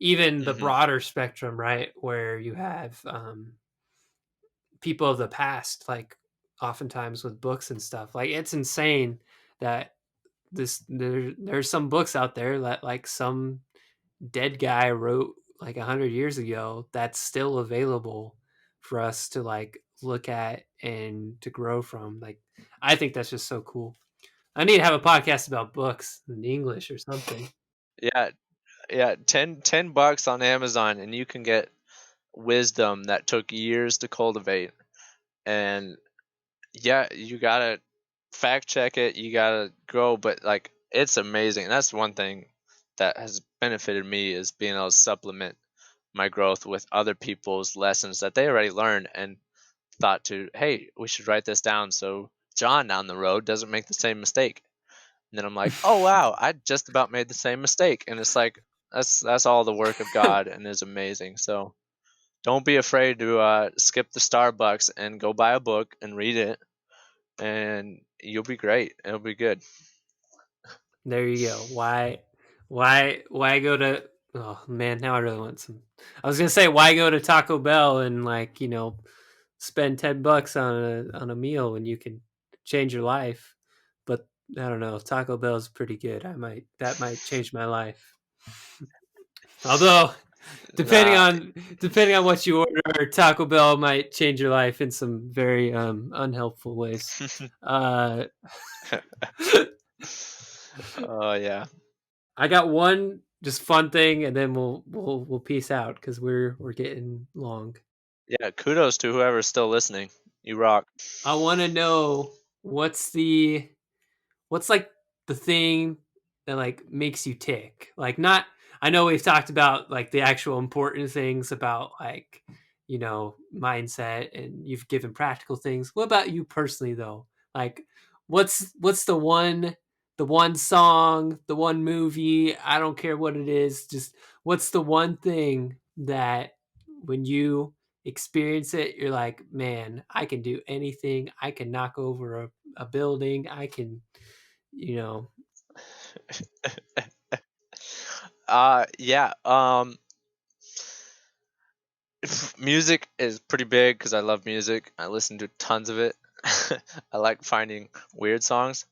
even the Hmm. broader spectrum, right, where you have people of the past, like, oftentimes with books and stuff, like, it's insane that there's some books out there that like some dead guy wrote like 100 years ago that's still available for us to like look at and to grow from. Like, I think that's just so cool. I need to have a podcast about books in English or something. Yeah, yeah. $10 on Amazon, and you can get wisdom that took years to cultivate. And yeah, you gotta fact check it. You gotta go, but like, it's amazing. That's one thing that has benefited me, is being able to supplement my growth with other people's lessons that they already learned, and thought to, hey, we should write this down so John down the road doesn't make the same mistake. And then I'm like, oh wow, I just about made the same mistake, and it's like, that's all the work of God, and is amazing. So don't be afraid to skip the Starbucks and go buy a book and read it, and you'll be great. It'll be good. There you go. Why go to, oh man, now I really want some. I was gonna say, why go to Taco Bell and like, spend $10 on a meal when you can change your life. But I don't know, Taco Bell is pretty good. That might change my life. Although, Nah. depending on what you order, Taco Bell might change your life in some very unhelpful ways. Uh Oh yeah. I got one. just fun thing, and then we'll peace out because we're getting long. Yeah, kudos to whoever's still listening. You rock. I want to know what's like the thing that like makes you tick. Like not I know we've talked about like the actual important things about like mindset, and you've given practical things. What about you personally though? Like what's the one song, the one movie, I don't care what it is, just what's the one thing that when you experience it, you're like, man, I can do anything. I can knock over a building. I can, you know, Yeah. Music is pretty big because I love music. I listen to tons of it. I like finding weird songs,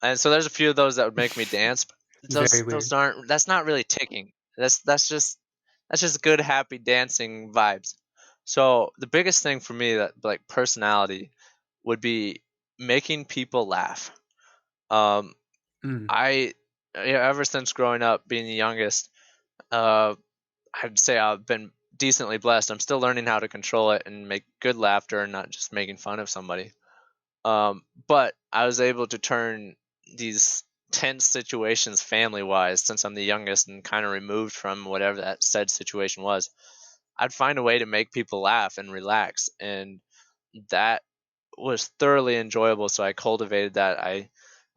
and so there's a few of those that would make me dance. But very those weird. aren't. That's not really ticking. That's just good happy dancing vibes. So the biggest thing for me that like personality would be making people laugh. Um, Mm. I yeah, ever since growing up, being the youngest, uh, I'd say I've been decently blessed. I'm still learning how to control it and make good laughter and not just making fun of somebody. But I was able to turn these tense situations family wise, since I'm the youngest and kind of removed from whatever that said situation was. I'd find a way to make people laugh and relax. And that was thoroughly enjoyable. So I cultivated that.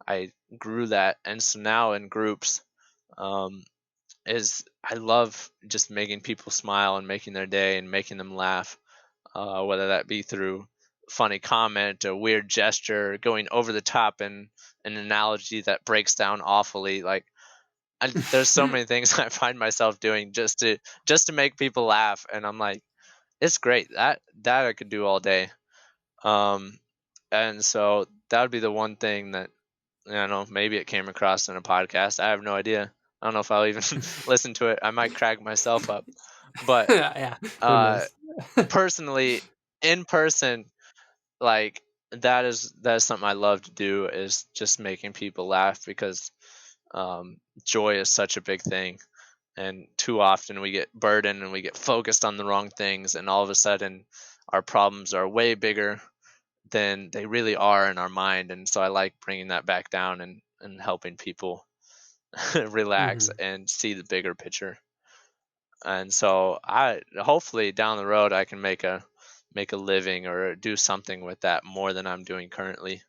I grew that. And so now in groups, um, is I love just making people smile and making their day and making them laugh, whether that be through funny comment, a weird gesture, going over the top in an analogy that breaks down awfully. Like there's so many things I find myself doing just to make people laugh, and I'm like, it's great. That I could do all day. Um, and so that would be the one thing that I don't know. Maybe it came across in a podcast. I have no idea. I don't know if I'll even listen to it. I might crack myself up. But Yeah, who uh, knows? personally, in person, like that is something I love to do, is just making people laugh, because joy is such a big thing, and too often we get burdened and we get focused on the wrong things, and all of a sudden our problems are way bigger than they really are in our mind. And so I like bringing that back down and helping people relax Hmm. and see the bigger picture. And so I hopefully down the road I can make a living or do something with that more than I'm doing currently.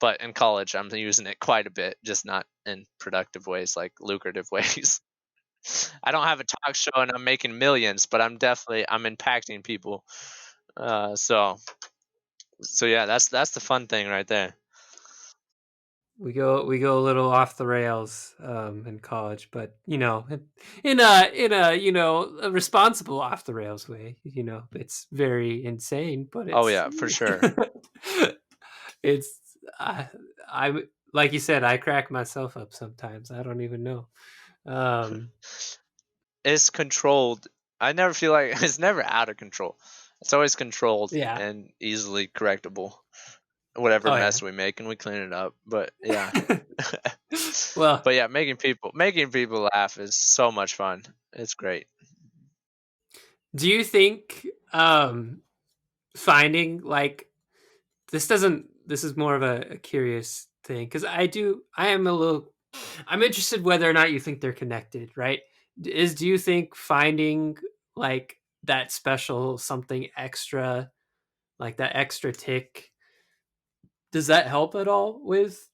But in college I'm using it quite a bit, just not in productive ways, like lucrative ways. I don't have a talk show and I'm making millions, but I'm impacting people. So yeah, that's the fun thing right there. We go a little off the rails in college, but in a a responsible off the rails way. It's very insane, but Oh it's yeah, for sure. it's I like you said, I crack myself up sometimes. I don't even know. Um, It's controlled. I never feel like it's never out of control. It's always controlled yeah. and easily correctable. Whatever Oh yeah. mess we make, and we clean it up. But yeah. Well, But yeah, making people laugh is so much fun. It's great. do you think finding like this is more of a curious thing because I'm interested whether or not you think they're connected, right? Do you think finding like that special something extra, like that extra tick, does that help at all with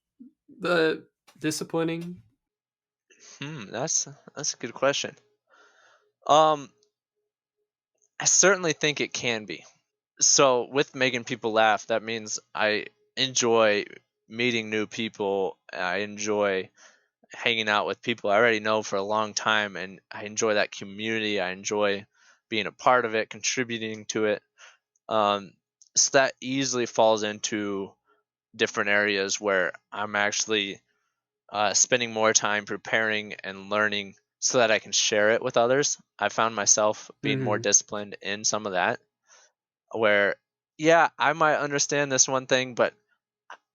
the disciplining? That's a good question. Um, I certainly think it can be. So with making people laugh, that means I enjoy meeting new people. I enjoy hanging out with people I already know for a long time, and I enjoy that community. I enjoy being a part of it, contributing to it. Um, so that easily falls into different areas where I'm actually spending more time preparing and learning so that I can share it with others. I found myself being more Mm-hmm. disciplined in some of that, where, yeah, I might understand this one thing, but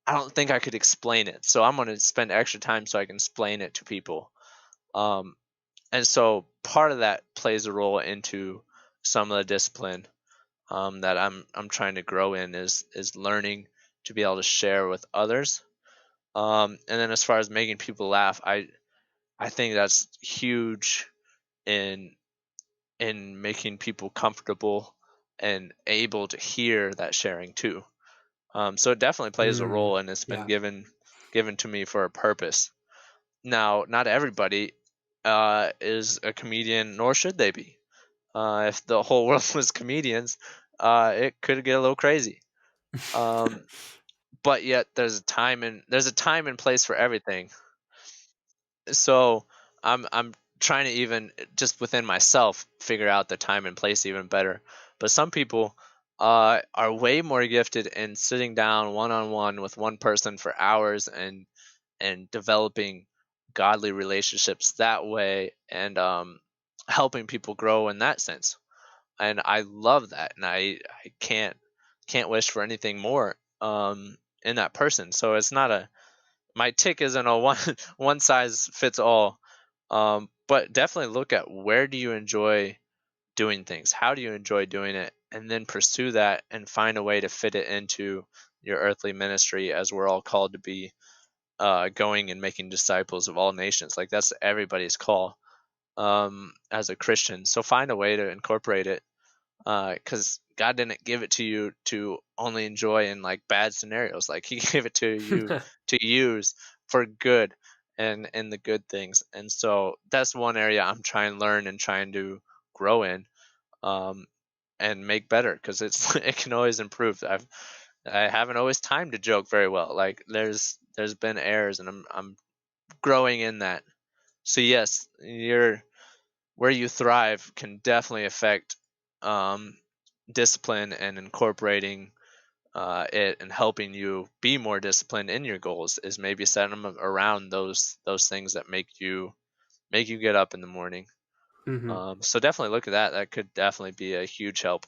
I don't think I could explain it. So I'm going to spend extra time so I can explain it to people. Um, And so part of that plays a role into some of the discipline that I'm trying to grow in is learning to be able to share with others. And then as far as making people laugh, I think that's huge in making people comfortable and able to hear that sharing too. So it definitely plays a Mm, role, and it's been yeah. given to me for a purpose. Now, not everybody is a comedian, nor should they be. If the whole world was comedians, it could get a little crazy. Um, but yet, there's a time and place for everything. So I'm trying to even just within myself figure out the time and place even better. But some people are way more gifted in sitting down one on one with one person for hours and developing godly relationships that way, and helping people grow in that sense. And I love that, and I can't wish for anything more in that person. So it's not a my tick isn't a one one size fits all. But definitely look at where do you enjoy doing things, how do you enjoy doing it, and then pursue that and find a way to fit it into your earthly ministry, as we're all called to be going and making disciples of all nations. Like that's everybody's call as a Christian. So find a way to incorporate it, because God didn't give it to you to only enjoy in like bad scenarios. Like He gave it to you to use for good and in the good things. And so that's one area I'm trying to learn and trying to grow in, um, and make better, because it's it can always improve. I haven't always timed to joke very well. Like there's been errors, and I'm growing in that. So yes, your where you thrive can definitely affect um, discipline and incorporating it and helping you be more disciplined in your goals is maybe setting them around those things that make you get up in the morning. Hmm. So definitely look at that. That could definitely be a huge help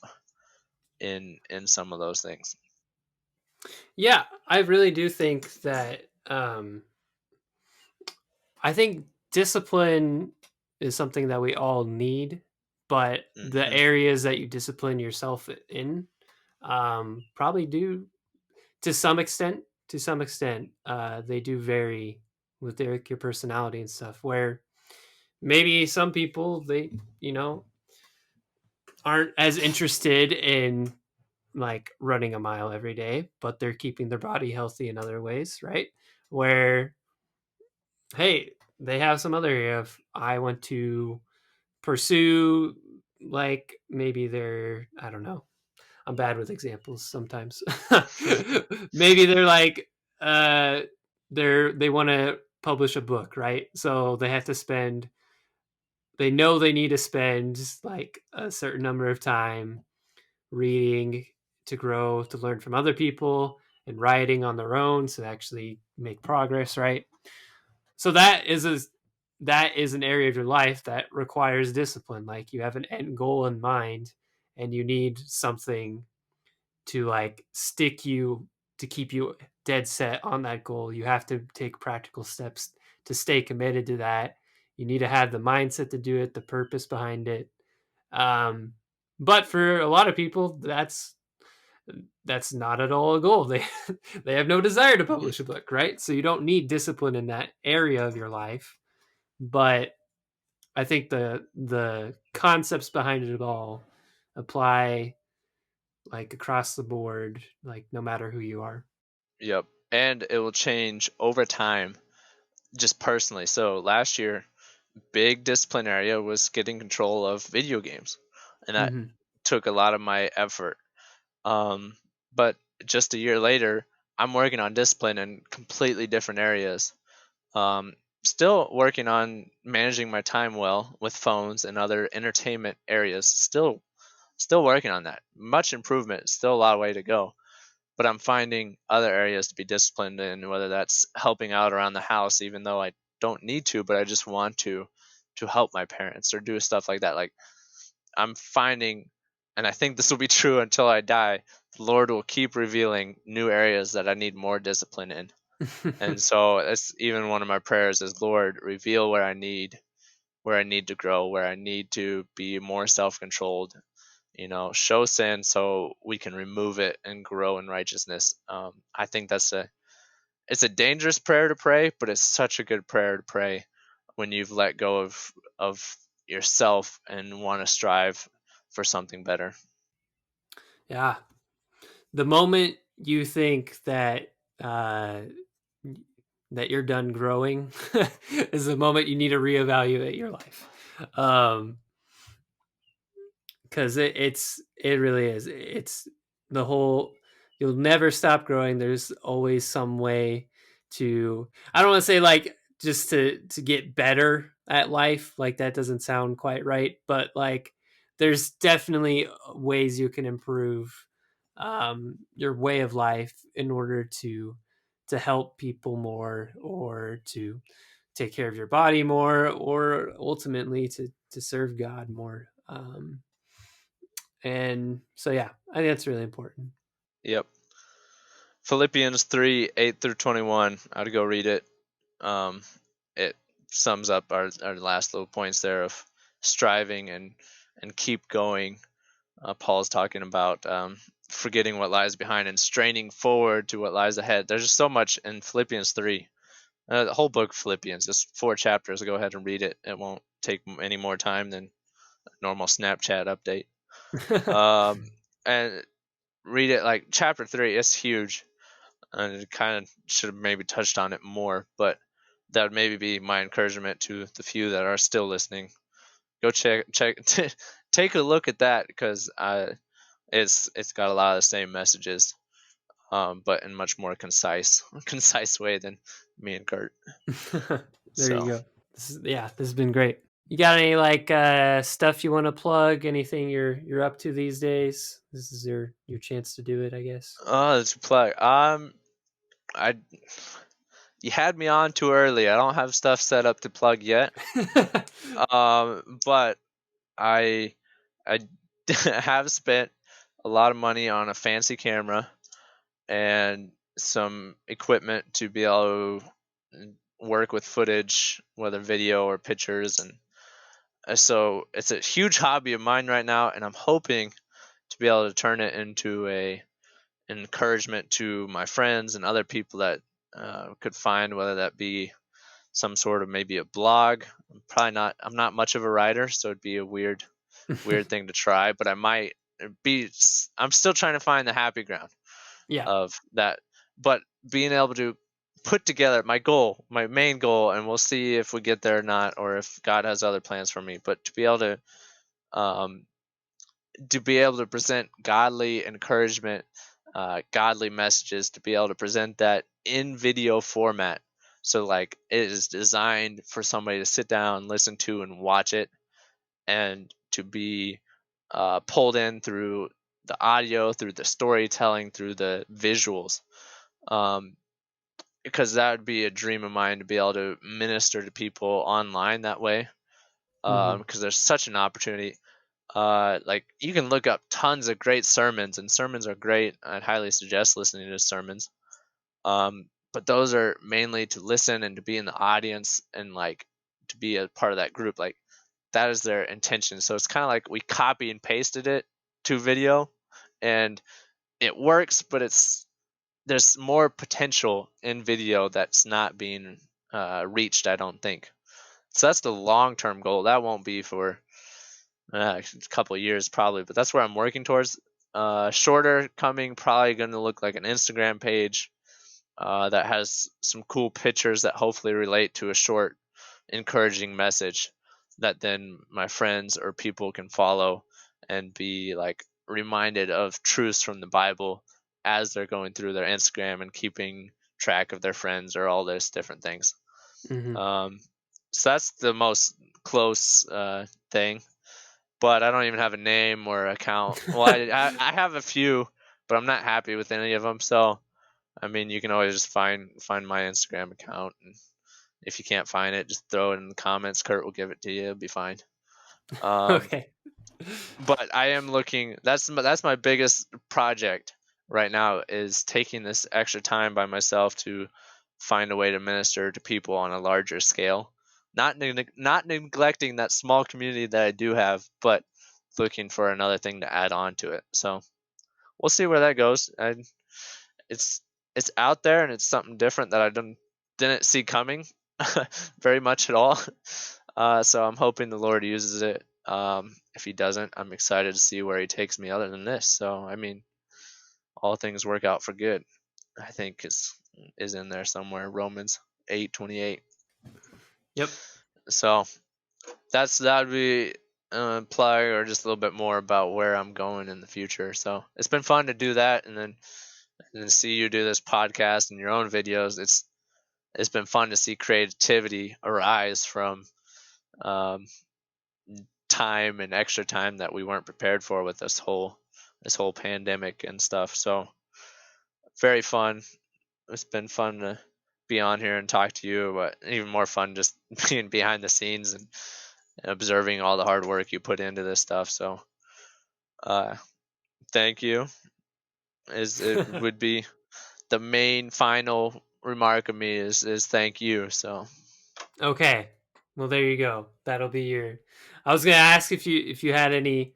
in some of those things. Yeah, I really do think that I think discipline is something that we all need, but the Hmm. areas that you discipline yourself in probably do to some extent. To some extent, they do vary with your personality and stuff. Where maybe some people you know aren't as interested in like running a mile every day, but they're keeping their body healthy in other ways, right? Where hey, they have some other area of I want to pursue like maybe they're I don't know. I'm bad with examples sometimes. Maybe they're like uh they want to publish a book, right? So they have to spend they know they need to spend like a certain number of time reading to grow, to learn from other people and writing on their own to actually make progress, right? So that is an area of your life that requires discipline. Like you have an end goal in mind and you need something to like stick you to keep you dead set on that goal. You have to take practical steps to stay committed to that. You need to have the mindset to do it, the purpose behind it. Um, but for a lot of people, that's not at all a goal. They they have no desire to publish a book, right? So you don't need discipline in that area of your life. But I think the concepts behind it all apply like across the board, like no matter who you are. Yep, and it will change over time, just personally. So last year, big discipline area was getting control of video games, and that Hmm. took a lot of my effort. Um, but just a year later, I'm working on discipline in completely different areas. Um, Still working on managing my time well with phones and other entertainment areas. Still working on that. Much improvement. Still a lot of way to go. But I'm finding other areas to be disciplined in, whether that's helping out around the house, even though I don't need to, but I just want to help my parents or do stuff like that. Like I'm finding, and I think this will be true until I die, the Lord will keep revealing new areas that I need more discipline in. And so that's even one of my prayers is, Lord, reveal where I need to grow, where I need to be more self-controlled. Show sin so we can remove it and grow in righteousness. I think it's a dangerous prayer to pray, but it's such a good prayer to pray when you've let go of yourself and want to strive for something better. Yeah. The moment you think uh, that you're done growing is the moment you need to reevaluate your life. Because it really is. It's the whole. You'll never stop growing. There's always some way to. I don't want to say like just to get better at life. Like that doesn't sound quite right, but like there's definitely ways you can improve your way of life in order to help people more, or to take care of your body more, or ultimately to serve God more. And so, yeah, I think that's really important. Yep. Philippians 3:8-21. I'd go read it. It sums up our last little points there of striving and keep going. Paul's talking about forgetting what lies behind and straining forward to what lies ahead. There's just so much in Philippians 3. The whole book of Philippians, it's 4 chapters. Go ahead and read it. It won't take any more time than a normal Snapchat update. And read it like chapter 3. It's huge, and it kind of should have maybe touched on it more. But that would maybe be my encouragement to the few that are still listening. Go check take a look at that, because it's got a lot of the same messages, but in much more concise way than me and Kurt. There you So go. This has been great. You got any like stuff you want to plug? Anything you're up to these days? This is your chance to do it, I guess. that's a plug. I You had me on too early. I don't have stuff set up to plug yet. But I I have spent a lot of money on a fancy camera and some equipment to be able to work with footage, whether video or pictures, and so it's a huge hobby of mine right now, and I'm hoping to be able to turn it into a encouragement to my friends and other people that could find, whether that be some sort of maybe a blog. I'm not much of a writer, so it'd be a weird thing to try, but I might be. I'm still trying to find the happy ground Yeah. of that, but being able to put together my main goal, and we'll see if we get there or not, or if God has other plans for me, but um, to be able to present godly encouragement, godly messages, to be able to present that in video format. So like it is designed for somebody to sit down, listen to, and watch it, and to be pulled in through the audio, through the storytelling, through the visuals. Because that would be a dream of mine, to be able to minister to people online that way. Because there's such an opportunity. Like you can look up tons of great sermons, and sermons are great. I'd highly suggest listening to sermons. But those are mainly to listen and to be in the audience, and like to be a part of that group. Like that is their intention. So it's kind of like we copy and pasted it to video, and it works, but there's more potential in video that's not being reached, I don't think. So that's the long-term goal. That won't be for a couple of years probably, but that's where I'm working towards. Shorter coming, probably going to look like an Instagram page that has some cool pictures that hopefully relate to a short, encouraging message that then my friends or people can follow and be like reminded of truths from the Bible as they're going through their Instagram and keeping track of their friends or all those different things. Mm-hmm. So that's the most close thing, but I don't even have a name or account. Well, I have a few, but I'm not happy with any of them. So, I mean, you can always just find my Instagram account, and if you can't find it, just throw it in the comments. Kurt will give it to you. It'll be fine. Okay. But I am looking. That's my biggest project right now, is taking this extra time by myself to find a way to minister to people on a larger scale, not neglecting that small community that I do have, but looking for another thing to add on to it. So we'll see where that goes. It's it's out there, and it's something different that I didn't see coming very much at all. So I'm hoping the Lord uses it. If He doesn't, I'm excited to see where He takes me. Other than this, so I mean, all things work out for good. I think is in there somewhere. Romans 8:28. Yep. So that would be plug or just a little bit more about where I'm going in the future. So it's been fun to do that, and then see you do this podcast and your own videos. It's been fun to see creativity arise from um, time and extra time that we weren't prepared for with this whole pandemic and stuff. So very fun. It's been fun to be on here and talk to you, but even more fun just being behind the scenes and observing all the hard work you put into this stuff. So thank you is it would be the main final remark of me is thank you. So Okay. Well, there you go. That'll be your. I was gonna ask if you had any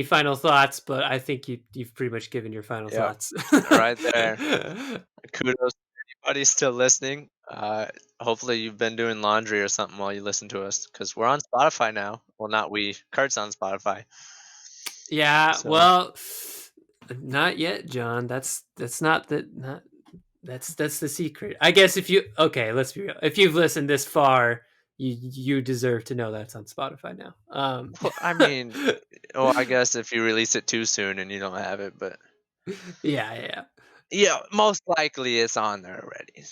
final thoughts, but I think you've pretty much given your final yeah, thoughts. right there. Kudos to anybody still listening. Hopefully you've been doing laundry or something while you listen to us, because we're on Spotify now. Well, not we. Kurt's on Spotify. Yeah. So Well, not yet, John. That's not the not that's the secret. I guess if you okay, let's be real. If you've listened this far, you deserve to know that's on Spotify now. well, I mean, well, I guess if you release it too soon and you don't have it, but yeah. yeah, most likely it's on there already.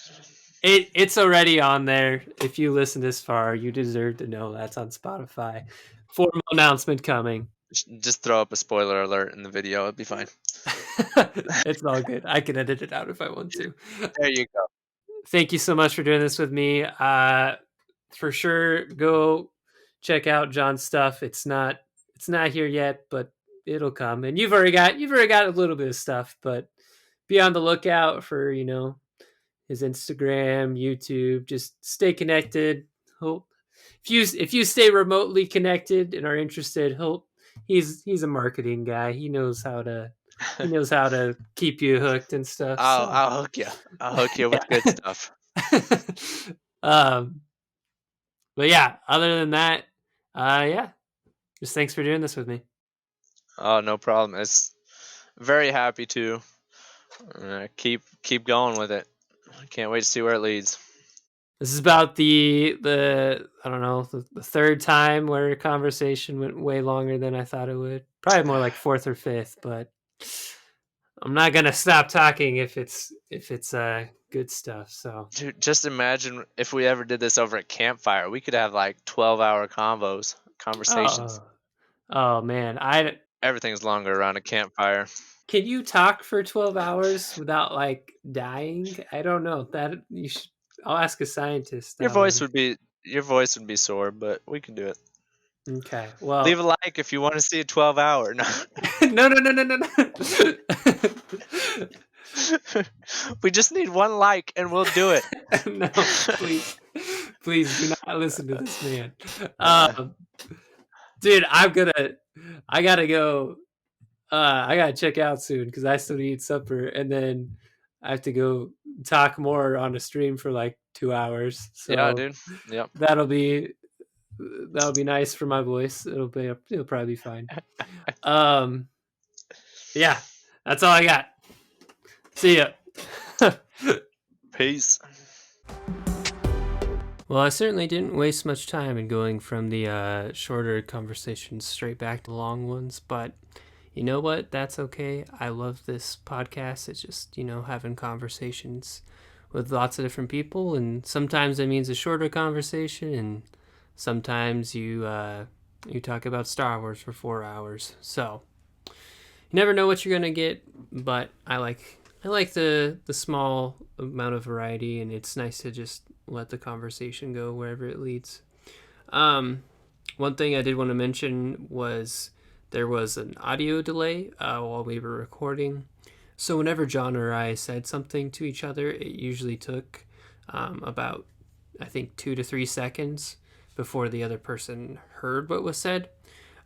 It's already on there. If you listen this far, you deserve to know that's on Spotify. Formal announcement coming. Just throw up a spoiler alert in the video. It'd be fine. It's all good. I can edit it out if I want to. There you go. Thank you so much for doing this with me. For sure, go check out John's stuff. It's not here yet, but it'll come. And you've already got a little bit of stuff, but be on the lookout for his Instagram, YouTube. Just stay connected. Hope if you stay remotely connected and are interested, he's a marketing guy. He knows how to keep you hooked and stuff. I'll So I'll hook you. I'll hook you with good stuff. um, but yeah, other than that, yeah, just thanks for doing this with me. Oh, no problem. It's very happy to keep going with it. I can't wait to see where it leads. This is about the I don't know the third time where a conversation went way longer than I thought it would. Probably more like fourth or fifth, but I'm not gonna stop talking if it's good stuff. So Dude, just imagine if we ever did this over a campfire. We could have like 12-hour conversations. oh oh man, I Everything's longer around a campfire. can you talk for 12 hours without like dying? I don't know that you should. I'll ask a scientist. Your voice would be sore, but we can do it. Okay. Leave Well, a like if you want to see a 12-hour. No. no. We just need one like and we'll do it. No, please do not listen to this man. Dude, I gotta go. I gotta check out soon because I still need supper, and then I have to go talk more on a stream for like 2 hours. Yeah, So dude. Yep. that'll be that'll be nice for my voice. It'll probably be fine. Um, yeah, that's all I got. See ya. Peace. Well, I certainly didn't waste much time in going from the shorter conversations straight back to the long ones, but you know what? That's okay. I love this podcast. It's just, having conversations with lots of different people, and sometimes it means a shorter conversation, and sometimes you talk about Star Wars for 4 hours. So you never know what you're gonna get, but I like the small amount of variety, and it's nice to just let the conversation go wherever it leads. One thing I did want to mention was there was an audio delay while we were recording. So whenever John or I said something to each other, it usually took about, I think, 2 to 3 seconds before the other person heard what was said.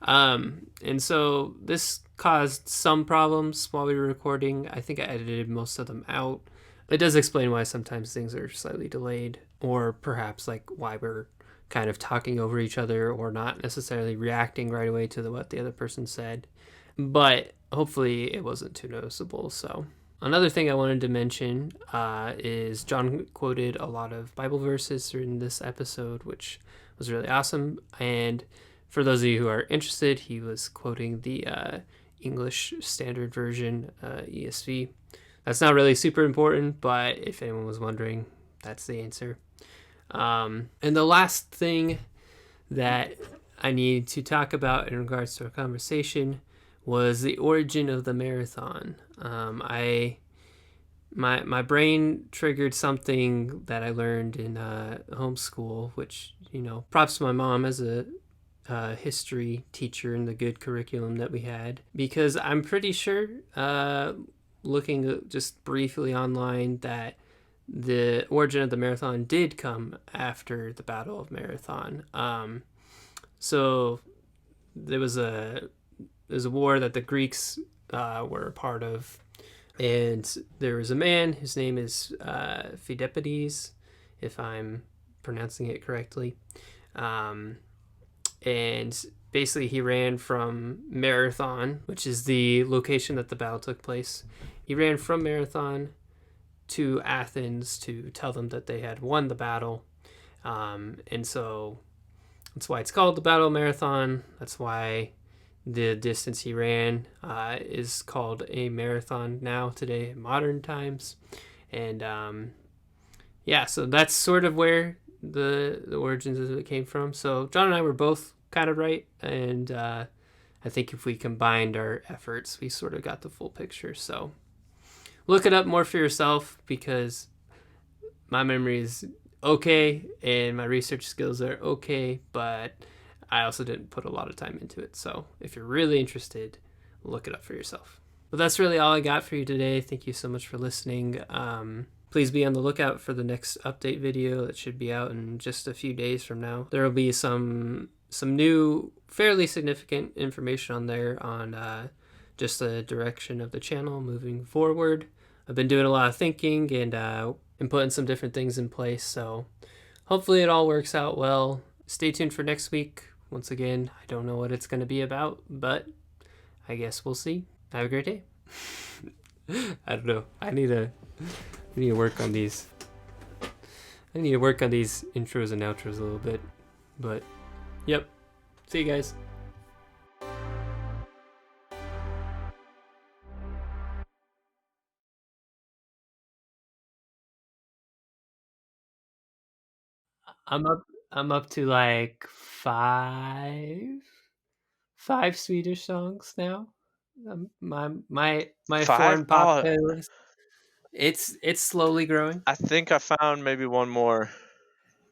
And so this caused some problems while we were recording. I think I edited most of them out. It does explain why sometimes things are slightly delayed, or perhaps like why we're kind of talking over each other or not necessarily reacting right away to what the other person said. But hopefully it wasn't too noticeable. So another thing I wanted to mention is John quoted a lot of Bible verses in this episode, which was really awesome. And for those of you who are interested, he was quoting the English Standard Version, ESV. That's not really super important, but if anyone was wondering, that's the answer. And the last thing that I need to talk about in regards to our conversation was the origin of the marathon. My brain triggered something that I learned in homeschool, which, props to my mom as a history teacher in the good curriculum that we had, because I'm pretty sure, looking just briefly online, that the origin of the marathon did come after the Battle of Marathon. So there was a war that the Greeks were a part of, and there was a man. His name is Pheidippides, if I'm pronouncing it correctly. And basically, he ran from Marathon, which is the location that the battle took place. He ran from Marathon to Athens to tell them that they had won the battle. And so that's why it's called the Battle of Marathon. That's why the distance he ran is called a marathon now, today, in modern times. And so that's sort of where the origins of it came from. So John and I were both kind of right. And I think if we combined our efforts, we sort of got the full picture. So look it up more for yourself, because my memory is okay and my research skills are okay, but I also didn't put a lot of time into it. So if you're really interested, look it up for yourself. But that's really all I got for you today. Thank you so much for listening. Please be on the lookout for the next update video that should be out in just a few days from now. There will be some new, fairly significant information on there on just the direction of the channel moving forward. I've been doing a lot of thinking and putting some different things in place, so hopefully it all works out well. Stay tuned for next week. Once again, I don't know what it's going to be about, but I guess we'll see. Have a great day. I don't know. I need to work on these. I need to work on these intros and outros a little bit. But, yep. See you guys. I'm up to like five Swedish songs now. My 5? foreign pop Oh, playlist. It's slowly growing. I think I found maybe one more.